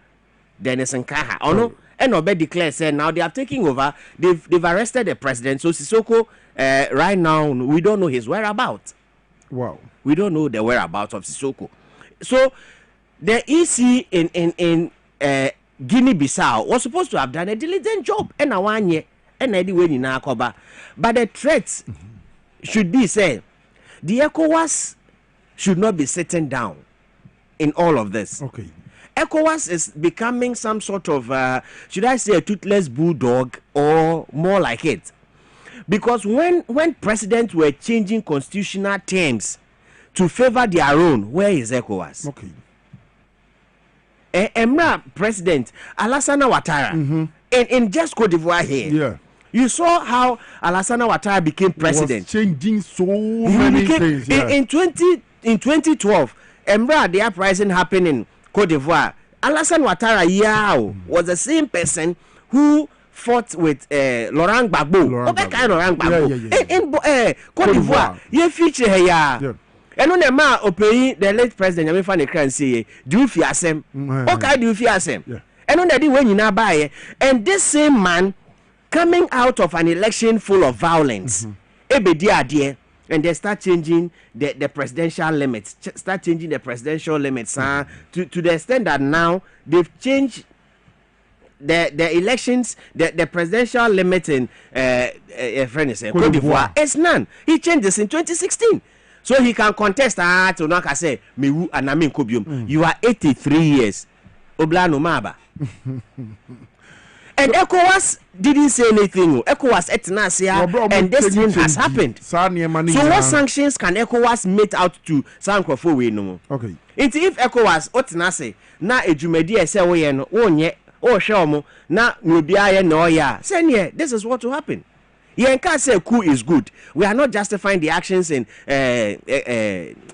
Oh no, and Obe declares said now they are taking over. They've arrested the president. So Sissoko, right now we don't know his whereabouts. Wow, we don't know the whereabouts of Sissoko. So the EC in Guinea-Bissau was supposed to have done a diligent job. And now one year, and anyway in Akoba, but the threat should be said. The ECOWAS should not be sitting down in all of this. Okay. ECOWAS is becoming some sort of, should I say, a toothless bulldog or more like it? Because when presidents were changing constitutional terms to favor their own, where is ECOWAS? Okay. Emra President Alassane Ouattara in just Cote d'Ivoire here. Yeah. You saw how Alassane Ouattara became president. Was changing so many things. Yeah. In 2012, Emra the uprising happened in Cote d'Ivoire. Alassane Ouattara was the same person who fought with Laurent Gbagbo. In Cote d'Ivoire. You feature here. Yeah. And on the man opeying the late president, I mean, can say, do you fear them? Okay, do you fear them? And on the day when you now buy it, and this same man coming out of an election full of violence, and they start changing the presidential limits, to the extent that now they've changed the elections, the presidential limit in Cote d'Ivoire. It's none. He changed this in 2016. So he can contest to not say, Miwu Anamin Kobium. You are 83 years. Oblano Maba. And ECOWAS didn't say anything. ECOWAS etnasia, and this thing has happened. So what sanctions can ECOWAS make out to Sankrofo we no? Okay. If ECOWAS otnase na ejumedi say we no onye o hwe na nobia no ya. Say this is what will happen. Yenka say coup is good. We are not justifying the actions in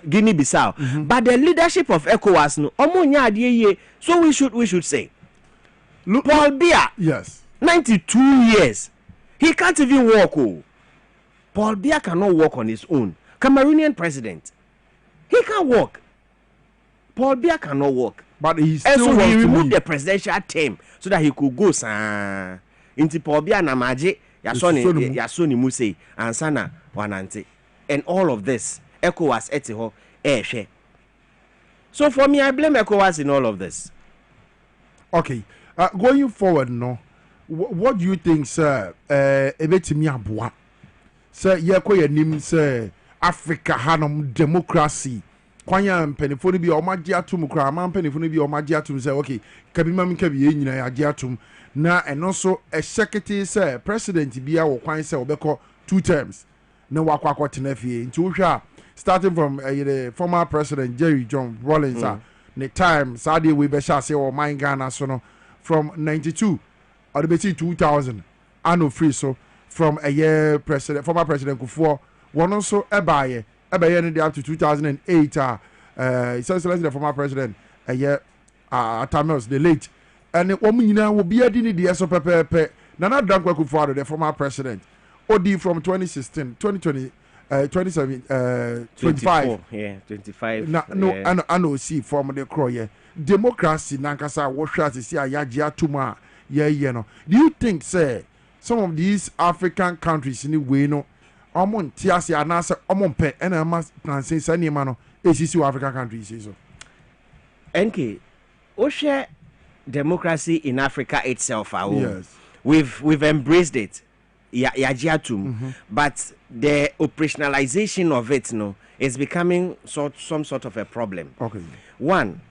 Guinea-Bissau, but the leadership of ECOWAS no omonya ade so we should say Paul Biya, yes, 92 years. He can't even walk. Paul Biya cannot walk on his own. Cameroonian president. He can't walk. Paul Biya cannot walk. But he still and so wants he removed to the presidential term so that he could go into Paul Biya namaje yasoni muse ansana wanante. And all of this ECOWAS etiho ehwe. So for me, I blame ECOWAS in all of this. Okay. Going forward, no, what do you think, sir? Ebetimi aboa, sir. Yekoye nim, sir. Africa hanum democracy. Kwanya penifoni bi omaji atum kra, man penifoni bi omaji atum. Say okay, kabi mami kabi ye nyina yaji atum. Na and also a secretary, sir. President biya wo kwan sir obeko 2 terms. Na wakwa tenefie. Nti uhwa starting from the former president Jerry John Rawlings. The time Saudi we be sha say o man Ghana so no. From 92 or the 2000 anno free so from a year president former president Kufuor one also ebaye up to 2008 the former president a year Tamils the late and the woman will be a dinner the so pepe Nana Dankwa Kufuor the former president OD from 2016 2020 27 25 yeah 25 no no see from the crow yeah democracy nankasa wohwa se si ayaji atuma ye no. Do you think say some of these African countries in the way no omon tiase anase omon pe ena ma planse sanima no esisi African countries so NK share democracy in Africa itself yes. We've embraced it yaji atum but the operationalization of it no it's becoming some sort of a problem. Okay. One,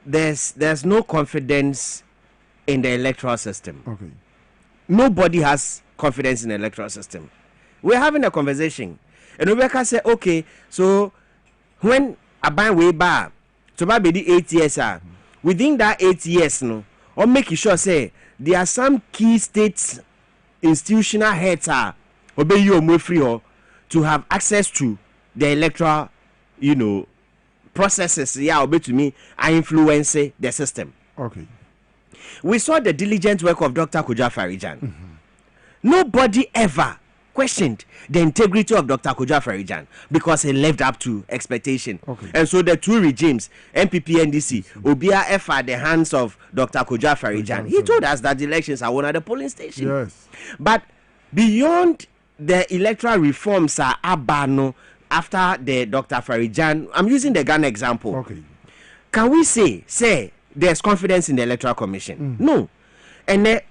there's no confidence in the electoral system. Okay. Nobody has confidence in the electoral system. We're having a conversation, and we can say, okay, so when a ban way back to be the 8 years, within that 8 years, no, or making sure say there are some key states institutional heads obey you more free or to have access to the electoral, processes. Yeah, obey to me, I influence the system. Okay. We saw the diligent work of Dr. Kojo Afari-Gyan. Nobody ever questioned the integrity of Dr. Kojo Afari-Gyan because he lived up to expectation. Okay. And so the two regimes, NPP, NDC, Obia F at the hands of Dr. Kojo Afari-Gyan, he told us that the elections are won at the polling station. Yes. But beyond the electoral reforms are abano after the Dr. Afari-Gyan, I'm using the Ghana example. Okay. Can we say there's confidence in the electoral commission? No. And then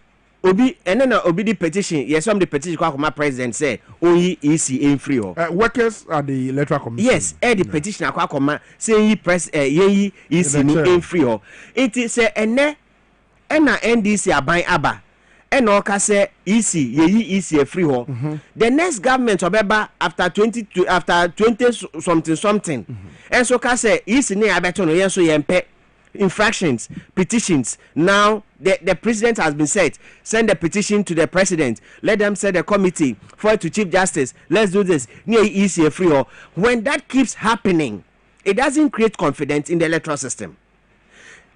obi the petition, yes, some the petition my president say only EC in free workers at the electoral commission. Yes, the petition akwa say press EC in free it is ene na NDC aban aba and oka say EC free the next government obeba after 20 something and so ka say EC ne abeto no yen so yempe infractions, petitions. Now the president has been said, send a petition to the president, let them send a committee for it to Chief Justice, let's do this near easier free. When that keeps happening, it doesn't create confidence in the electoral system.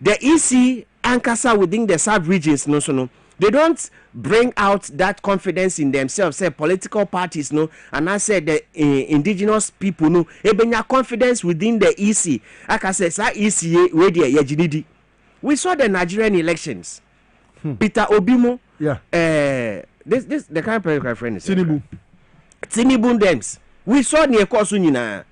The EC ankasa within the sub-regions no, they don't bring out that confidence in themselves. Say political parties no, and I said the indigenous people no, ebenya confidence within the EC. Like I said, EC where they we saw the Nigerian elections. Peter Obimo, this the kind of friend is Tinubu Dems. We saw near Kosunina.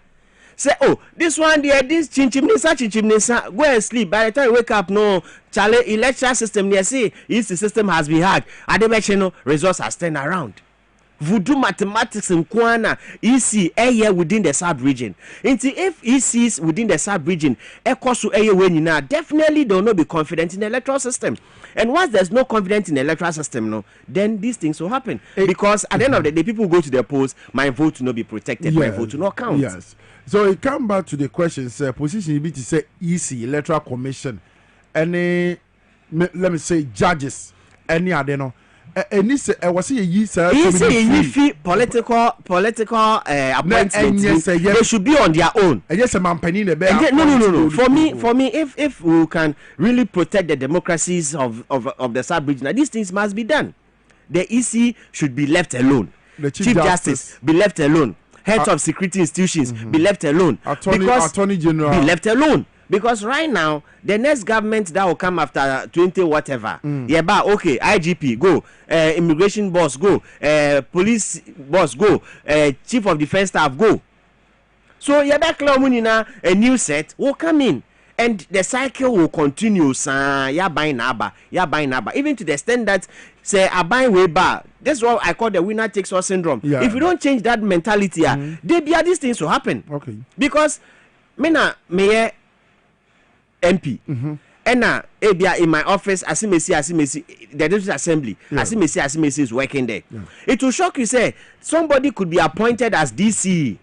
Say, this one there, this chinchimnesa, go and sleep. By the time you wake up, no, Charlie, electoral system, they say, the system has been hacked. And they mention results are staying around. Voodoo mathematics in Kwana, EC, area within the sub-region. Until if ECs within the sub-region, definitely they will not be confident in the electoral system. And once there's no confidence in the electoral system, no, then these things will happen. Because at the end of the day, people go to the polls, my vote will not be protected, my vote will not count. Yes. So it come back to the questions, position you be to say EC, Electoral Commission, any, let me say, judges, any other no. And this was a political appointments. They should be on their own. Yes, a man penny no. For me, if we can really protect the democracies of the sub-region, these things must be done. The EC should be left alone. The Chief Justice be left alone. Heads of security institutions be left alone. Attorney General be left alone. Because right now, the next government that will come after 20 whatever, okay, IGP, go, immigration boss, go, police boss, go, chief of defense staff, go. So, a new set will come in. And the cycle will continue, even to the extent that, say, I buy way back. That's what I call the winner takes all syndrome. Yeah. If you don't change that mentality, these things will happen. Okay. Because, me MP. And in my office, Asimesi, the district assembly, Asimesi is working there. Yeah. It will shock you, say, somebody could be appointed as DC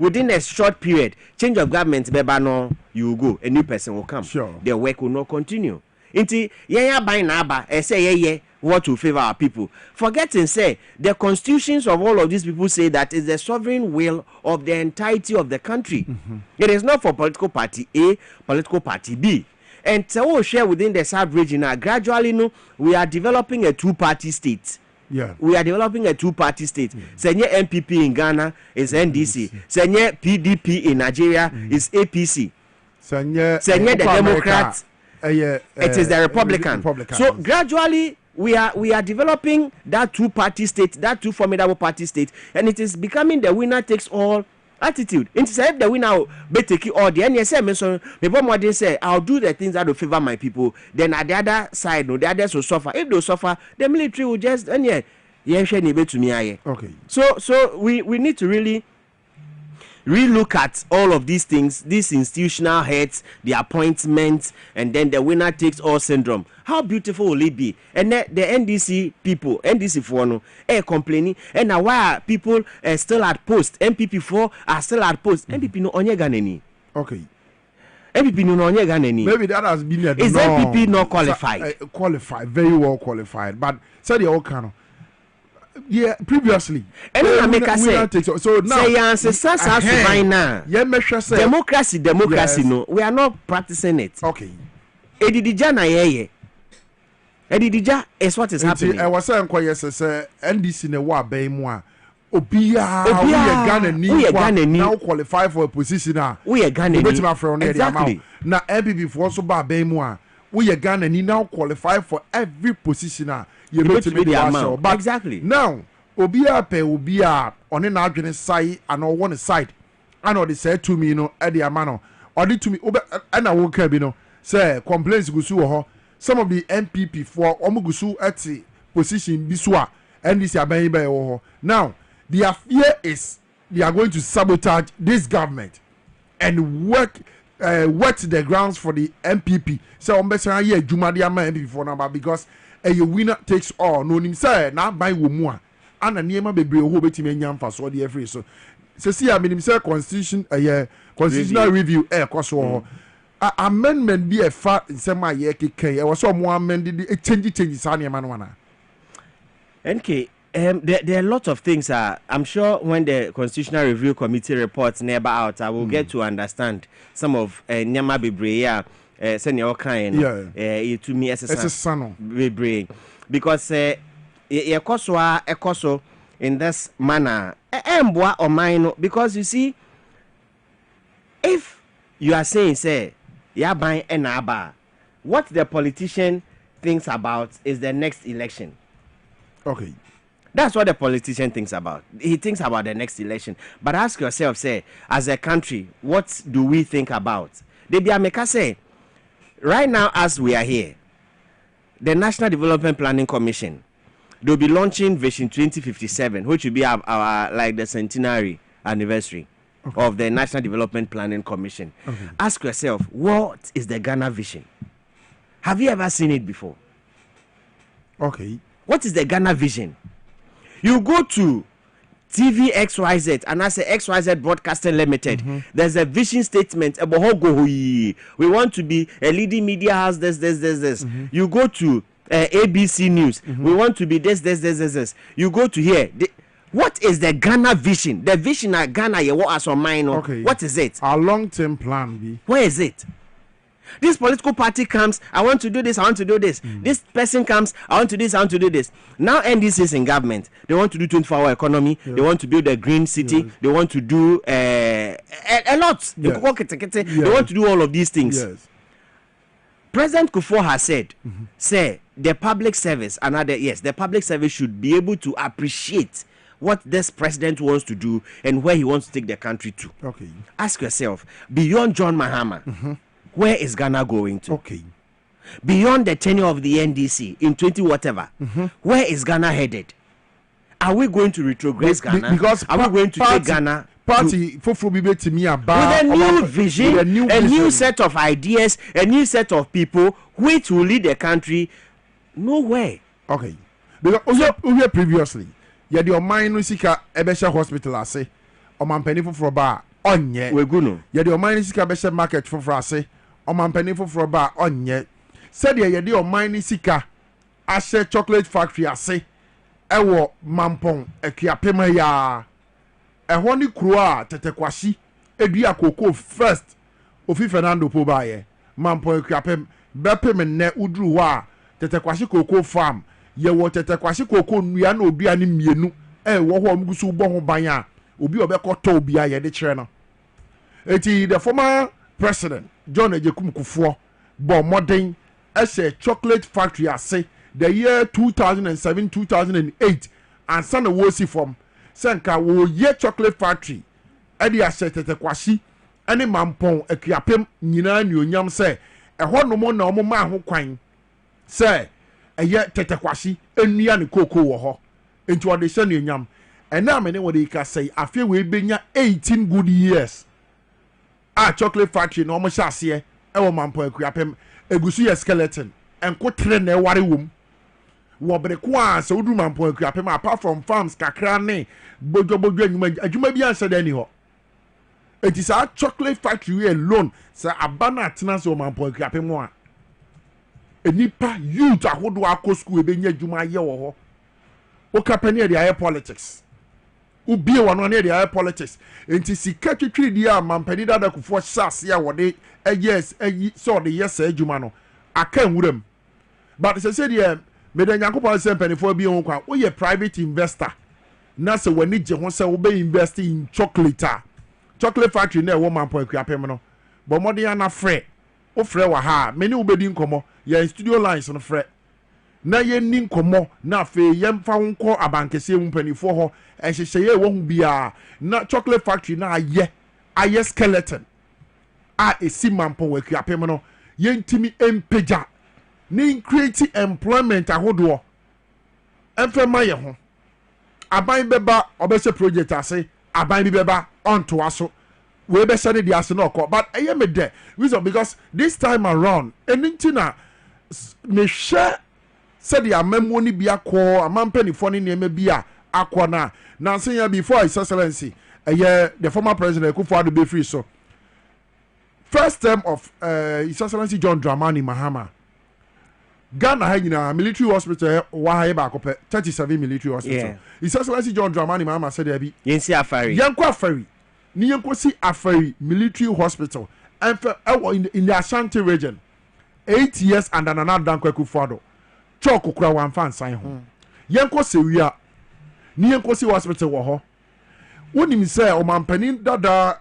within a short period. Change of government, no, you will go, a new person will come. Sure. The work will not continue. Inti, buy naba, say, what will favor our people. Forgetting, say, the constitutions of all of these people say that is the sovereign will of the entirety of the country. It is not for political party A, political party B. And so share within the sub-region, gradually, no, we are developing a two-party state. Yeah. We are developing a two-party state. Senye MPP in Ghana is NDC. Senye PDP in Nigeria is APC. Senye the Democrats. It is the Republican. So gradually we are developing that two-party state, that two formidable party state, and it is becoming the winner takes all attitude. Instead the winner be taking all the NSM so before more they say I'll do the things that will favor my people. Then at the other side, no, the others will suffer. If they suffer, the military will just okay. So we need to really relook at all of these things, these institutional heads, the appointments, and then the winner takes all syndrome. How beautiful will it be? And the NDC people, NDC for no, complaining, and now why are people still at post? MPP4 are still at post. MPP no onye ganeni. Okay. MPP no onye ganeni. Maybe that has been a Is MPP not qualified? Qualified, very well qualified. But said the all kind of. Yeah, previously. And I make a say. So now, democracy, yes. No, we are not practicing it. Okay. Edidija na yeye. Edidija is what is happening. I was saying, say NDC ne wa be mu a Obia Ghana now qualify for a position now. We are Ghana. Exactly. Now MPP for also ba be mu a we are Ghana now qualify for every position now. You know to be the amount. But exactly. Now Obia pe Obia on an adjoining side and on one side. I know they say to me, you know, at the amount or did to me and I won't care, you know, say complaints go so some of the MPP for Omugusu at the position Biswa and this Abayi. Now their fear is they are going to sabotage this government and wet the grounds for the MPP. So I'm saying yeah, Jumadiama MPP for number because a winner takes all. No nim say now buy womua and a niema bebre who betime nyam fa so the every so see I mean say constitutional review koso amendment be a fa nsema ye keke e was some amended change saniema no wana. NK there are a lot of things. I'm sure when the Constitutional Review Committee reports never out, I will get to understand some of Nyama Bibreya, senior kind. To me as a son Bibre, because ekoso in this manner, emboa or mine. Because you see, if you are saying say ya buying an aba, what the politician thinks about is the next election. Okay. That's what the politician thinks about. He thinks about the next election. But ask yourself, say, as a country, what do we think about? Debiameka say, right now as we are here, the National Development Planning Commission, they'll be launching Vision 2057, which will be our like the centenary anniversary of the National Development Planning Commission. Ask yourself, what is the Ghana vision? Have you ever seen it before? Okay. What is the Ghana vision? You go to TV XYZ and I say XYZ Broadcasting Limited. There's a vision statement about how we want to be a leading media house. This. You go to ABC News. We want to be this. You go to here. What is the Ghana vision? The vision at Ghana, you want us on mine. Okay. What is it? Our long-term plan be. Where is it? This political party comes, I want to do this, I want to do this. This person comes, I want to do this, I want to do this. Now NDC is in government. They want to do 24-hour economy. They want to build a green city. They want to do a lot. They want to do all of these things. President Kufuor has said, say, the public service, the public service should be able to appreciate what this president wants to do and where he wants to take the country to. Okay. Ask yourself, beyond John Mahama, where is Ghana going to? Okay. Beyond the tenure of the NDC in 20 whatever, where is Ghana headed? Are we going to retrogress Ghana? Because are we going to take Ghana party with a new vision, a new set of ideas, a new set of people which will lead the country nowhere? Okay. Because previously, you had your mind Sika Ebesha Hospital, I say, or Mampeni for bar. Onye weguno ye de omani sika be market for frase o mampani for ba onye said ye de omani sika ashe chocolate factory ase ewo mampon akuapema ya ehwo ni kuro a tetekwashi edua koko first ofi Fernando po ba ye mampon akuapem bepem ne udru ho a tetekwashi koko farm ye wo tetekwashi koko nua na odua ni mienu wo ho mgusu bo ho ban a obi obekoto obi aye de kire no eti the former president John Ejekum Kufuor bo modern as a chocolate factory ase the year 2007-2008 and san wo si from sanka wo ye chocolate factory e dey ase tetekwashi ene mampon akuapem nyina ni onyam se ehɔ no mo na omo ma ho kwan se eye tetekwashi enua ne koko wo ho enti ode hye ne onyam and now many what they can say I feel we been 18 good years chocolate factory no almost as here e mampo akuapem egusu ye skeleton and ko tre na ware wom wo bre ko a so du mampo akuapem apart from farms kakra ne bojo adwuma bi anse da ni ho it is our chocolate factory alone say abana atena so mampo akuapem mo a enipa youth ahodo akọ school e benya adwuma ye wo ho o kapani e dey politics ubie wano ne dey politics enti sika twetwe di a mampani dada kufo shas ya wode yes so the yes adwuma no aka nwuram but say dey me da nyankopon say mpanifo bi ho kwa wo ye private investor na se wani je ho se wo be invest in chocolate factory na wo mampo akuapem no bo modern ya na frɛ o frɛ wa ha me ne wo bedi nkomo ye studio lines no frɛ na ye ni nkomo na fe ye mfa nko abankese mpanifo ho ehyehyeye wo hu bia na chocolate factory na aye skeleton esi mampo akuapem no ye ntimi empeja ni create employment ahodo emfema ye ho aban beba obese project ase aban bi beba onto aso we be send the ase no ko but eye me de reason because this time around enintina me share said the amemo ni bia ko amampanifo ni neme bia akona na say before his excellency the former president Kufuor be free so first term of his excellency John Dramani Mahama Ghana ha military hospital wa ha ba ko 37 military hospital his excellency John Dramani Mahama said there be yensi afari yanko afari ni yanko si afari military hospital and in the Ashanti region 8 years and another Dankwa Kufuor chok kura wan fan san ho yanko sewia ni yanko si hospital wo ho wonim say o mampani dada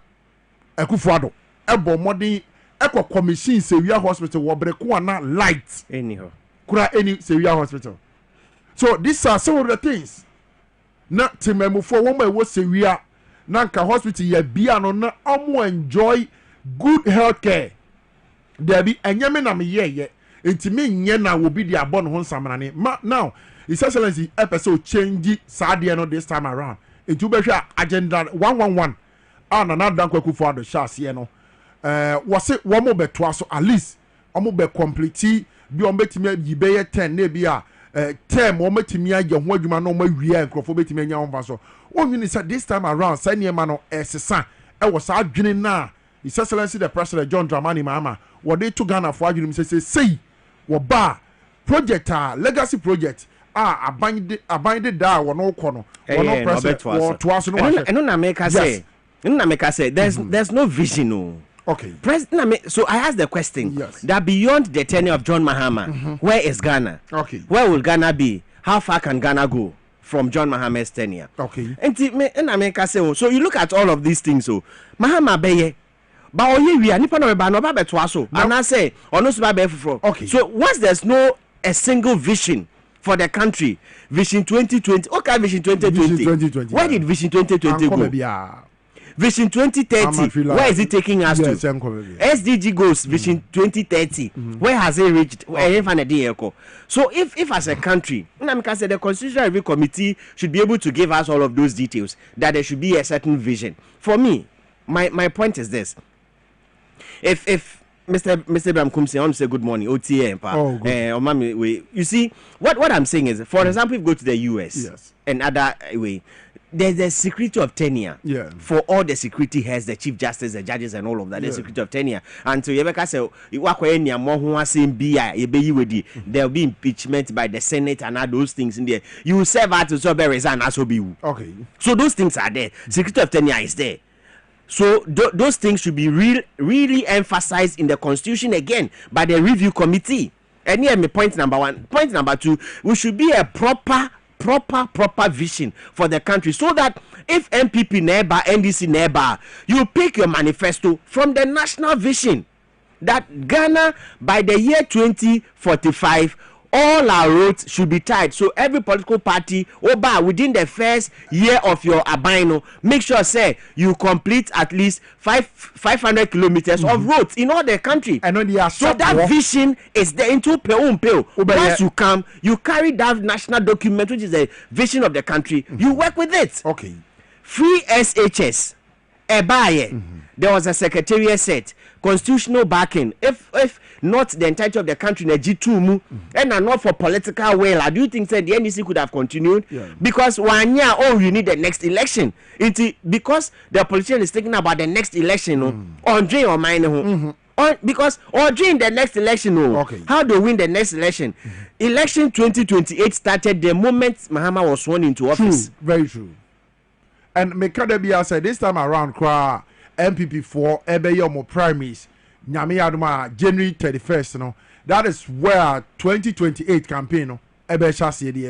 Kufuor ebo modern ekwa commission sewia hospital wo breko na light anyhow kura any sewia hospital so these are some of the things na temamufo wo ma wo sewia na nka hospital ya bia no na omo enjoy good health care there be enyeme na me ye intimi nye na wo bi di abon ho nsamrane now his excellency episode change saade no this time around into be hwa agenda 111 na Dankwa Kufuor shase no wose wo mo beto so at least omo be complete bi o betimi yibe ye 10 na bi a term o metimi age ho adwuma no ma wiya enkrofo betimi anya ho so onwini say this time around say niema no esesa wo sa adwene na his excellency the president John Dramani Mahama wo dey to Ghana for adwene say wo ba project legacy project abande da wo no ko no wo no president wo to aso no wa eno na make say there's no vision no. Okay. President, so I asked the question that beyond the tenure of John Mahama, where is Ghana? Okay. Where will Ghana be? How far can Ghana go from John Mahama's tenure? Okay. And I make say so you look at all of these things. So Mahama beye, but we are nipa no ba no ba beto aso. And I say ono so ba be fufuro. Okay. So once there's no a single vision for the country, Vision 2020. Okay, Vision 2020. Vision 2020. Where did Vision 2020 go? Vision 2030, where is it taking us to? SDG goes Vision 2030. Where has it reached? So if as a country, the Constitutional Review Committee should be able to give us all of those details, that there should be a certain vision. For me, my point is this. If Mr. Abraham Kumsi, I want to say good morning, OTA, you see, what I'm saying is, for example, if you go to the US and other way, there's the security of tenure for all the security heads, the chief justice, the judges, and all of that. The security of tenure. And so there'll be impeachment by the Senate and all those things in there. You will serve out to so resign as okay. So those things are there. Security of tenure is there. So those things should be really emphasized in the Constitution again by the review committee. And here, point number one. Point number two, we should be a proper vision for the country, so that if MPP neighbor, NDC neighbor, you pick your manifesto from the national vision that Ghana by the year 2045 all our roads should be tied. So every political party within the first year of your abino, make sure say you complete at least 500 kilometers of roads in all the country. So that vision is there into pale. Once you come, you carry that national document, which is the vision of the country. You work with it. Okay. Free SHS. There was a secretariat set, constitutional backing. If not the entirety of the country, the G2 and not for political will, do you think that the NDC could have continued? Yeah. Because 1 year, you need the next election. Because the politician is thinking about the next election, on drain or mine. Because or during the next election, how to win the next election? Election 2028 started the moment Mahama was sworn into office. True. Very true. And Mekadebia said this time around, MPP for Ebeyomo primaries, Nyame January 31st. No, that is where 2028 campaign, no, Ebe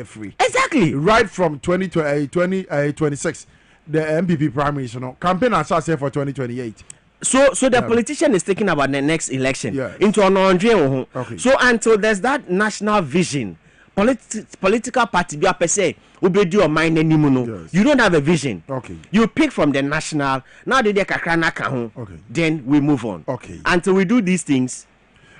free. Exactly. Right from 2026, the MPP primaries, no, campaign as I say for 2028. So the politician is thinking about the next election into an okay. So until there's that national vision, political party be per se ubedi or mind anymore. You don't have a vision. Okay. You pick from the national. Now they okay. Then we move on. Okay. Until we do these things.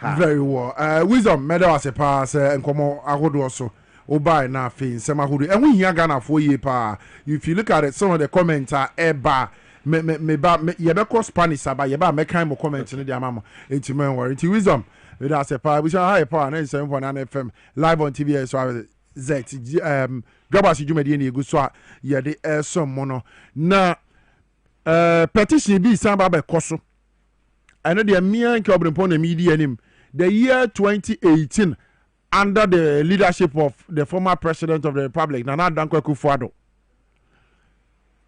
Very well. Wisdom medal as a pass and come on ahodo also. Oba na fe nsema ahodo. And we hear Ghana for ye pa. If you look at it, some of the comments are eba me cross Spanish aba ye ba me kind mo comment in the amamo. Enti men worry. Enti wisdom. That's a power. We shall high power. 97.9 FM live on TV. So Z Dwaboase Jumedi ni egu so ye de some mono na petition bi samba be koso. I know the N.K Obrempong the media nim the year 2018 under the leadership of the former president of the republic Nana Dankwa Akufo-Addo.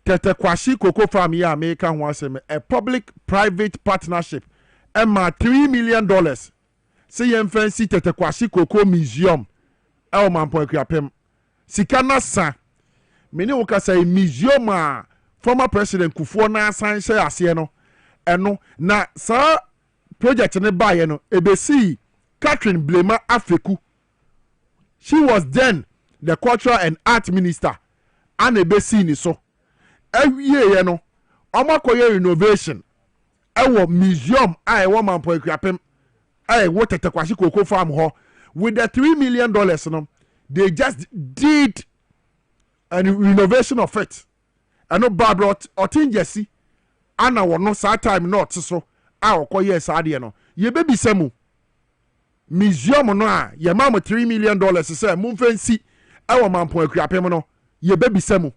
Tete Kwashi Cocoa Farm here American was a public private partnership $3 million. Say yen fancy Tete Kwashi Cocoa Museum. Mampo Ekrapem. Sikana sa. Many woka say museum former president Kufuor na san say ase no. Eno na sa project ne buy no ebesi Catherine Blema Afeku. She was then the cultural and art minister. And ebesi ni so. Every year no. Omakoye renovation. Ewo museum I want Mampo Ekrapem. What Tete Kwashi Cocoa Farm ho with the $3 million no, they just did a renovation of it. And no Barbara Otin Jesse Anna was no sad time not so our yes no ye baby semu museum no ye mama $3 million say mun fancy our Mampo Ekrapem no ye baby semu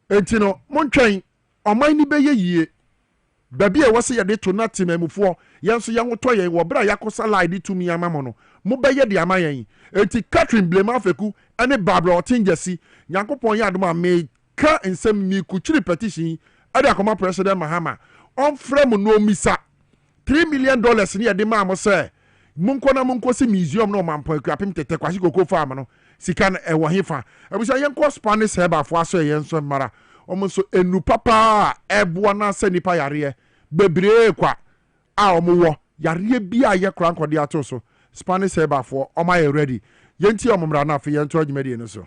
entino mon train o man ni be ye baby e wose ye de to na temamufo yenso ye woto ye wo bra yakosa line to mi amamo no mo be ye de amayen enti Catherine Blema Afeku ene Barbara Otinjesi Nyankopon ya adoma me ka ensem mi kuchiri petition e de akoma president Mahama on frame no misa $3 million ni ye de ma mo say munko si museum no Mampo Ekrapem Tete Kwashi Cocoa Farm no sika na e wo hefa e bi say yenko Spanish heba fo aso yenso mara omo so enu papa eboa na se nipa yare bebre kwa omo yare bia ye kra nkode ato so Spanish heba for omo ready yenti omomra na afi yento adwumadi no so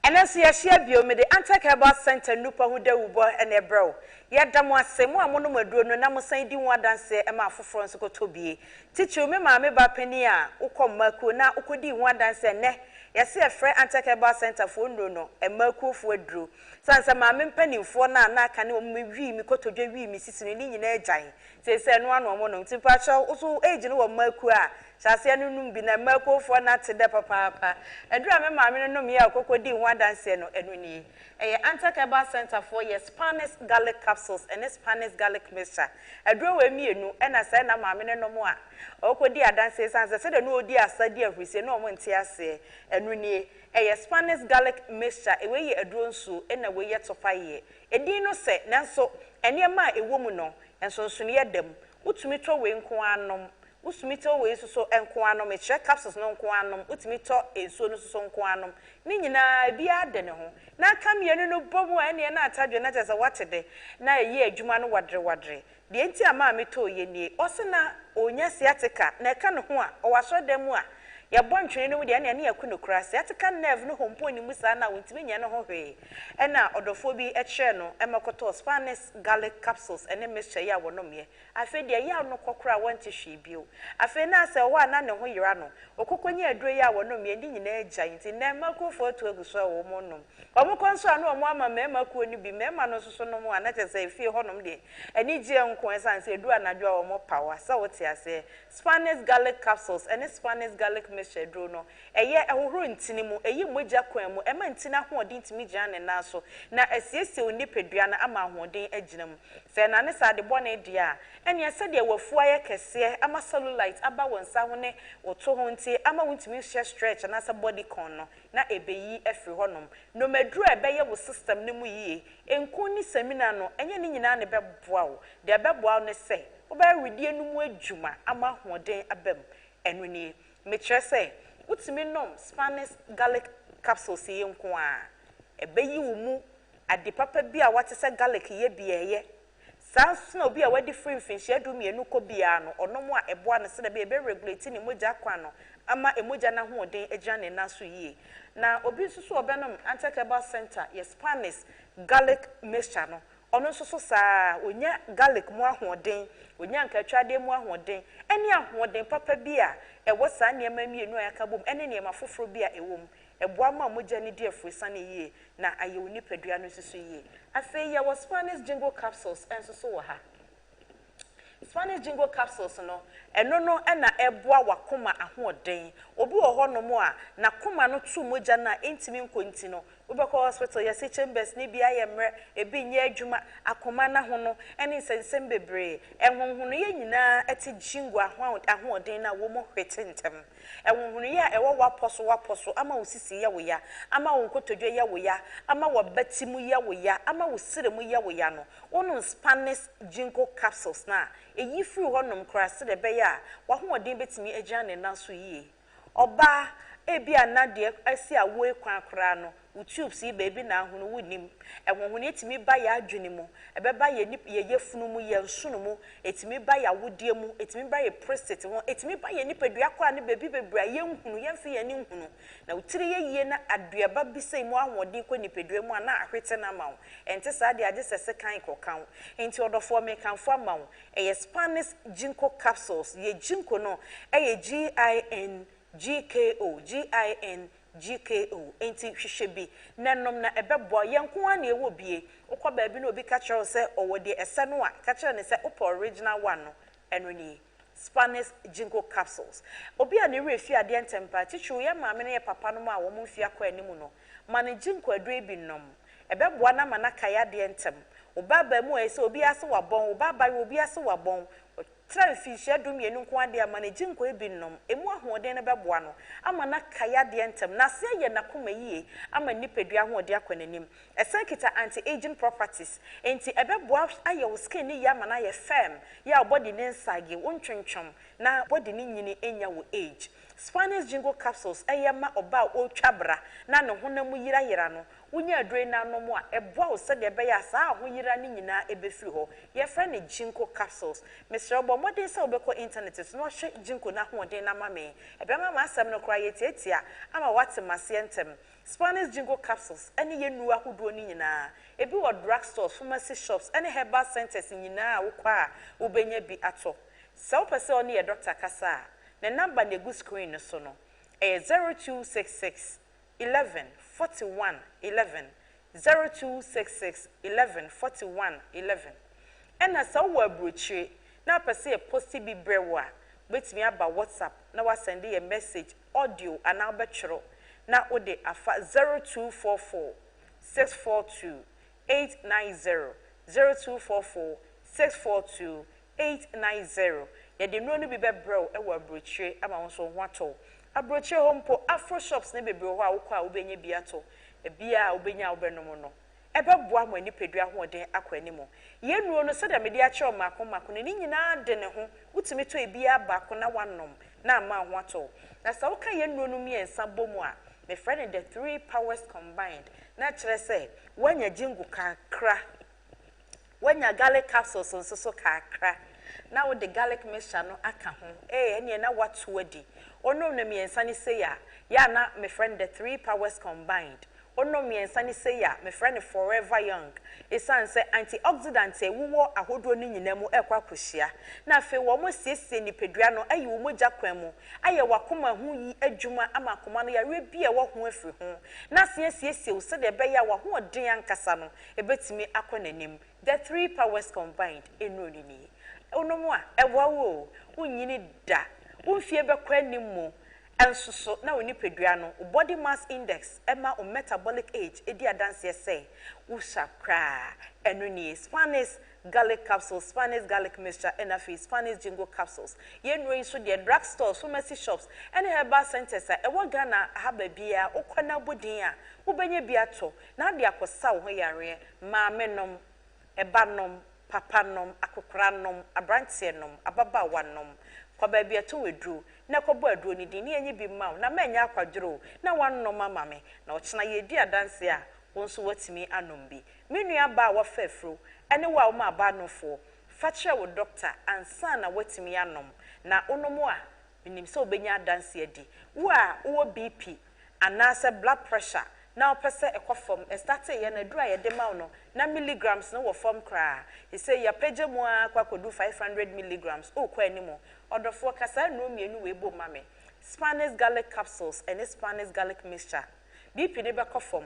NS ya bio me de N.K Center nupa hu da wubo ene bro ya damo asemu amono maduro no na musan di hu adanse e ma foforo nso ko tobie tichu me ma me ba pani a ukom maku na ukodi hu adanse ne yesi efre N.K Center fo ndro no e maku fo aduro sansa ma me mpanimfo na aka ne omo wi mi kotodwe wi mi sisi ni nyina agyan se no ano omo no tipa cho usu age no wo maku a chase no num bi na maku fo na tede papa adura me ma me no mi akokodi hu adanse no enu ni e N.K Center for your Spanish garlic capsules and Spanish garlic mixture adura we mienu e na se na ma me no mo a okodi adanse sansa se de no odi asade ahrusie no omo ntia ase enu ni a Spanish garlic mixture e we aduro nso e na we topa ye edin no se nanso enema ewo mu no enso nso ne dem utumi to we nko anom usumi to we so enko anom e check capsules no nko anom utumi to enso no so nko anom ni nyina bia de ne ho na kamienu no bomu ene na atadwe na jeza watede na ye adwuma no wadre de enti ama me to ye nie osena onya siatica na ka no ho a o waso dem a ya bontwe no mu de na ne yakuno kura sciatica nerve no hompo ni musa na wontimi nya no ho hwe ena odofo bi ehye no emakoto Spanish garlic capsules ene mixture ya wonomye afi de ya no kokora wanti hwe bio afi na ase wa na ne ho yira no okokonye aduro ya wonomye ndi nyina agya nti na makofo to aguso wo mo nom omokonso anu omo ama mema ko ni bi mema no soso no mu anache se fie honom de ani gye nko esanse edu anadwo omo power sa wote ase Spanish garlic capsules ene Spanish garlic mixture duro no eye ehoro ntini mu eyi mogya kwan mu ema ntina hoodin timi gya ne na so na asiesie onipadua na ama hoodin agina mu se na ne sa de bone dia ene ese de wafu aye kese ama cellulite aba wonsa ho ne woto ho nti ama wontimi share stretch na sa body con no na ebeyi efri honom no medru ebeye wo system ne mu yie enku ni seminar no enye ni nyina ne beboa wo de beboa ne se wo ba redie no mu adwuma ama hoodin abam enu ni metre se utimi nom Spanish garlic capsules ye nko a ebeyi wo mu ade papa bi a wate se garlic ye bieye sans na obi a wadi free finhia du mienu ko bia no onomo a eboa ne se da be regulate ni mogya kwa no ama emogya na hoodin agya ne na so yie na obi susu obenom N.K Center ye Spanish garlic mixture no ono susu sa onya garlic mu ahoden onya nkatwade mu ahoden eni ahoden papa bia ewo sa niema mienu ayakabom eni niema foforo bia ewom eboa ma mogya ne di afurisa ne yie na aye oni padua no susu yie afei ye wo Spanish jingo capsules ensusu wo ha Spanish jingo capsules no eno no na eboa wakoma ahoden obi wo ho no mo a na koma no tu mogya na entimi nkonti no ubeko hospital yesi chambers ni bia ye mre ebi nye adwuma akoma na ho no ene nsensem bebre enhonhono ye nyina eti jingo ahoden na wo mo hwetentem enhonhono ye ewo waposo ama osisi ye wo ya ama wo nkotodwe ye wo ya ama wo batimu ye wo ya ama wo siremu ye wo ya no wono Spanish jingo capsules na eyi free honom krase de be ya wa hoden betimi agya ne na so yie oba ebi anade asi awo ekwan kra no utube si baby na ahunu wunim ehonhunu etimi ba ya adwene mu ebeba ye yefunu mu ye nsunu mu etimi ba ya wodie mu etimi ba ye prostate ho etimi ba ye nipadua kwa ne baby bebra ye nhunu ye mfe ye ne nhunu na utiri ye yie na aduaba bisai mu ahodi ko nipadua mu ana ahwete na mawo ente sa de age sese kan kokan enti odofo me kanfo amawo eye Spanish jinko capsules ye jinko no eye GINGKO enti hwehwe bi nanom na ebebo yenko a na ewo bie ukwa baabi na obi ka kyerɛ se owode ese no a ka kyerɛ ne se upo original one no eno ni Spanish jingo capsules obi a ne refi ade ntempa tichu ye maame ne ye papa no ma wo mu fi akwa animu no mane jinko adre bi nom ebebo na mana kaya de ntem obaba mu ese obi ase wabon obaba obi ase wabon tra finhia du mienu nko ade amane jinko ebi nom emu ahoden na beboa no ama na kaya de ntem na se ye na koma yie ama nipadua ahoden akwanenim ese kita anti aging properties enti ebeboa aye wo skin ni ya mana ye firm ya body ni nsage wontwentwom na body ni nyini enya wo age Spanish jingo capsules ayema oba o twabra na ne honamu yira no wonya adre na no mo a eboa wo se de be ya sa ho yira ni nyina ebefiri ho ye friend jinko capsules Mr. Obo modern se obeko internet so no hwe jinko na hoden na mame ebe ma asem no kra ye tietia ama wate masientem Spanish jingo capsules ene ye nu ahodo ni nyina ebi wo drug stores pharmacy shops ene herbal centers nyina wo kwa wo benya bi ato se wo pese oni ye doctor kasa the number na go screen no so no 0266 11 41 11 0266 11 41 11 ena sa wo abrochire na pese e posti bi brewa betimi aba WhatsApp na wa send a message audio ana obetwero na ode afa 0244 642 890 0244 642 890 ye de no bi bebrew e wa abrochire ama won so hwato abrochire hompo afro shops na bebre ho a wo kwa obenya bi ato e bia obenya obenom no ebeboa mo nipadua hoden akwanimo ye nuo no se da me de a kye o mako ni nyina de ne ho utimi to ebia baako na wanom na ama ho ato na sa wo ka ye nuo no miensa bomu a me friend the three powers combined na kire se wanya jingu kakra wanya garlic capsules nso kakra na wo de garlic mixture no aka ho ene na watu adi ono na miensa ni say ya na my friend the 3 powers combined ono miensa ni say ya my friend forever young esan say antioxidant wo ahodo ni nyina mu ekwa kohyia na afi wo mo siesie ni pedua no ayi wo mogya kwan mu aye wakoma hu yi adwuma ama akoma no ya we bia wo ho afiri ho na siesie wo se de be ya wo ho den ankasa no ebetimi akonanim the 3 powers combined enoni ni ono mo a ewa wo unyini da umfie be kwanim mu ensoso na woni pedua no body mass index ema o metabolic age edi adanse say wo shakra enoni Spanish garlic capsules, Spanish garlic mixture, NFE, Spanish jingo capsules. Yen way so the drugstores, pharmacy shops, and herbal centers. E wa Ghana have a beer, o kwana budia, ubenye biato. Na dia ko saw ho yare, maame nom, eba nom, papa nom, akokra nom, abrantie nom, ababawa nom. Kwa baby ato wedru, na kobo adru ni di ni enye bi ma, na menya akwadro, na wan nom mama me, na ochina ye di adanse a, wonso watimi anom bi. Menu aba wa fefro. Ene wa uma ba no fo facha wo doctor ansa na watimi anom na onomo a minim se obenya dance adi wo a wo BP anase blood pressure na opese ekofom start ye na dura ye de ma no na milligrams no wo form kra he say ya page mu akwa kodu 500 milligrams o kwa animo odofo kasa no mienu we bo mame Spanish garlic capsules and Spanish garlic mixture BP ne be kofom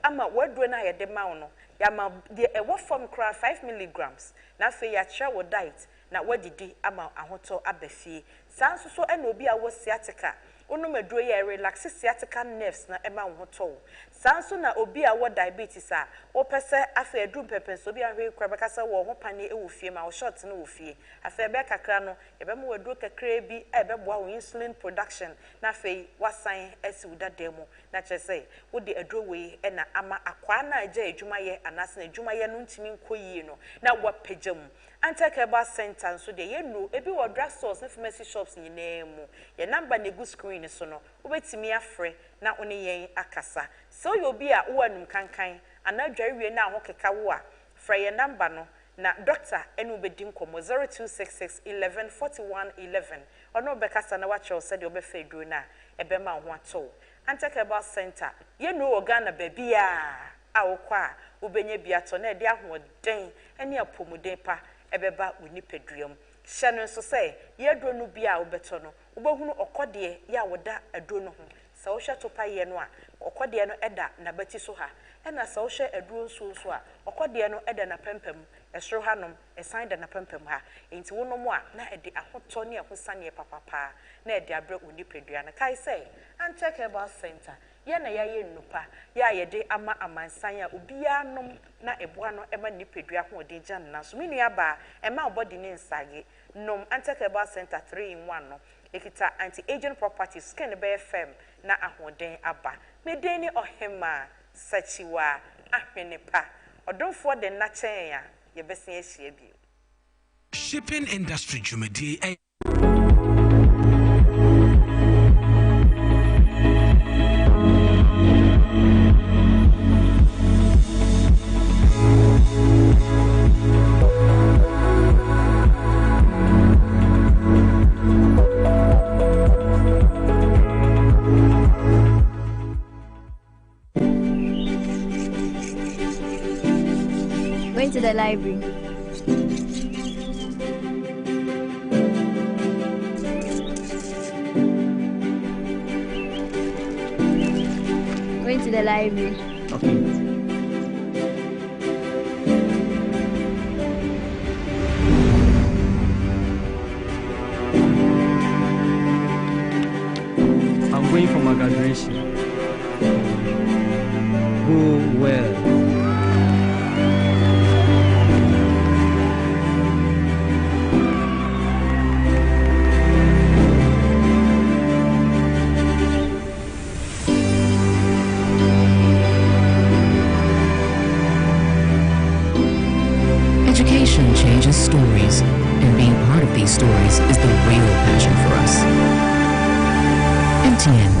ama wadro na ye de ma no yama de ewo form kra 5 milligrams na fe ya tra wo diet na wadidi ama ahoto abafie sanso so ena obi a wo sciatica onu maduro ye relax sciatica nerves na ema wo to sanso na obi a wo diabetes a wo pese afa edum pepe so obi a hwe kra bekasa wo ho pane e wo fie ma wo short na wo fie afa be kakra no ebe mo waduro kakra bi ebe boa wo insulin production na fe wasan esi wo dademu na chese wo de aduro we ena ama akwa na aja edwuma ye anase na edwuma ye no ntimi nkoyie no na wo pagam N.K Center so de yenu ebi wo drugstores na pharmacy shops nyina mu ye number na gu screen so no obetimi afre na one yen akasa so yo bi a wo anum kankan ana dwarewie na ho keka wo a fra ye number no na doctor enu bedi nkomo 0266 11 41 11 ono bekasa na wacho se de obefa eduro na ebe ma ho ato N.K Center yenu organa babia a wo kwa obenye biato na de ahoden ene apomuden pa ebeba unipeduam hyano so say yedro no bia obeto no ubehunu okode ya woda adro no ho sa wo hwe topa ye no a okode no eda na bati so ha ena sa wo hwe adro so a okode no eda na pempem esro hanom esan da na pempem ha enti wo no mo a na ede ahoto ne ehosane papapa na ede abra unipedua na kai say N.K Center ya na ya ye nnupa ya ye de ama amansan ya obia nom na eboa no ema nipedua ho de gyan na so menu aba ema body ne nsage nom N.K Center 3 in 1 no ekita anti-aging properties skin be fm na ahoden aba medeni ohema sachiwa ahwenepa odonfo de na chen ya ye besia ehia bi shipping industry jumedi To the library. Going to the library. Okay. I'm going for my graduation. Go well. Education changes stories, and being part of these stories is the real passion for us. MTN.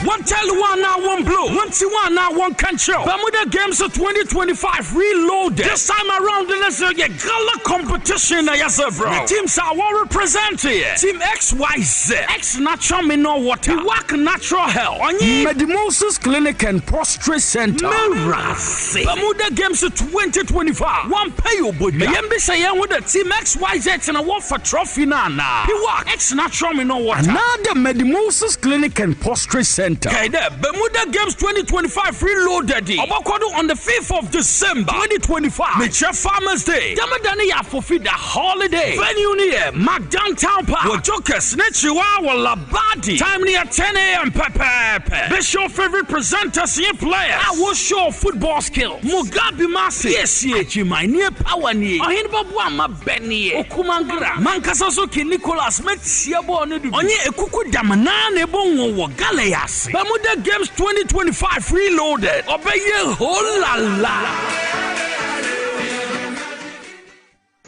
One tell one now, one blow. One 1 now one can show. Bermuda Games 2025 reloaded. This time around, let's say a gala competition. Yes, bro. The teams are well represented. Team XYZ, X Natural Mineral Water, Work Natural Health, Medimosis Clinic and Prostrate Center, Mirasi. Bermuda Games 2025. One pay you, but Yambi say with the Team XYZ and a war for trophy nana. He work X Natural Mineral Water. Another Medimosis Clinic and Prostrate Center. Okay, there. Bermuda Games 2025 reloaded. Obakodo on the 5th of December 2025. Nature Farmers Day. Damadani ya fulfill the holiday. Venue near Mac Downtown Park. Wojokers Nechiwa Labadi. Time near 10 a.m. Pepe. Be show favorite presenters and players. I will show football skills. Mugabe Masi. Yes, my near power near. Ohinbabwa ma Benny. Okumangra. Mankasasoki Nicholas Metsiabo Nedu. Onye Ekuku Damana Nebongo Galeas. Bermuda Games 2025 reloaded. Obeye holala.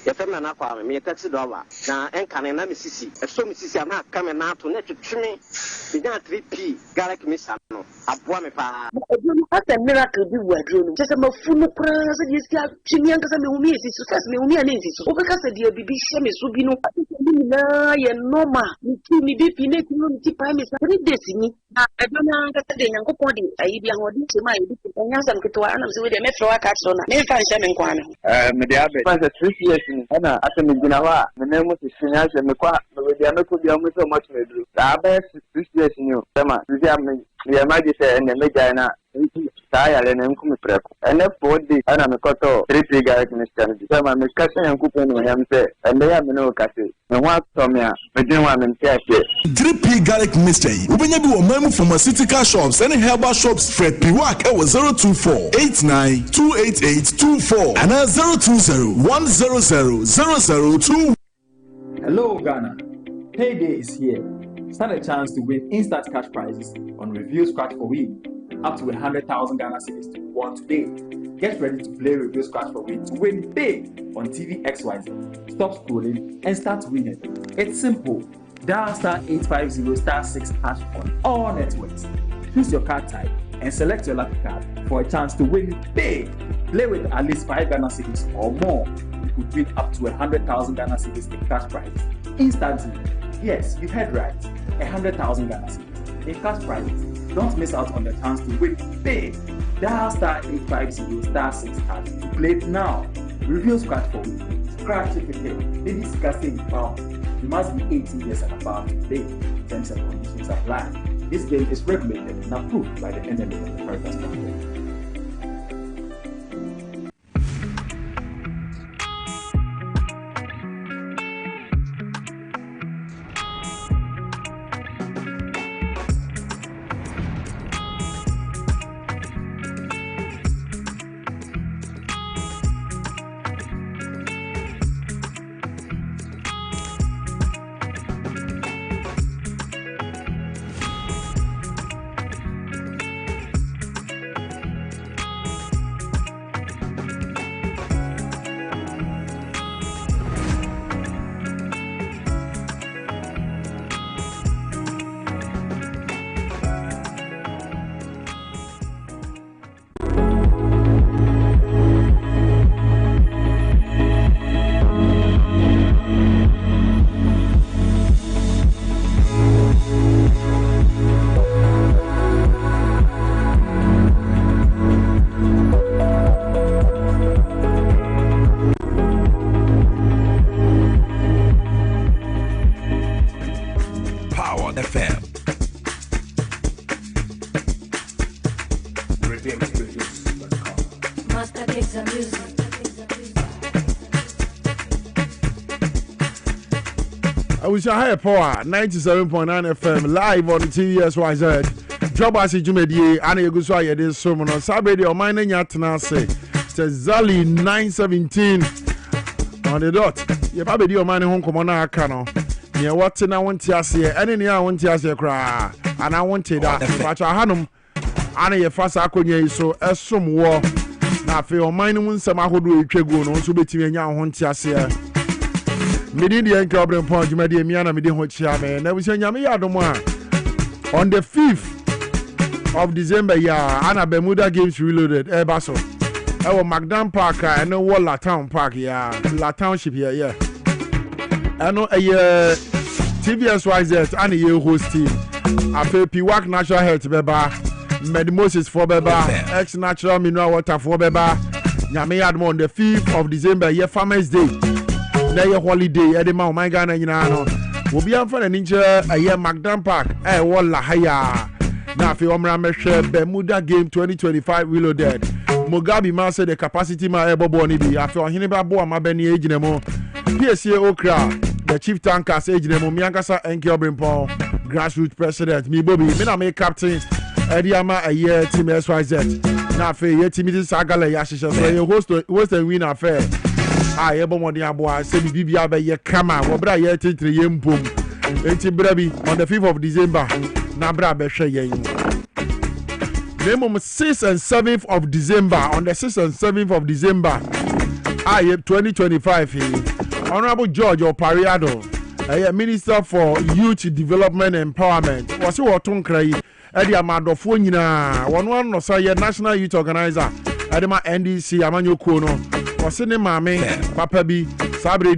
Yefema na kwa me taxi driver na enka na misisi eso misisi na aka na ato na twetwe binya 3p garlic misa no aboa me pa edunu asa miracle bi wadro no sese mafunu kra se di sia twimi anka se me humi esisi so se me humi ana esisi so obeka se di bibi hye me so bi no ni na ye normal ni BP na ti no ti pa me sa 3 days ni na edunu anka se de nyankopon di ayi bi ahodi se ma yi bi nya sam ketwa ana se we de me fro aka so na me fa hye me nkwa me me de abe fa 3 years ana aseme gina wa me mu sisinya se me kwa me de ameko bi amu so much me dru da ba 6 years ni o tema sisi am ya maji se ene meja na saya le nem kumi preko ene podi ana me koto 3 garlic mixture ni tema me kase yankupo no yam se ene ya me no kase me wa tomia me din wa me ntiase 3p garlic mixture ubenya bi wo mamu pharmaceutical shops and herbal shops Fred Piwak e 02489288824 and 020100002. Hello Ghana, payday is here. Stand a chance to win instant cash prizes on Review Scratch for Win, up to 100,000 Ghana cedis to be won today. Get ready to play Review Scratch for Win to win big on TV XYZ. Stop scrolling and start winning. It's simple. Dial *850*6# on all networks. Choose your card type and select your lucky card for a chance to win big. Play with at least 5 Ghana cedis or more. You could win up to 100,000 Ghana cedis in cash prizes instantly. Yes, you heard right. 100,000 Ghana cedis in cash prizes. Don't miss out on the chance to win big. Dial *850*6# to play it now. Review Scratch for Win. Scratch it again. Baby discussing pound. You must be 18 years and above to play. Terms and conditions apply. This game is regulated and approved by the NMA and the Caritas Council. We shall have power 97.9 FM live on the TVSYZ. Dwaboase Jumedie, and you go so I did so much. Saturday, or mine in Yatanase. Says Zali 917 on the dot. You probably do your money home, come on, I can. Yeah, what's in I want to see, and in I want to see a cry, and I wanted that. But I had them, and you fast Akonya, so as some war. Now, for your mind, when some I would do it, no, so between you and want to see. Midi the N.K Obrempong Jumedie Miana Midi Hochiame. Now we say Yami Adoma on the 5th of December, yeah, and Bermuda Games Reloaded, Basso. Our Magdan Park, I know what La Town Park, yeah, La Township here, yeah. I know a TBSYZ and a year host team. I feel Piwak Natural Health, Beba, Medimosis for Beba, Ex Natural Mineral Water for Beba, Yame Admon, the 5th of December, yeah, Farmers Day. Day holiday, Edema, my Ghana, you know. We'll be on for an inch a year Magdan Park, Walla Haya. Now, if you want Bermuda Game 2025 Reloaded, Mugabe man said the capacity my able boni be after Hineba Boa Mabeni age nemo, PSA Okra, the chief tankers age nemo, Miankasa N.K Obrempong, grassroots president, me Bobby, me make captain, Ediama a year team SYZ. Now, for your team is Sagala Yashisha, so you host and win affair. I able money aboa, say Bibia by your camera, Wabra yet 3 boom. On the 5th of December, Nabra Beshe Name 6th and 7th of December. On the 6th and 7th of December, 2025, Honorable George Opariado, Minister for Youth Development and Empowerment, was what Tonkrai, Eddie Amado Funina, one no say National Youth Organizer, Edema NDC, Amanyo Kono, was in Mame, Papa B, Sabre.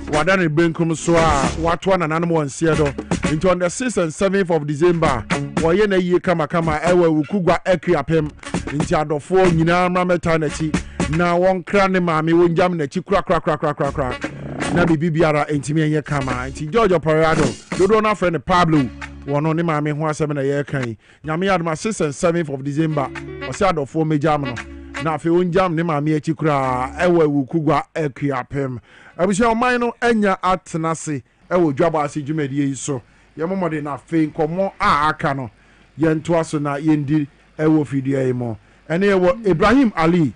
Wadani Benkum Swa, Watwan and Animal and Seattle. Into on the 6th and 7th of December, Wayene Ye Kama Ewe Ukugwa Ekriapem, into Ado 4 Nina Mametaneti. Now one cranny mammy won't jam in the crack. Nabi Bibiara Intimia Kama, and George Parado, Dodona friend Pablo, one on the mammy who has 7 a year can. Yami had my 6th and 7th of December, or Sado 4 Majamino. Now, if you won't jam the mammy Chikra, Ewe Ukugwa Ekriapem. I wish your mind on Enya at Nasi, Dwaboase Jumedi so. Your mama did not think more Akano, Yen Twasona Yendi, Ewo Fidia more. And here was Ibrahim Ali,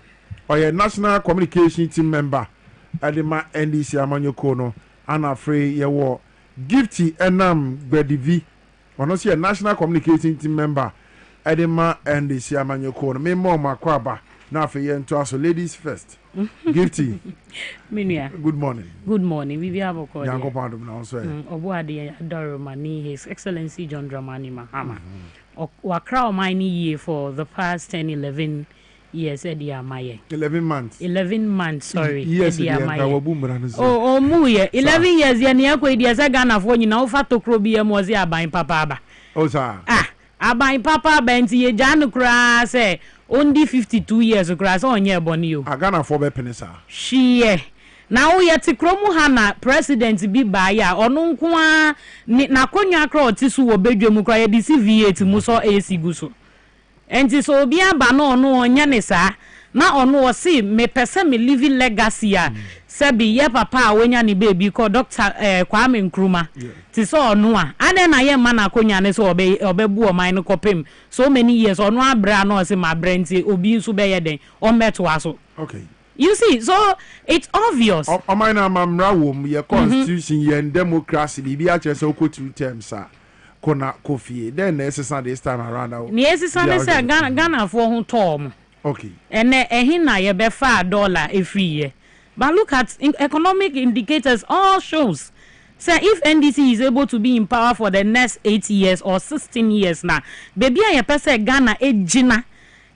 or a national communication team member, Adema NDC Amanyo Kono, and afraid ye war. Gifty Enam Bedivi, or not see a national communication team member, Adema NDC Amanyo Kono, me more Makwaba. Now for you to us, ladies first. Gifty. Good morning. Good morning. We have a call. Yango Pandum now, sir. Obuadi Adoromani, His Excellency John Dramani Mahama. Wakra Mini year for the past 10-11 years, Eddie Amaye. 11 months. 11 months, sorry. Yes, Eddie Amaye. Oh, Muye. 11 years, Yaniako, Idia Ghana for you know, Fato Krobia Mozia by Papa. Oh, sir. Abai Papa Benti, Janukra say. Only 52 years ago, on your bonio. I got a 4 penisa. She now yet Kromu Hana, President be by ya, or no qua Nakonya crowd tisu bedroom cry DCV to Muso AC Guso. And this will be a bano no on Yanesa, now on no see me person me living legacy. Sebi ye papa when yani baby called Dr. Kwame Nkrumah. Tis all noa. And then I am mana konya so obebu or mine copim. So many years or no bra no se my brain say obi subeyeden or metwaso. Okay. You see, so it's obvious. O mine mamra your constitution yen democracy be actually so 2 terms sir. Kona Kofi. Then necessary this time around. Necessary say Ghana for who Tom. Okay. And hina ye be $5 every year. But look at economic indicators, all shows. Say if NDC is able to be in power for the next 8 years or 16 years now, baby I person Ghana Jina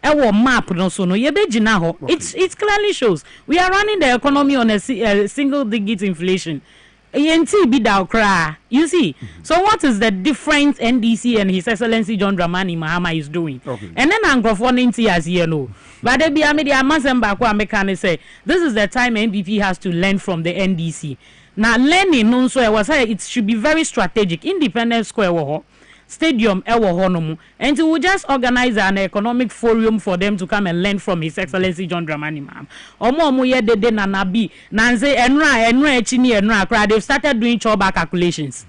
our map no so no ye be Jina ho. It clearly shows we are running the economy on a single digit inflation. ENT be down cry. You see, so what is the difference NDC and His Excellency John Dramani Mahama is doing? Okay. And then Anglophone as you know. But they be a media can say this is the time NPP has to learn from the NDC. Now learning no so I was say it should be very strategic. Independence Square Stadium and we just organize an economic forum for them to come and learn from His Excellency John Dramani Mahama. Omo ye de nanabi nanze enra chini enra they've started doing choba calculations.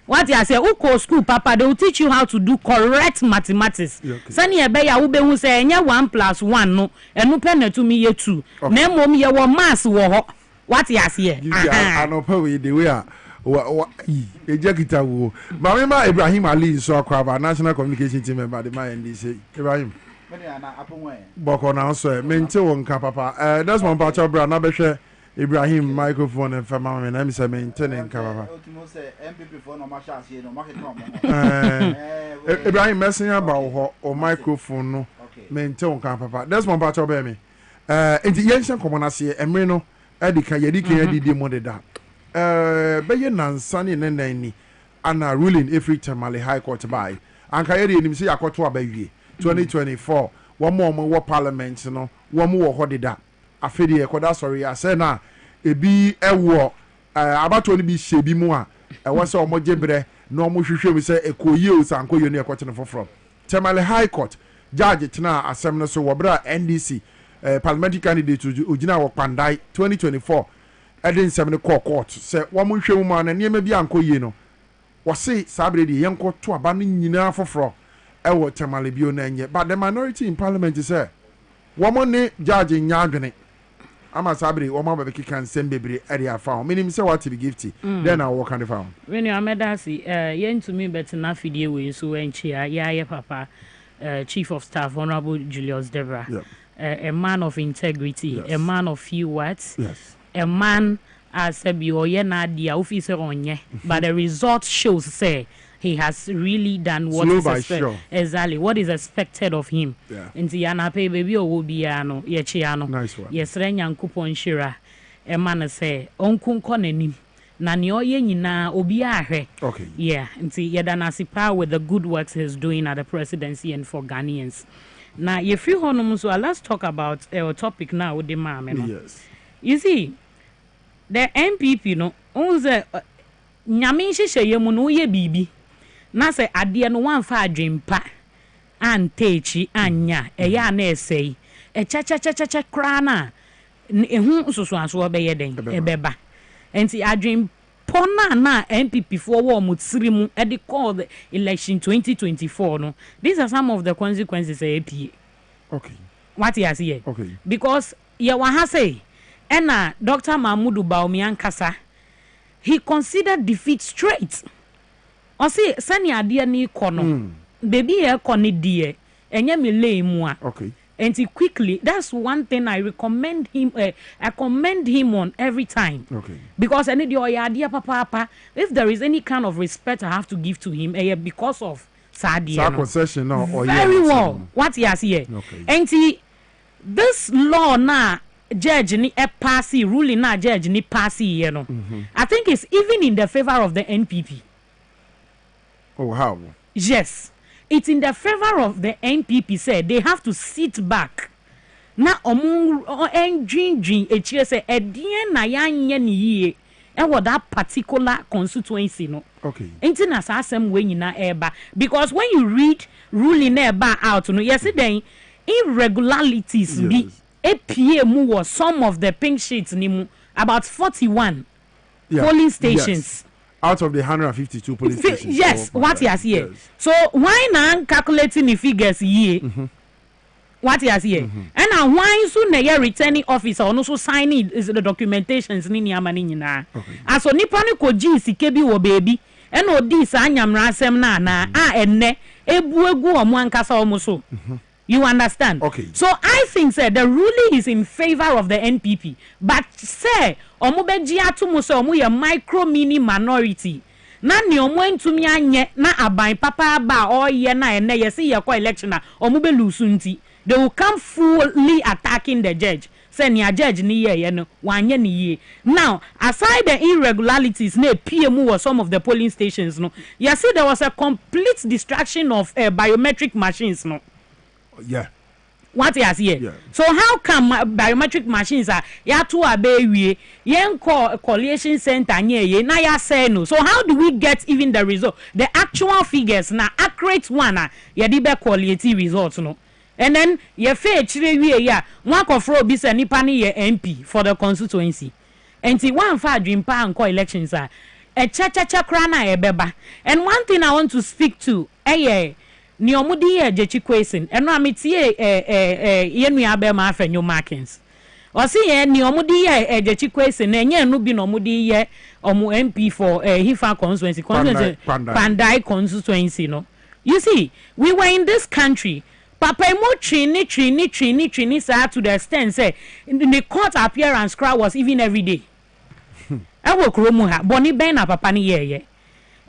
What you say, Uko school, Papa, they will teach you how to do correct mathematics. Sani ebeya ube who say, 1 + 1 no, and no pen to me ye 2. Nemo me ye mass wo. What you say? I know probably the way. Ejekita wo. Mama Ibrahim Ali so akwa national communication team member the NDC. Ibrahim. Boko na so mente won ka papa. That's one part of bra na behwe Ibrahim microphone and family and I'm maintaining cover. Ibrahim messing about or microphone no maintain papa. That's one part of me. In the ancient common as here, Emreno, Edika Yediki more than that. Bayan and Sunny and Nanny, and a ruling every time High Court by. And Kayedi and him say a court to baby 2024. One more parliament, no, one more hodida. A fedi a sorry, I say na a be a war about to be shebi more. I was so much jebre, no more should we say a coyos and coy near cotton for from. Tamale High Court, Judge it now as some so wabra NDC parliamentary candidate to Ujina Pandai 2024. I didn't 7 court. Say one more show man and near maybe uncle Yeno. Was say Sabri the young court to abandon Yina for fraud. Ewo Tamale Bio but the minority in parliament is there. Woman judge in Yagane. Ama sabri woman baby can send baby area found. Meaning say what to be gifty. Then I walk on the farm. When you are medasi, yen to me better na video we so enchia ya papa Chief of Staff Honorable Julius Debra. A man of integrity, a man of few words. Yes. A man as a bio na dia officer onye. But the result shows say he has really done what is exactly what is expected of him. Nti yana pay baby o will be ano ye chiano. Nice one. Yes, Renyankopon shira. A man say onkunko nenim. Na ni oye nyina obi ahwe. Okay. Yeah, nti yeda nasipa with the good works he's doing at the presidency and for Ghanaians. Now, if you honor so let's talk about our topic now with the mom. Yes. You see, the MPP no unze nyame hyehyɛ yemu no ye bibi. Na se ade no wan fa adwempa antechi anya eya na esei e cha kra na ehu nsoso aso obeye den ebeba enti adwempo na MPP for wo mutsiri mu e de call the election 2024 no. These are some of the consequences APA. Okay. What you see here? Okay. Because ye wa ha say ena Dr. Mahmudu Baomi ankasa he considered defeat straight. O see sani ade ni kono baby e koni die enye me lay mu a. Okay. And quickly, that's one thing I recommend him. I commend him on every time. Okay. Because any dear papa, if there is any kind of respect I have to give to him, because of Sadia. Concession now. Very well. What he has here. Okay. And this law now, judge ni passy ruling now, judge ni passy. You know, I think it's even in the favor of the NPP. Oh, how? Yes. It's in the favor of the NPP said they have to sit back. Na omu enjin echire say edien na yanye ni yie e what that particular constituency no. Okay. Enti na sa asem we nyina eba because when you read ruling eba out no yes then irregularities be APA mu was some of the pink sheets ni mu about 41 polling stations. Yes. Out of the 152 police stations. Yes, what he has here. Yes. So why not calculating the figures here? What he has here. And now why soon the returning officer and also signing is the documentations ni amani na. Aso nipa ni ko ji sikebi wo baby. And no this anyamra asem na enne ebu omo ankasa omo so. You understand? Okay. So I think say the ruling is in favor of the NPP. But say omo beji atumu say omo ye micro mini minority. Na ni omo entumi anye na aban papa ba oye na ene ye see ye ko election na omo be lusu nti. They will come fully attacking the judge. Say ni a judge ni ye no wanye ni ye. Now, aside the irregularities na PMU or some of the polling stations no. You see there was a complete distraction of biometric machines no. Yeah. What he has here. Yeah. So how come biometric machines are ya to abewie yen collation center nye na ya say no. So how do we get even the result? The actual figures na accurate one ya di be quality results no. And then ye fe chire wie ya one kofro bi se nipa ni ye MP for the constituency. Enti one fa adwimpa anko elections a cha kra na e beba. And one thing I want to speak to ni omudi ye jechi question eno amitie yenu abe ma afenyo markings o si ye ni omudi ye jechi question na enye enu bi no omudi ye omu MP for Hifa constituency Pandai constituency no. You see, we were in this country papa mo trini sa to the extent say the court appearance crowd was even every day. I wo kromu ha boni ben na papa ni ye.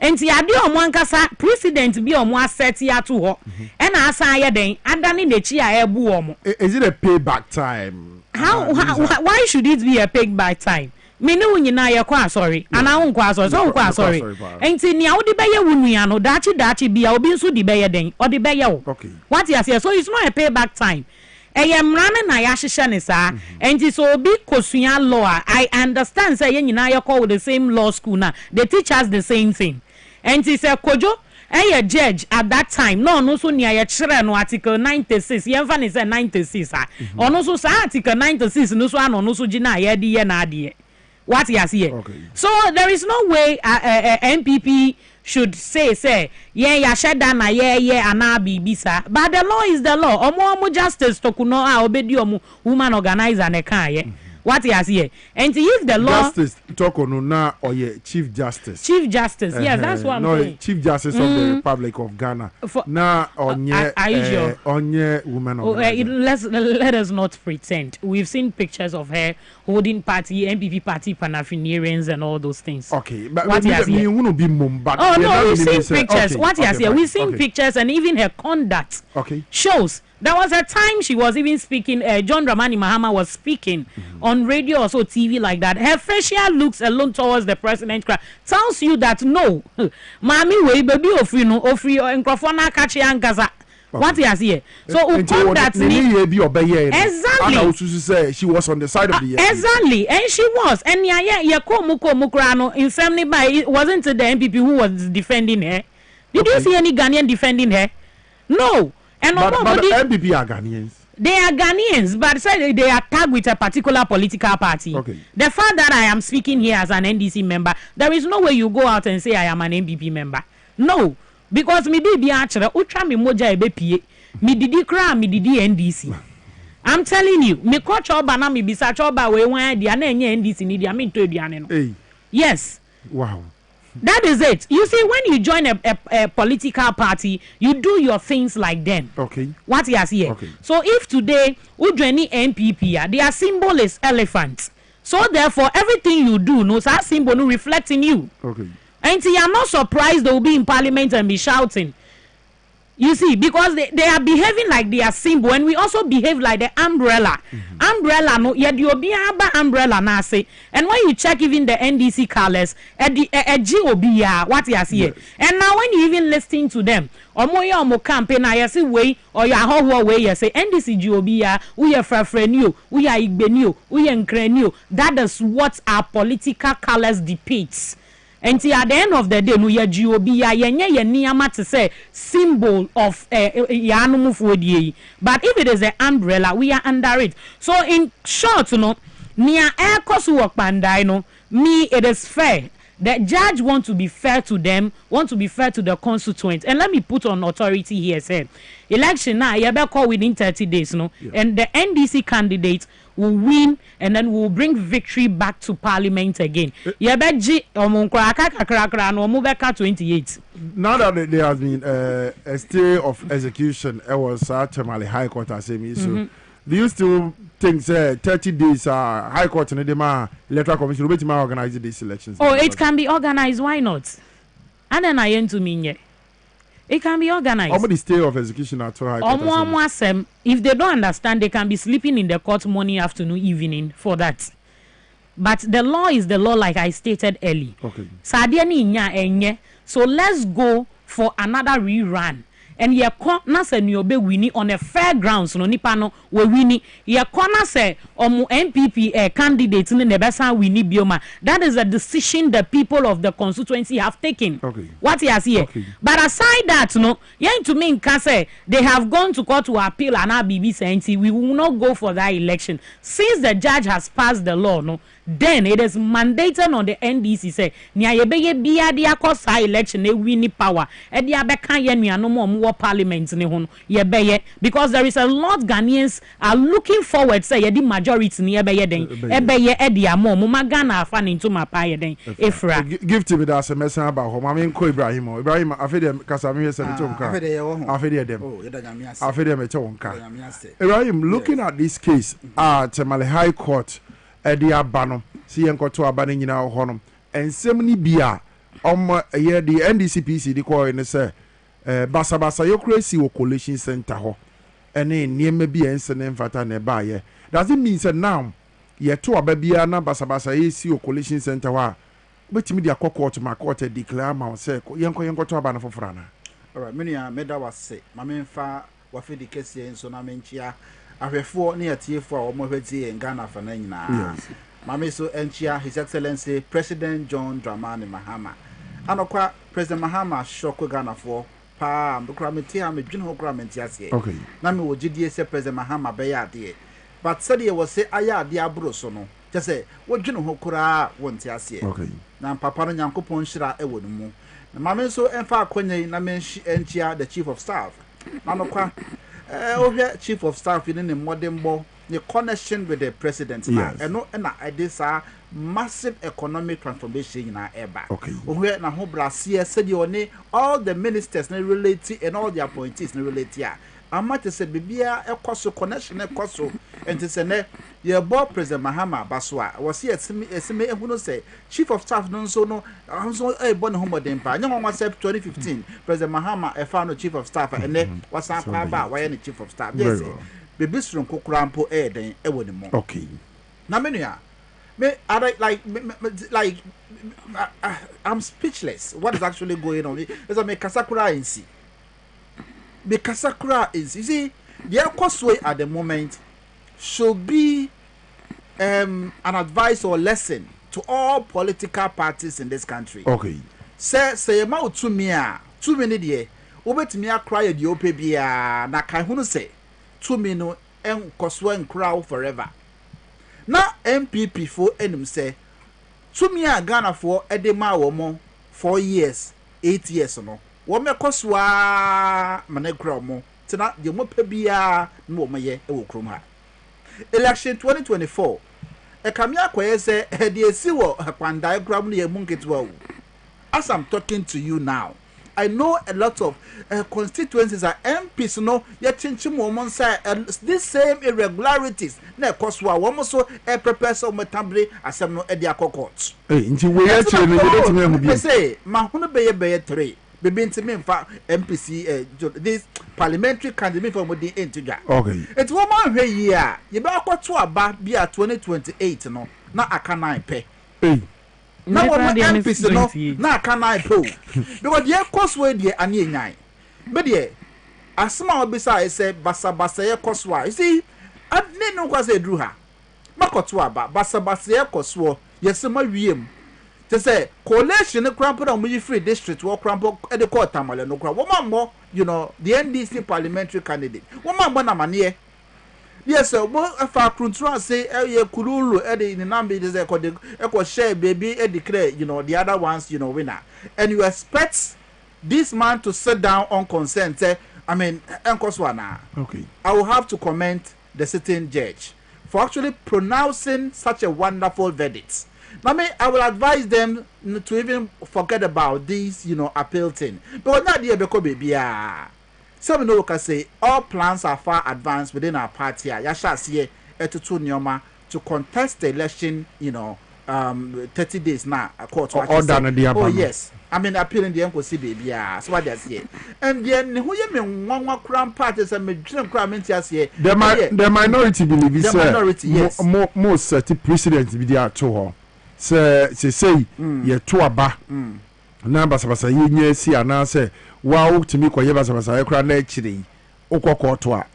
Enti ade omo ankasa president bi omo asset ya to ho. E na asan ye den adani nechi a ebu omo. Is it a payback time? Why should it be a payback time? Me no nyina ye kwa sorry. Ana wo kwa sorry. So kwa sorry. Enti nia wo de beye wunua no dachi bia obi nso de beye den. O de beye wo. Okay. What you say? So it's not a payback time. Eye mrane na ya hihye ne sa. Enti so obi kosua law. I understand say ye nyina ye call with the same law school na. They teach us the same thing. Enti say kojo a judge at that time no so nia ye kire no article 96 ye mfa ne say 96 ah ono so sa article 96 no so ano no so gina ye de ye na ade. What you see? Okay. So there is no way MPP should say yeah shed down na yeah ana bibisa, but the law is the law. Omo justice to kuno a obedi omo woman organizer ne kan ye. What you see? And if the law justice talk on na or chief justice. Yes, that's what I'm saying. Chief justice of the Republic of Ghana. Na onye woman organizer. Let us not pretend. We've seen pictures of her holding party, MPP party paraphernalia and all those things. Okay, but what we've seen pictures. Okay, what you see? We've seen pictures, and even her conduct shows. There was a time she was even speaking, John Dramani Mahama was speaking on radio or so TV like that. Her facial looks alone towards the president tells you that no, Mami we baby ofri enkrofona kachi angaza. What you see? So exactly. She was on the side of the exactly, and she was. And in family by it wasn't the MPP who was defending her. Did you see any Ghanaian defending her? No. And but the MPP are Ghanaians. They are Ghanaians, but say they are tagged with a particular political party. Okay. The fact that I am speaking here as an NDC member, there is no way you go out and say I am an MPP member. No, because me did be actually utra me moja ebepie, me didi kra me didi NDC. I'm telling you, me coach oba na me bisa choba we wan dia na enye NDC ni dia me to aduane no. Yes. Wow. That is it. You see, when you join a political party, you do your things like them. Okay. What you see? Okay. So if today we join the NPP, their symbol is elephant. So therefore, everything you do, no, that symbol no reflect in you. Okay. And you are not surprised they will be in parliament and be shouting. You see, because they are behaving like their symbol, and we also behave like the umbrella. Umbrella, no, yet you'll be umbrella na say. And when you check even the NDC colors, what you see. Yes. And now when you even listen to them, or more campaign, I say way or your whole way, you say NDC GOBIA, we are Frafrenio, we are Igbenio, we are Nkrenio. That is what our political colors depicts. And at the end of the day, no ya GOB ya niyama to say symbol of yanumu. But if it is an umbrella, we are under it. So in short, near air cost work bandai me it is fair. The judge want to be fair to them, want to be fair to the constituents. And let me put on authority here, say election now, you better call within 30 days, and the NDC candidates will win and then will bring victory back to parliament again. You better 28. Now that there has been a stay of execution, it was Tamale High Court as so do you still think 30 days High Court and the electoral commission will be organize these elections? Oh, it can be organized. Why not? And then I end to mean it can be organized. How about the stay of execution at High Court? If they don't understand, they can be sleeping in the court morning, afternoon, evening for that. But the law is the law, like I stated early. Okay. So let's go for another rerun. And ye na se ni obe winning on a fair grounds no nipa no we winning ye na se omo MPP candidates in the best winning bioma. That is a decision the people of the constituency have taken. Okay. What he has here. Okay. But aside that, to me say they have gone to court to appeal and our BBC we will not go for that election. Since the judge has passed the law, then it is mandated on the NDC say nia ye beye bia dia cause election e win power. E dia be kan ye nua no mo ɛwɔ parliament ne ho no yɛbɛyɛ because there is a lot Ghanaians are looking forward say yɛdi majority ne yɛbɛyɛ den ɛbɛyɛ ɛdi amo mo ma Ghana afa ne ntoma pa yɛ den efra give to me that semester about home I mean N.K Ibrahim afede kasami senator nka afede dem afede me che nka Ibrahim looking at this case at Tamale High Court ɛdi abano si yenkoto abane nyina ho no ensem ni bia ye the NDCPC di ko ne say basa yokrasi wo collation center ho ene niema bia ensene mfata ne ba ye does it mean say now ye to aba bia na basa ye si wo collation center wa betimi dia court ma court declare ma say yenkoto aba na fofora na alright menia meda wase ma memfa wafe di kese enso na menchia ahwefo ne yatiefo a omo hweti en Ghana fa na nyina mame so enchia His Excellency President John Dramani Mahama anokwa President Mahama shoko Ghana for pa mbukra meti ha medwene ho kra menti ase okay na me wo gidie se President Mahama be ya ade but said ye was say aya ade abro so no je say wo dwene ho kra wonti ase okay na papa no Nyankopon hira e wo no mu na mame so emfa akonye na menchi enchia the Chief of Staff anokwa ohwe Chief of Staff in the modern bo the connection with the president yes. And this massive economic transformation in our eba. Okay. Ohwe na ho brasie said you all the ministers na relate and all the appointees na relate ya. Amate se bibia ekoso connection ekoso enti se ne ye bo President Mahama Baswa was here esime ehunu say Chief of Staff no so no so e bo ne ho modern pa nya nwa 2015 President Mahama e fa no Chief of Staff and ne wasan pa ba wa ye ne Chief of Staff yes baby strong kokrampo e den e woni mo okay na menua me like I'm speechless what is actually going on is a me kasakura insi the kasakura is you see the causeway at the moment should be an advice or lesson to all political parties in this country okay say ma to me a 2 minutes there obetimi akra the ope bia na kai hunu say 2 minutes en koswa nkra forever na MPP for enim say 2 minutes Ghana for edema wo mo 4 years 8 years no wo me koswa manekra mo tina de mo pa bia no wo maye e wo krom ha election 2024 e kamia kwaye say e de esi wo kwandai kram no ye munketwa wo as I'm talking to you now I know a lot of constituencies are MPs no yet chinchim woman say this same irregularities na koswa woman so e prepare so metambre asem no e dia court nti we ya chire no yet me hu bi say ma hunu beye 3 bebe ntimi mfa MPC this parliamentary candidate for modi entija okay it woman hwe yi a ye ba akoto aba bia 2028 no na aka 9 pe na wo MPC no na aka 9 pe because the causeway dey ani enyan be dey asma obisa I say basa ye causeway you see adne no kwa say dru ha makoto aba basa ye causeway yesema wiem to say coalition crampo na mu free district wo crampo e de court tamale no kra wo mammo you know the NDC parliamentary candidate wo mammo na mane yes sir mo afa control say e kululu e de ni nambe de say e share baby e declare you know the other ones you know winner and you expect this man to sit down on consent say I mean enkoswana okay I will have to commend the sitting judge for actually pronouncing such a wonderful verdict. Now, I will advise them to even forget about this, you know, appeal thing. But not the baby. Some know can say all plans are far advanced within our party. Yasha see to Nyoma to contest the election, you know, 30 days now. Oh yes, I mean appealing the NKC baby. So what they say. And then who you mean one crown parties and me dream crown say the minority believe the minority yes most president be there to say ye to aba na basabasa ye nya si ana say wa utimi koye basabasa ye kra na akire okoko to a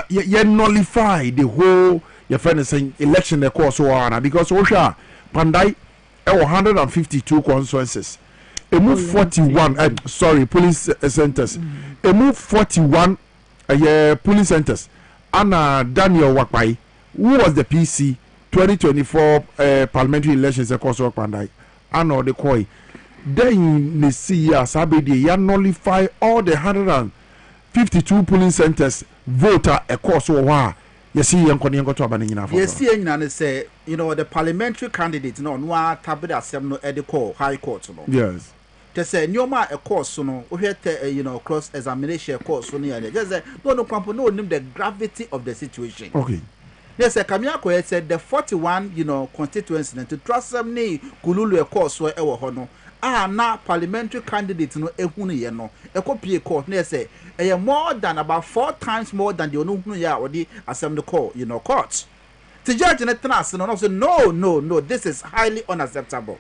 ye nullify the whole your friend saying election the course one because osha pandai e 152 constituencies e move 41 sorry police centers e move 41 police centers ana Daniel Wakpai who was the PC 2024 parliamentary elections across Pandai and all the koi then the see as abedi ya nullify all the 100 52 polling centers voter a course or why you see young Konyango to Abanina. Yes, and say, the parliamentary candidate no tabid assembly at the high court. Yes. Just say Nyoma a course, cross examination course so near. Just say no name the gravity of the situation. Okay. Yes, Kamiako said the 41, constituency to trust some knee Kululu a course where ever hono. Na parliamentary candidate no ehunu ye no ekopie court na say more than about 4 times more than the onu ya or the assembly court court. The judge in the trans no say no, this is highly unacceptable.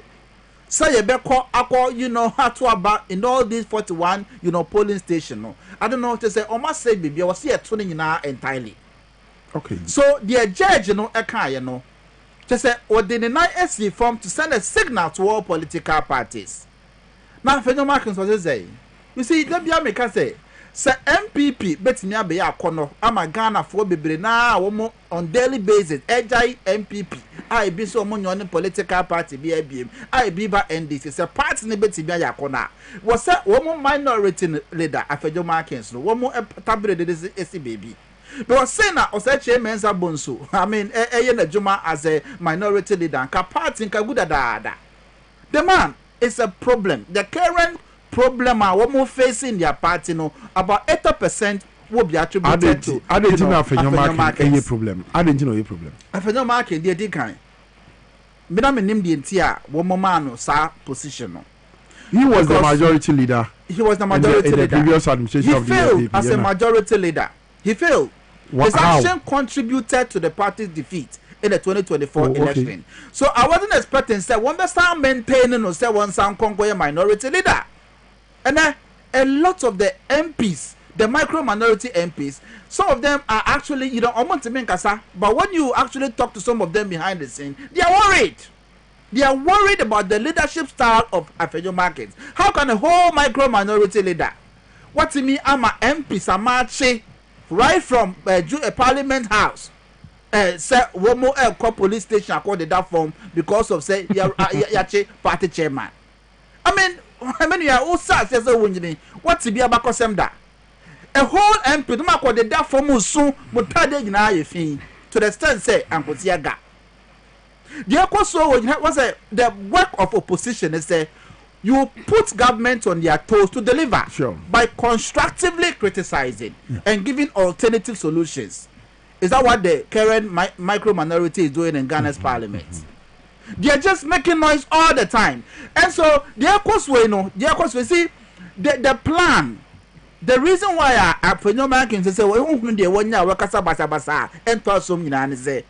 Say you be call how to about in all these 41 polling station no. I don't know to say almost say baby was here 20 entirely. Okay. So the judge eka just say or the 9SC form to send a signal to all political parties. Now Markins was say you see let me make say MPP bet me be akono ama Ghana for bebre na wo on daily basis ejai MPP I be so mo nyon political party be abiem I be ba NDC say party ne bet be akona wo say wo minority leader Afejo Markins no wo mo tabre de esi baby. Because Sena or such a mensa bonso. I mean, na Juma as a minority leader and party in Kaguda. The man is a problem. The current problem are more facing their party no about 80% will be attributed to. I didn't know Afejo Market a problem. I didn't know a problem. Afejo Market, dear Dickine. Madame named the entire woman man sa position. He was the majority leader. He was the majority leader. In the previous administration he of the failed FDP, as a majority leader. He failed. His action contributed to the party's defeat in the 2024 election. So I wasn't expecting say one start maintaining or say one sound conquer minority leader. And then a lot of the MPs, the micro minority MPs, some of them are actually, but when you actually talk to some of them behind the scene, they are worried. They are worried about the leadership style of Afejo Markets. How can a whole micro minority leader, what to me, I'm a MP Samachi, right from a parliament house, say Womo police station according to that form because of say Yache party chairman. I mean you are also says what to be about Kosemda. A whole MP no matter that form soon but to the extent say Uncle Tiaga. The was the work of opposition is say you put government on their toes to deliver by constructively criticizing and giving alternative solutions. Is that what the current micro minority is doing in Ghana's parliament? They are just making noise all the time. And so see the plan. The reason why I phenomenon can say well basa and say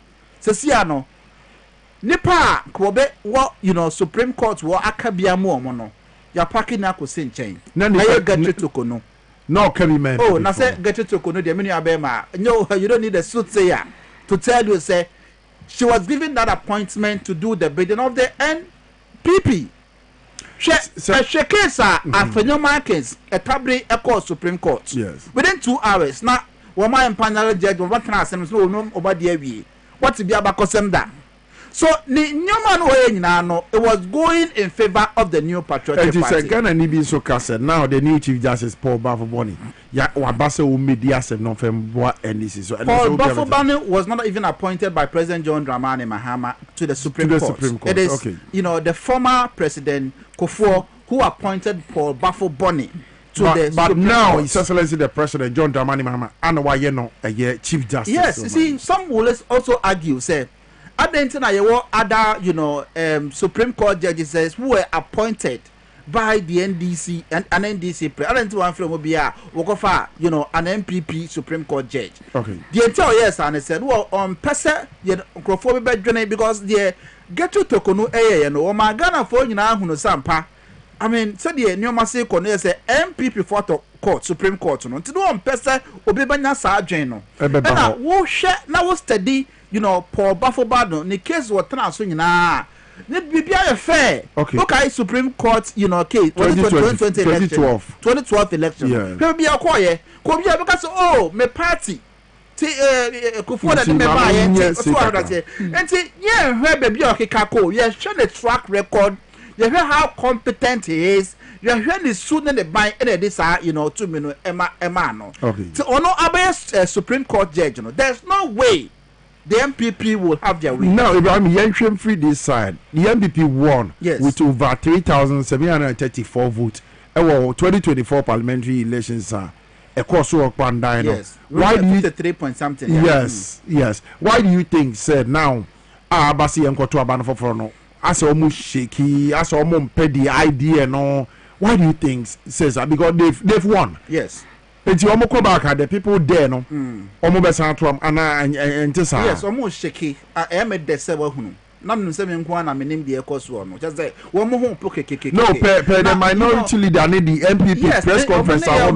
Nipa kwobe what Supreme Court wa akabia mu omo ya packing na ko senchen na ye gadgetoko no no carry man oh na say gadgetoko no de menu abema no you don't need a soothsayer to tell you say she was given that appointment to do the bidding of the NPP she case Afejo Markets etabre e Supreme Court yes within 2 hours na wo man panel judge wo kan asem so no oba de awie what be abakosemda. So the new man it was going in favor of the new patriotic party. Ghana ni bi so kase now the new chief justice Paul Bafoboni ya wabase o media sem no fem boa NDC so Paul Bafoboni was not even appointed by President John Dramani Mahama to the Supreme Court. It is the former President Kufuor who appointed Paul Bafoboni to the but Supreme now Court. His Excellency the President John Dramani Mahama and why a chief justice. Yes, you see some will also argue say Adentina yewo other Supreme Court judges who were appointed by the NDC and an NDC president one from Obia Wokofa an MPP Supreme Court judge. Okay. The entire yes and said well on pese Crawford because the get to Tokonu o Ghana for hunu sampa. I mean said the nyoma say kono say MPP for court Supreme Court no nti on pese obebanya sa adwen no. Na wo hwe na wo study Paul Bafobado, the case was transferred. Need be a fair. Okay, Supreme Court, case 2012 election. Yeah. Be a quiet. Could be because my party. Kufuor that me buy and baby okay kako. Yeah, show the track record. You hear how competent he is. You hear the suit and the buy and this are 2 minutes Emma no. Okay. So Abayas Supreme Court judge, there's no way the MPP will have their way. Now, if I'm Yansham free this side, the MPP won with over 3,734 votes. 2024 parliamentary elections are a course of Pandino. Yes. Why do you 3 point something? Yes, yes. Why do you think said now Abasi and Koto Abano for Frono? As almost shaky, as almost petty idea no. Why do you think says that? Because they've won. Yes. It's almost come back the people there no. Almost best to and just yes, almost shaky. I am at the seven. Nam se me nko na menim de ekoso no just say wo mo ho pokekeke no per the minority leader need the MPP press conference they don't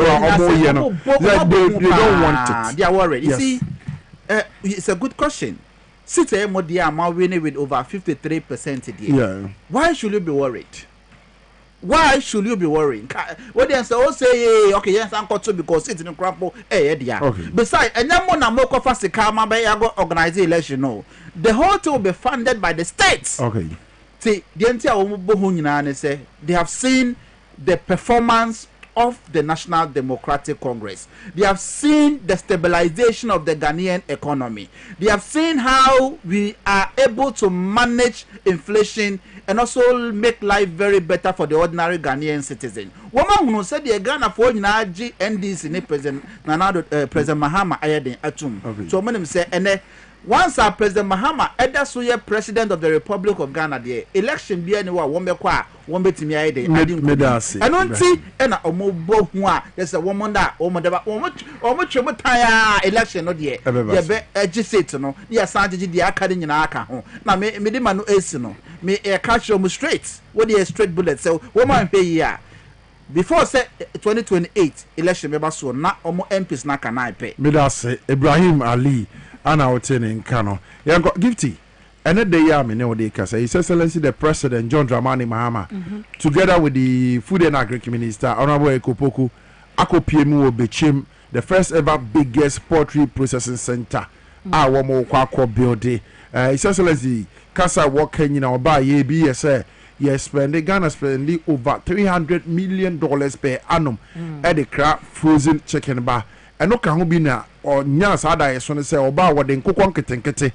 want it. They are worried. You see it's a good question. Sit here mo dia ma winning with over 53% there. Yeah. Why should you be worried? Why should you be worrying? What they say okay yes uncle too because it's in crampo dia. Besides anyamo na mo ko fasika ma be ya go organize election no. The whole thing will be funded by the states. Okay. See, the entire say they have seen the performance of the National Democratic Congress. They have seen the stabilization of the Ghanaian economy. They have seen how we are able to manage inflation and also make life very better for the ordinary Ghanaian citizen. Woman who said the Ghana for NDC in President President Mahama Ayadin Atum. So many say and once our President Mahama Edasoye President of the Republic of Ghana the election be anywhere one be kwa one be timi ayde and unti and omobo hu a there's a woman that omodeba omo tire election no de ye be egisate no ye sanjiji de aka de nyina aka ho na me de ma no esi no me e catch you straight what the straight bullet so woman pay here before say 2028 election be ba so na omo MPs na kana pay me da say Ibrahim Ali Anna Otene Nkano. Yango Gifty. And the year me know they say His Excellency the President John Dramani Mahama, together with the Food and Agriculture Minister Honorable Ekopoku, Ako PMO Bechim, the first ever biggest poultry processing center. Our more kwakwa building. His Excellency Kasa working in our buy ye yes spending Ghana spending over $300 million per annum at the crab frozen chicken bar. And no can be na or nyas ada ye so ne say oba wo de nkokon ketenkete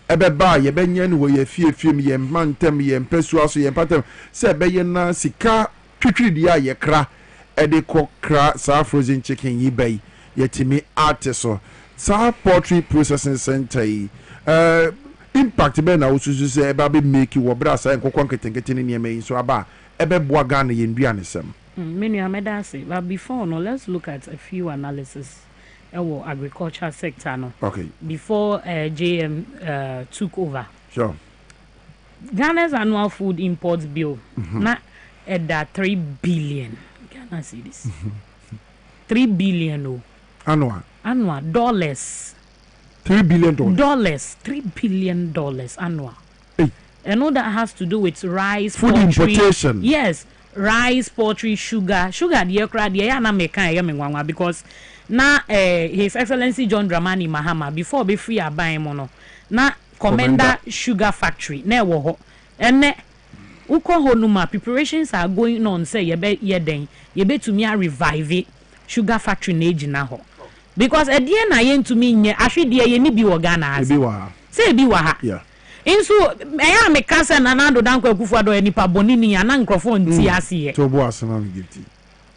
ebe ba ye benye no ye fie ye mantem ye mpesu aso ye patem say ebe ye na sika twitwi dia ye kra e de kokra sa frozen chicken yi bai ye timi artiso sa poultry processing center yi impact be na ususu say ebe be make wo bra sa nkokon ketenkete ne ne yi so aba ebe boa Ghana ye nduane sem many amedasi but before no let's look at a few analysis agriculture sector no. Okay. Before JM took over. Sure. Ghana's annual food imports bill na at that 3 billion. Ghana see this. 3 billion no. Annual dollars. $3 billion. Dollars. $3 billion annual. Hey. And all that has to do with rice, food poultry. Importation. Yes. Rice, poultry, sugar the crowd ya na meka because na His Excellency John Dramani Mahama before be free aban mo na Commander Sugar Factory na wo ho ene uko honuma preparations are going on say ye to me revive Sugar Factory na ejina ho because e die na ye ntumi nye ahwede ye ni bi wo Ghana as say bi wa ha yeah inso eya me kasa na nando danko akufuado enipa bonini ya na nkrofo nti ase to bo asema me gifti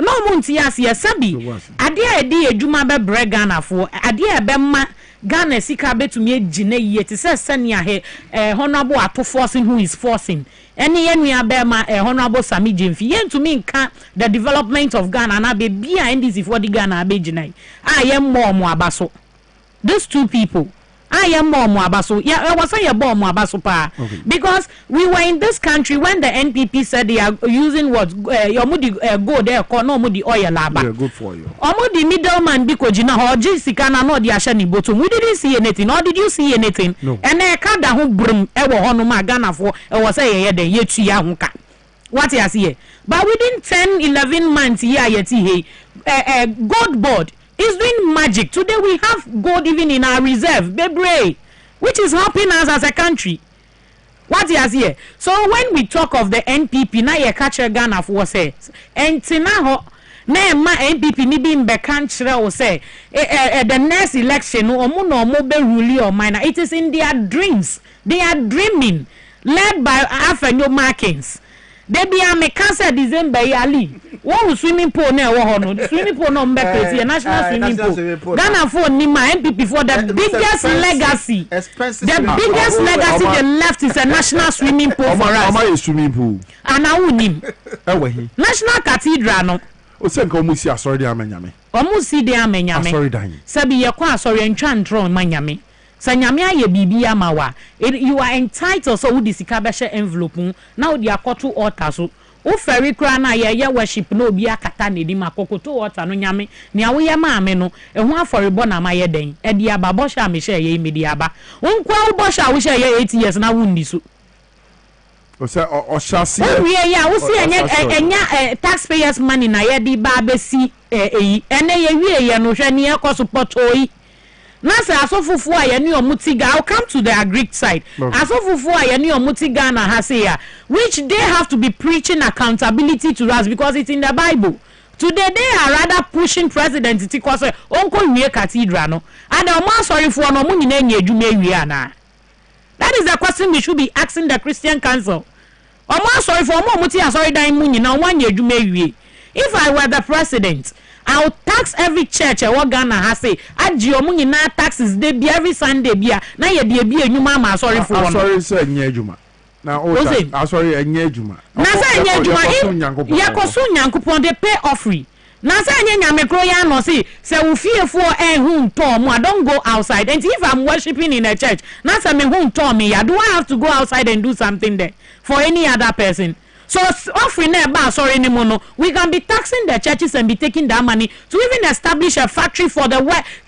no mo nti ase sabi ade edi edwuma be bre Ghana fo ade e be ma Ghana sika betumi egina yie ti se senia he honorable ato forcing who is forcing any enua be ma honorable Sami Jemfi yentumi nka the development of Ghana na be bia NDC for the Ghana be gina aye mo abaso these two people I am more abaso. Yeah, I was saying more abaso pa. Because we were in this country when the NPP said they are using what your mudi go there no mudi oil laba. Yeah, good for you. Omudi middleman biko jina hoji sikana no di ashani bottom. We didn't see anything. Or did you see anything? No. And kada hu brum ewo hono ma Ghana for e was say ye den ye tuya hunka. What you see? But within 10-11 months here yeti hey gold board is doing magic. Today we have gold even in our reserve, Bebre, which is helping us as a country. What you here? So when we talk of the NPP, now you catch a gun of what say, and tinaho. Na ma NPP ni bi mbeka nkyere wo say the next election no mo be rule or minor. It is in their dreams. They are dreaming, led by Afenyo Markins. They be a cancer December yali. One swimming pool na wo ho no. Swimming pool no mbeka national swimming pool. Ghana for ni ma NPP for the biggest legacy. The biggest legacy they left is a national swimming pool for us. Ama swimming pool. Ana unim. Ewe National Cathedral no. O se nka omusi asori de amenyame. Omusi de amenyame. Asori dan. Sabi ye kwa asori ntwa ntro manyame. Sa nyame aye bibi amawa. You are entitled so wudi sika be she envelope na wudi akoto altar so. O ferry kra na ye worship na obi akata na di makokoto altar no nyame. Ni awoye maame no ehu aforebo na maye den. E di aba bo sha me she ye imedi aba. Onkwa bo sha wo she ye 8 years na wundi so. O say o shasi. Yeah, we see enya taxpayers money na ye di ba be si ene ye wie ye no hwe ne e ko support oyi. Na say asofufu a ye ne omutiga. I'll come to the agric side. Asofufu a ye ne omutiga na ha say ya, which they have to be preaching accountability to us because it's in the Bible. Today they are rather pushing president because onko wie cathedral no. And o ma sorry for no mu nyina nya adwuma wie ana. That is the question we should be asking the Christian Council. Omo sorry for omo muti asori dan mu nyina wan ye adwuma wie. If I were the president, I would tax every church e wo Ghana ha say agi omo nyina taxes dey be every Sunday bia na ye de bi enwuma ma sorry for one. Sorry say nya adwuma. Na o sorry anya adwuma. Na say anya adwuma ye koso nyankopon dey pay offering. Na say anya nyamekro ya no say we fear for hu nto mo I don't go outside. And if I'm worshiping in a church, na say me hu nto me ya, do I have to go outside and do something there for any other person? So offering ba sorry ni mono, we can be taxing the churches and be taking that money to even establish a factory for the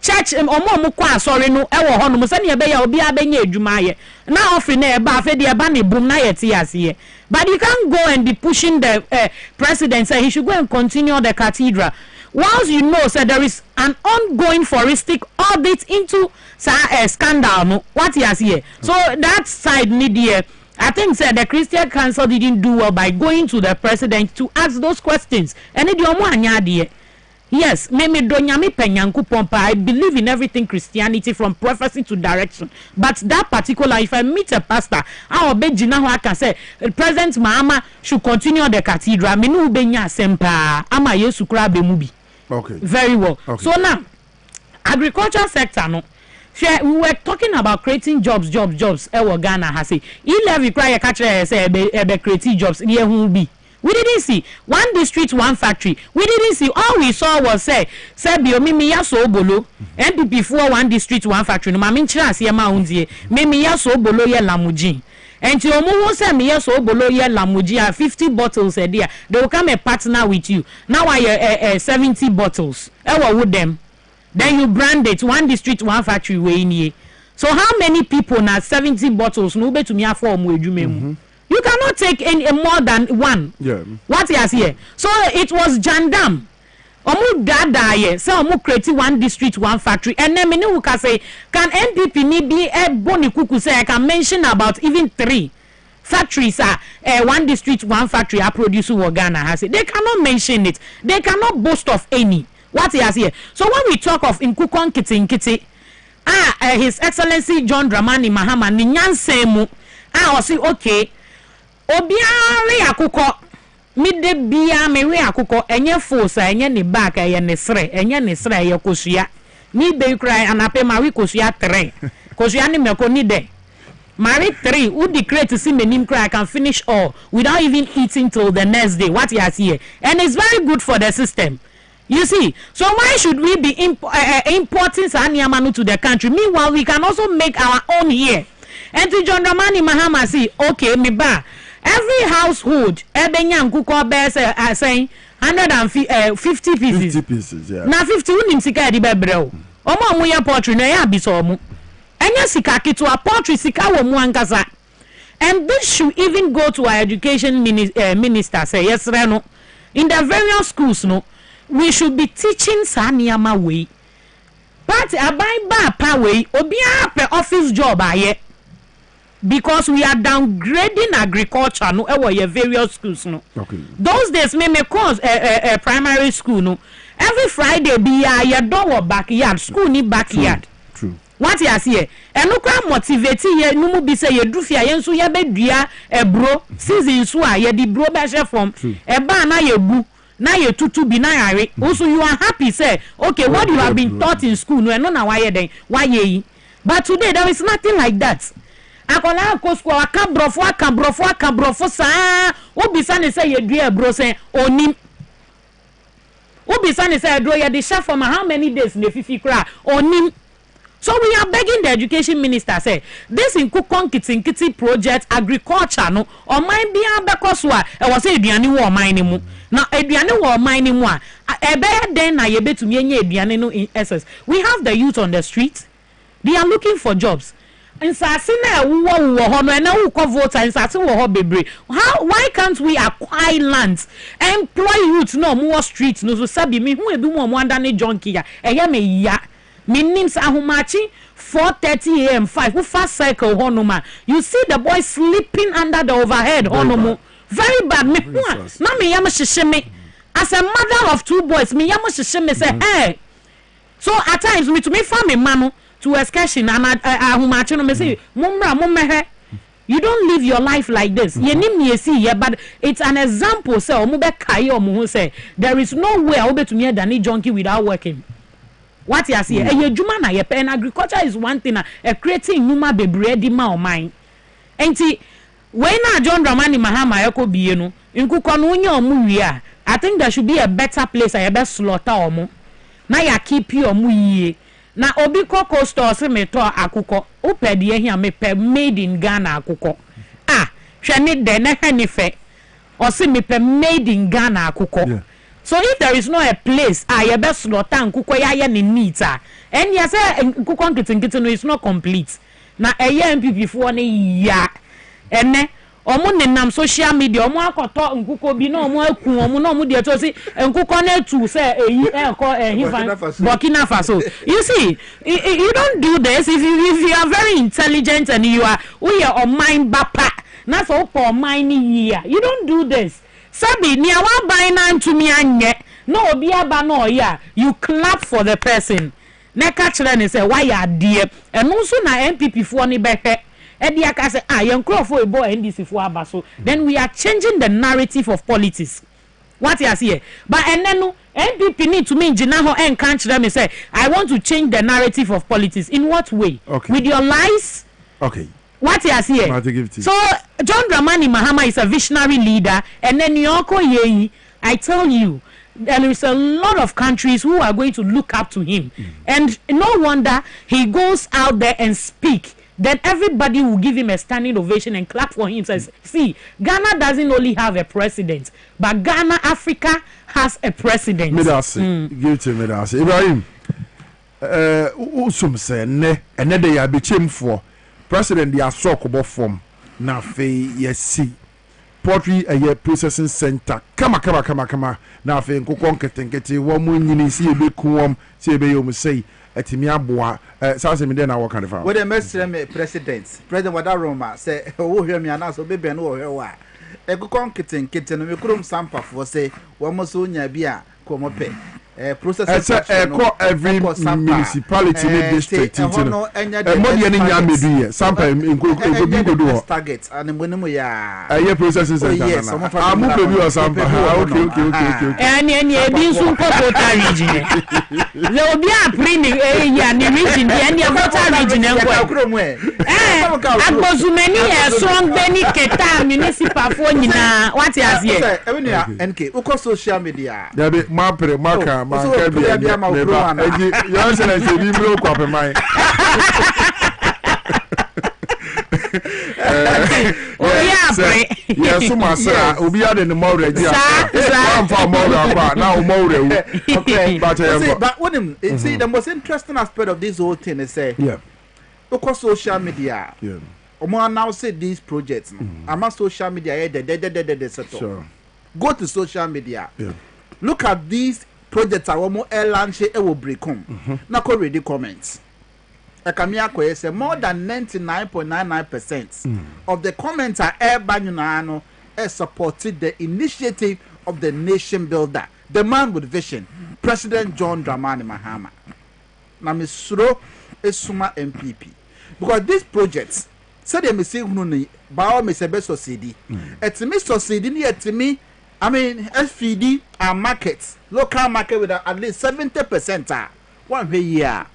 church omo kwa sorry no e wo ho no se ne be ya obi abenya adwuma ye. Na offering ba fe de ba ne boom na ye ti ase. But you can't go and be pushing the president say he should go and continue the cathedral. Once you know so there is an ongoing forensic audit into scandal no what he has here. So that side need here. I think the Christian Council didn't do well by going to the president to ask those questions. And it omo anya de. Yes, me donyame penyankopon pa. I believe in everything Christianity from prophecy to direction. But that particular, if I meet a pastor, I will be jina ho aka say President Mahama should continue the cathedral. Me no be nya sempa. Ama Yesu kra be mu bi. Okay. Very well. Okay. So now, agriculture sector no. We were talking about creating jobs. Ewo Ghana has say. E-levy cry a catcher say be creating jobs. Ye who be. We didn't see one district, one factory. We didn't see. All we saw was say biomimi ya so bolo. NPP for one district, one factory. No mami nchira si ma unzie. Mimi ya so bolo ye lamujin. And to omo say me ya so bolo ye lamujin 50 bottles a day. They will come and partner with you. Now I 70 bottles. Ewo with them. Then you brand it one district, one factory way in here. So how many people now 70 bottles no be to me for mu edwuma? You cannot take any more than one. Yeah. What he has here. So it was Jandam. Omu dada ye. So omu create one district, one factory. And then many who can say, can NPP ni be a boni kuku say I can mention about even 3 factories one district, one factory are producing what Ghana has it. They cannot mention it. They cannot boast of any. What he has here. So when we talk of Nkukon Kiti, His Excellency John Dramani Mahama ni nyansemu say okay obiare akuko mide bia mewe akuko enye force enye ne back enye ne sre enye kosua ni be cry anape mawi kosua 3 kosua ni meko ni de Mari 3 who declare to see menim cry I can finish all without even eating till the next day. What he has here. And it's very good for the system. You see, so why should we be importing Sanyamanu to the country? Meanwhile, we can also make our own here. And to John Dramani Mahama see, okay, me ba every household, Ebenyam Kuko bears saying 150 pieces. 50 pieces, yeah. Now 50 unim sika di bebreo. Omo mu ya poultry na ya biso mu. Enya sika kitu a poultry sika wo mu ankasa. And this should even go to our education minister say yes no. In the various schools no. We should be teaching Sanyama way. But abai ba pa way obi pe office job aye. because we are downgrading agriculture no your various schools no. Okay. Those days me cause primary school no. Every Friday be your door backyard school ni backyard. True. What you see? And no can motivate ye no mu be say ye do fia ye nso ye be dua ebro season so a ye di bro be she from e ba na ye bu na ye tutu bi na yare. Also you are happy say okay what you have been taught in school no na why ye then why ye. But today there is nothing like that. Akola ko school aka brofo sa obi sa ne say ye dua ebro say onim obi sa ne say edro ye dey share for how many days in the fifi kra onim. So we are begging the education minister say this in Kukon Kitty project agriculture no or mine be because e was say aduane wo mine mu na aduane wo mine mu a ebe den na ye betumi enye aduane no in essence. We have the youth on the street, they are looking for jobs. Insase na wo ho no na wo ko vote insase wo ho bebre. Why can't we acquire lands, employ youth no more streets no so sabi me hu ebi mo anda ne junkie ya eye me ya Minim Sahumachi 4:30 a.m. 5 who fast cycle honoma. You see the boy sleeping under the overhead honomo. Very bad. Me na me yama shisheme. As a mother of 2 boys, me yama shisheme say hey. So at times me to me family manu to excursion and ahumachi no me say mumra mummehe. You don't live your life like this. You need me see yeah, but it's an example. Say omube kai omu say there is no way I will be to me than junkie without working. What you see? Juma na and agriculture is one thing. Creating numa bebre di ma o mine. Enti when John Dramani Mahama eko biye no, nkuko no nya omu wi I think there should be a better place a better slaughter omu. Na ya keep you omu yie. Na obi koko store se me to akukọ. Ope de hia me pe made in Ghana akukọ. Ah, hwe ne de na hwe ne fe. O se me pe made in Ghana akukọ. Yeah. So if there is not a place you best slaughter nkuko ya ni neat and you say nkuko nkitin no is not complete na MPP fo ne ya ene omo nenam social media omo akoto nkuko bi na omo aku omo na omo de to say nkuko na tu say Burkina Faso. You see you don't do this if you are very intelligent and you are we are on mind bapa na so for mind year. You don't do this. Sabi ni awa buy na ntumi anye no obi aba no ya you clap for the person na ka kire ni say why ya die eno so na MPP fo ni behwe e dia ka say yen crofo ebo NDC fo aba so then we are changing the narrative of politics. What you see but enenu MPP need to mean jina ho en kan kire me say I want to change the narrative of politics. In what way? Okay. With your lies? Okay. What you see? So John Dramani Mahama is a visionary leader, and then Nyoko Yeyi, I tell you, there is a lot of countries who are going to look up to him, and no wonder he goes out there and speak. Then everybody will give him a standing ovation and clap for him. Says, see, Ghana doesn't only have a president, but Ghana, Africa has a president. Medasi, give to Medasi. Ibrahim, usum say ne, and then they are became for. President the Asoko form na fe yesi poultry processing center kama na fe nkokon ketenkete wo mu nyini si ebe kuom si ebe yom sei etimi aboa sa se me dey na work and fa we dey mestre me president wada Roma say wo hwe me ana so bebe no wo hwe wa ekokon ketenkete no me krom sampa fo say wo mo so nya bi a ko mo pe processing every municipality in district more than any medu here sample go target and money ya processing center yes am go be sample okay any bi sun ko total region le obi a printing ya ni region and ya total region enko agbozumeni e strong beni keta municipal fo nyina what is here even ya NK uko social media there be marker man can be a your excellency be bro kwa pe mai yes so masa obi ade ne more ready am for more akwa now more okay but when him see the most interesting aspect of this whole thing is say because social media omo now say these projects am social media the settle go to social media look at these projects are more airline she will break home na ko ready comments Ekamia Koye say more than 99.99% of the commenter Banunano supported the initiative of the nation builder, the man with vision, President John Dramani Mahama. Now Misro Esuma MPP. Because these projects, so they may say Bao Mesebe Society. It's me society near to me. I mean FPD and markets, local market with at least 70%. 1 year.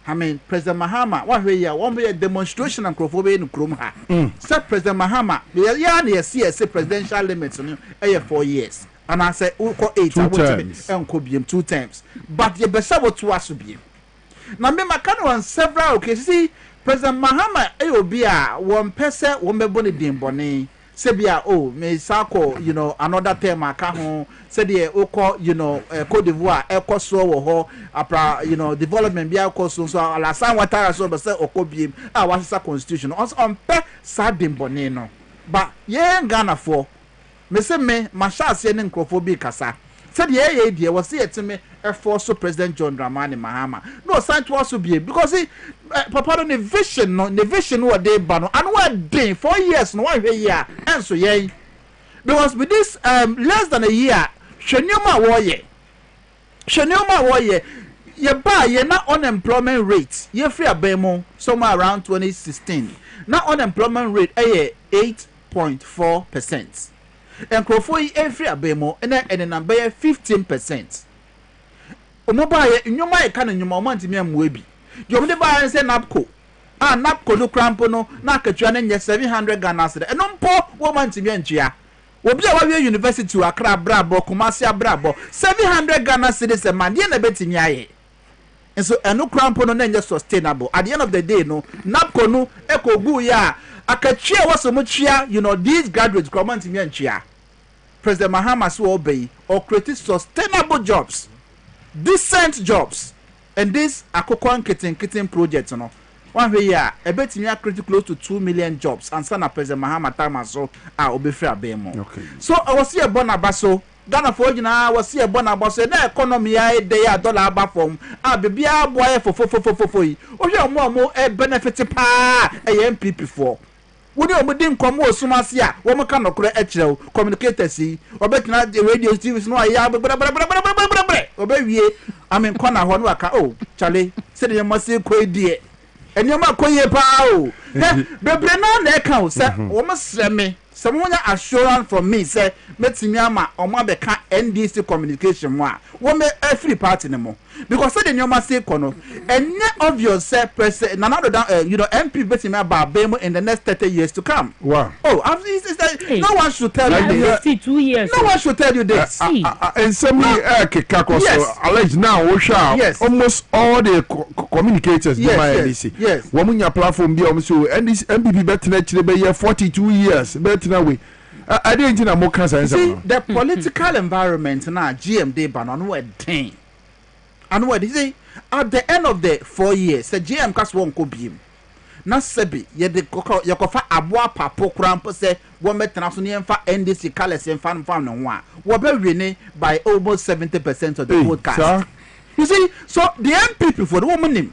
I mean, President Mahama, 1 year demonstration and Krofobe in Krumha. So President Mahama, the presidential limits on 4 years. And I said, 8 times. 2 times. But the best of what was to be. Now, me makano on several occasions. See, President Mahama, Eobia, 1 person, 1 boni dimboni. Sebia, me sako, another term I can't say the oko, Cote d'Ivoire, Eko so ho, apra, development be oko so la san watara so but say oko biem, was sa constitution. Also on pe sadim boneno. But ye Ghana for me say me masha se ne nkrofo kasa. Said ye dear was here to me a force President John Dramani Mahama. No sign to also be because he papa the vision what they ban and what day 4 years no 1 year and so yeah because with this less than a year Shanyoma warrior ye buy ye not unemployment rate ye free abemo somewhere around 2016 now unemployment rate 8.4%. And Crofoi every abemo and then number 15%. Omoba in your mind can in your moment me am webi. You only buy and say napco. Napco no crampono, nakatuan and 700 Ghana cedi. And non poor woman to me and chia. Obi a university to Accra Brabo, Kumasi Brabo, 700 Ghana cedis a man, yen a bit in yae. And so a no crampono then just sustainable. At the end of the day, no, napco no, echo buya. Akachia was so much here, these graduates come on to me and chia. President Mahama so obey or create sustainable jobs, decent jobs, and this Akokwan kitten project, 1 year, a bet me create close to 2 million jobs, and son of President Mahama time so obe fair bemo. Okay. So I was here Bonabaso, Ghana for I was here Bonabaso, the economy day dollar abafom, baby boy for more benefit pa a MPP for. Would you didn't come more Sumasia, woman cannot create actual communicators, or better not the radio TV is no obey I mean, Kona Honwaka, oh, Charlie, said you must say, quay dear. And you might call ye pow. Baby, no, they count, sir, almost send me. Someone assurance from me, say, Metsimiama or Mabeka NDC communication. Woman, every party no more. Because said in your must say, Kono, and net of yourself, President, another MP betting about Bemo in the next 30 years to come. Wow. Oh, no one should tell you this. 2 years. No one should tell you this. And somebody, Kikako, alleged now, yes. Almost all the communicators, yes. Yes. Woman, your platform, be almost and this MPP better be 42 years. Better way. I didn't know more cancer. See, the political environment now, GMD ban on what thing. And what is it? At the end of the 4 years, the GM cast won't go beam. Na sebi, ye de yakofa abwa papo krampo se womet na so ne mfa NDC colors en fan no ho a wo be win by almost 70% of the vote cast. You see, so the MPP for the woman name.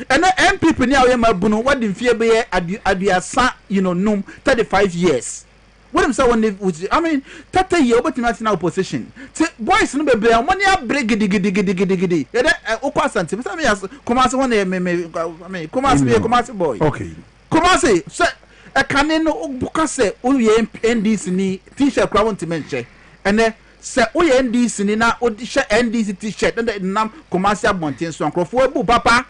And the MPP ni awe mabuno what the fear be aduasa, num 35 years. What am say when they I mean 30 years but not in opposition. Boys no be money a break gidi. Yeah okwa santi. Say me as Kumasi one I mean Kumasi boy. Okay. Kumasi say e kan no buka say o ye NDC ni t-shirt kra won to menche. And say o ye NDC ni na o share NDC t-shirt and nam Kumasi abonten so ankrofo ebu papa.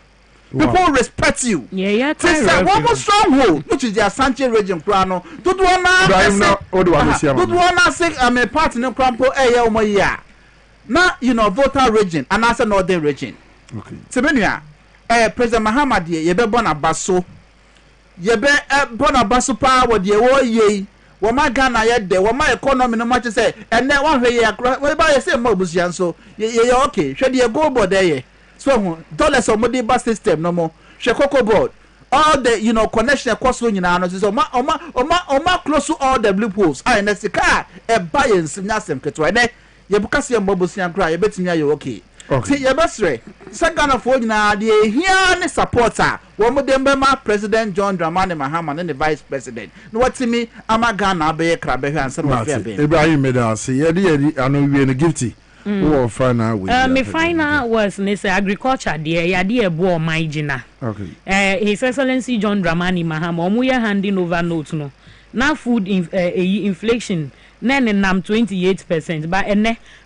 People respect you. Yeah. Say one more stronghold, which is the Asante region, Krano. Do one say I'm a partner in Crampo Omoya. Now, voter region, and as a northern region. Okay. Sebenia, President Mahama, ye be bona baso. Ye be bona baso power, ye wo ye. Wama Ghana yet there, wama economy no much say, and then 1 year, whereby you say Mobusian, so ye okay. Should you go board there? So dollars or money bus system no more. Shekoko board. All the connection across when so oma close to all the loopholes. And that's the car a buy and nasem ketwa. You because your Mobusian cry, you bet me you okay. See, your best way. Second of all, now the here supporter. One of them, President John Dramani Mahama and the Vice President. No, what to me? I'm a Ghana be a crab and some of them. Ibrahim Medasi, I know you are guilty. My final was agriculture, dear boy, my Gina. Okay. His Excellency John Dramani Mahama, we are handing over notes no. Now food inflation. Nam 28%, but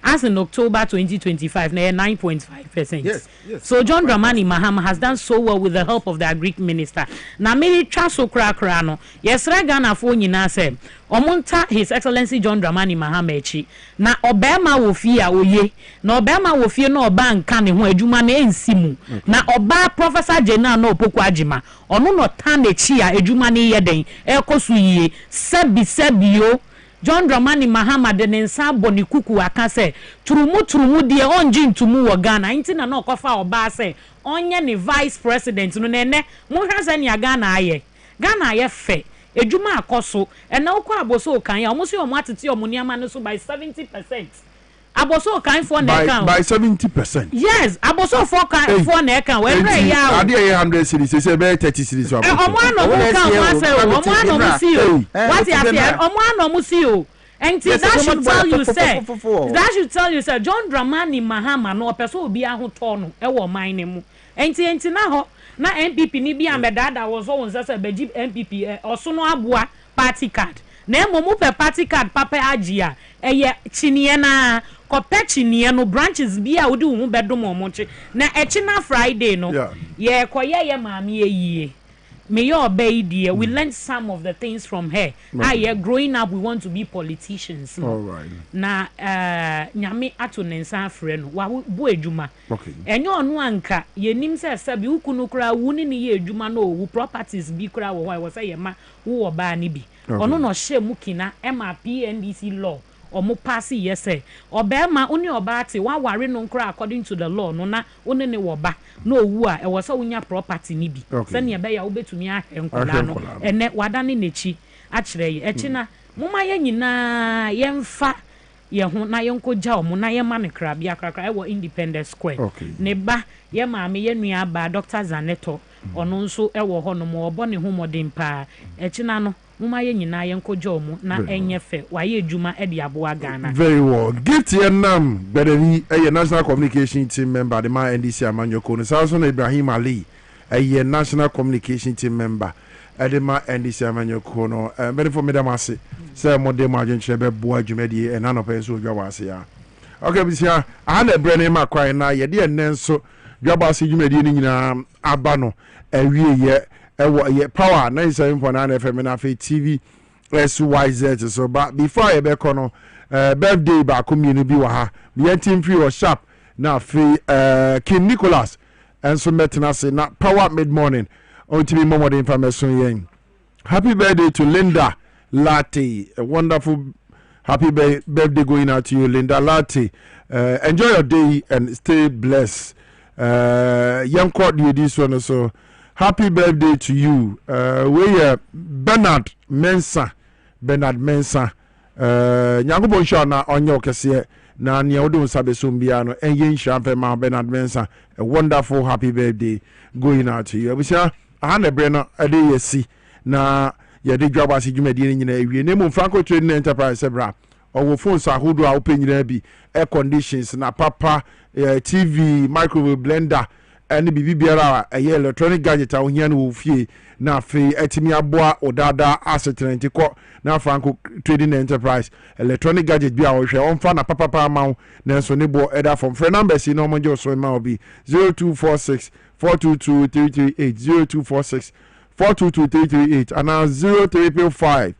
as in October 2025, 9.5%. Yes. So John Dramani Mahama has done so well with the help of the Greek minister. Na many traso krakrano. Yes, Ghana for nyina say. Omonta His Excellency John Dramani Mahama echi. Na Obama wo fia oye. Na Obama wo fia no oba nka ne ho adwuma na ensimu. Na oba Professor General no opoku agima. Ono no tan echi a adwuma ne yeden. Ekosu yie. Sebi John Dramani Mahama de nensa boni kuku aka se turumu de onji ntumu wo Ghana nti na okofa oba se onye ne vice president no nene mo hwase ne Ghana aye fe edwuma akoso ena okọ aboso kan ya omo se omo atete omo niama no so by 70%. Aboso kan for na kan by 70%. Yes, aboso for kan for na kan we re ya o. Ade 100 series say be 30 series o. Omo anomu kan wa se o, omo anomu si o. What you say? Omo anomu si o. And that should tell you say John Dramani Mahama no person obi ahoto no e wo man ne mu. Enti na ho na MPP ni bi amedada was so say beji MPP oso no aboa party card. Na emomu pe party card papa agia eye chinie na kope chinie no branches bi a wodi wo bedom omoche na echi na Friday no ye koye maami eyie. May your baby, we learned some of the things from her. Growing up, we want to be politicians. All right. Na nyame ato nensa friend wa bo edwuma. Okay. Enyo no anka ye nim se sabi ukunu kra wuni ni ye edwuma no wu properties bi kra wo wa say ye ma wo oba ni bi. Ono no hye mukina ema PNDC law. Omo pass yes obema oni obate wa ware no nkra according to the law no na oni ne woba no owu a e wo so wonya property ni bi se ne be ya obetumi ahenkola no ene wadane nechi a kire ye echi na moma ye nyina yemfa ye ho na yenkogya omo na ye ma ne kra bia krakra e wo Independence Square ne ba ye maame ye nua ba Dr. Zaneto ono nso e wo ho no mo obo ne ho modin pa echi na no muma ye nyina ye nkogya omo na enye fe wa ye edwuma e de aboa Ghana. Very well. Gift ye nam bedeni a national communication team member the man NDC amanyoko no Samson Ibrahim Ali a national communication team member the man NDC amanyoko no very for madam ase say modern margin chebe boa dwumadi e na no penso Dwaboase ya. Okay bisia a na bre ne ma kwan na ye de enenso Dwaboase dwumadi ni nyina aba no awie ye power 97.9 FM na TV SYZ so but before I be kono birthday ba kominu bi wa ha me team free or sharp na free King Nicholas and so metna say na power mid morning on TV more information yen. Happy birthday to Linda Latte, a wonderful happy birthday going out to you Linda Latte. Enjoy your day and stay blessed. Young court you this one so happy birthday to you. We Bernard Mensa. Nyankopon sha na onyo kese na nia odun sabe sombia no enye nsha fe ma Bernard Mensa. A wonderful happy birthday going out to you. Abusha ahana bre no ade yesi na ye de Dwaboase dwumadi nyina ewie. Nemu Franco Trading Enterprise bra. Owo phones ahodo a openyina bi air conditions na papa TV microwave blender and bibi biara electronic gadget a ohia no fie na fe etimi aboa odada asset rent ko na Franco Trading Enterprise electronic gadget bi a ohwe onfa na papa ma na so ne bo eda from friend numbers no mo jo so ma obi 0246 422 338 0246 422 338 and 0355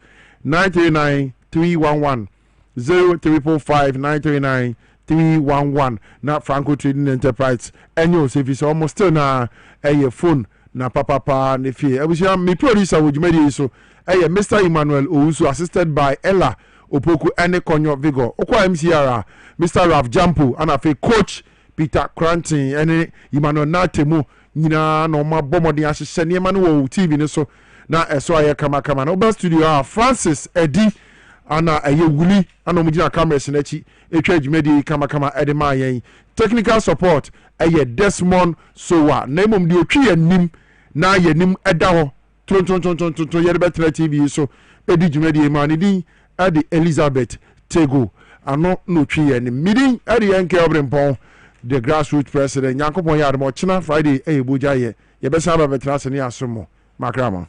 939 311 0355 939 311 na Franco Trading Enterprise enyo service almost still na phone na papa ne fie abusia me producer wojumadi so Mr. Emmanuel Owusu assisted by Ella Opoku ene Konyo Vigor okwa MCR Mr. Raf Jampo and afi coach Peter Cranton ene Emmanuel Natemu nyina no ma bomodi ahye ne ma no wo TV ne so na eso aye kama na oba studio Francis Edi ana ɛyɛ wuli ana ɔmo gyina cameras n'akyi etwa dwumadi kamakama ɛde maa yɛn technical support ɛyɛ Desmond Sowa na emom de otwi yɛ nim na yɛ nim ɛda hɔ trontontrontonton yɛde bɛtena TV so edi dwumadi maa ne din ɛde Elizabeth Tego ano no otwi yɛ nim midin ɛde N.K Obrempong the grassroots president Nyankopɔn yɛ ademo kyena Friday ɛyɛ bogya yɛ yɛbɛsa ba bɛtena se ne asomo makrama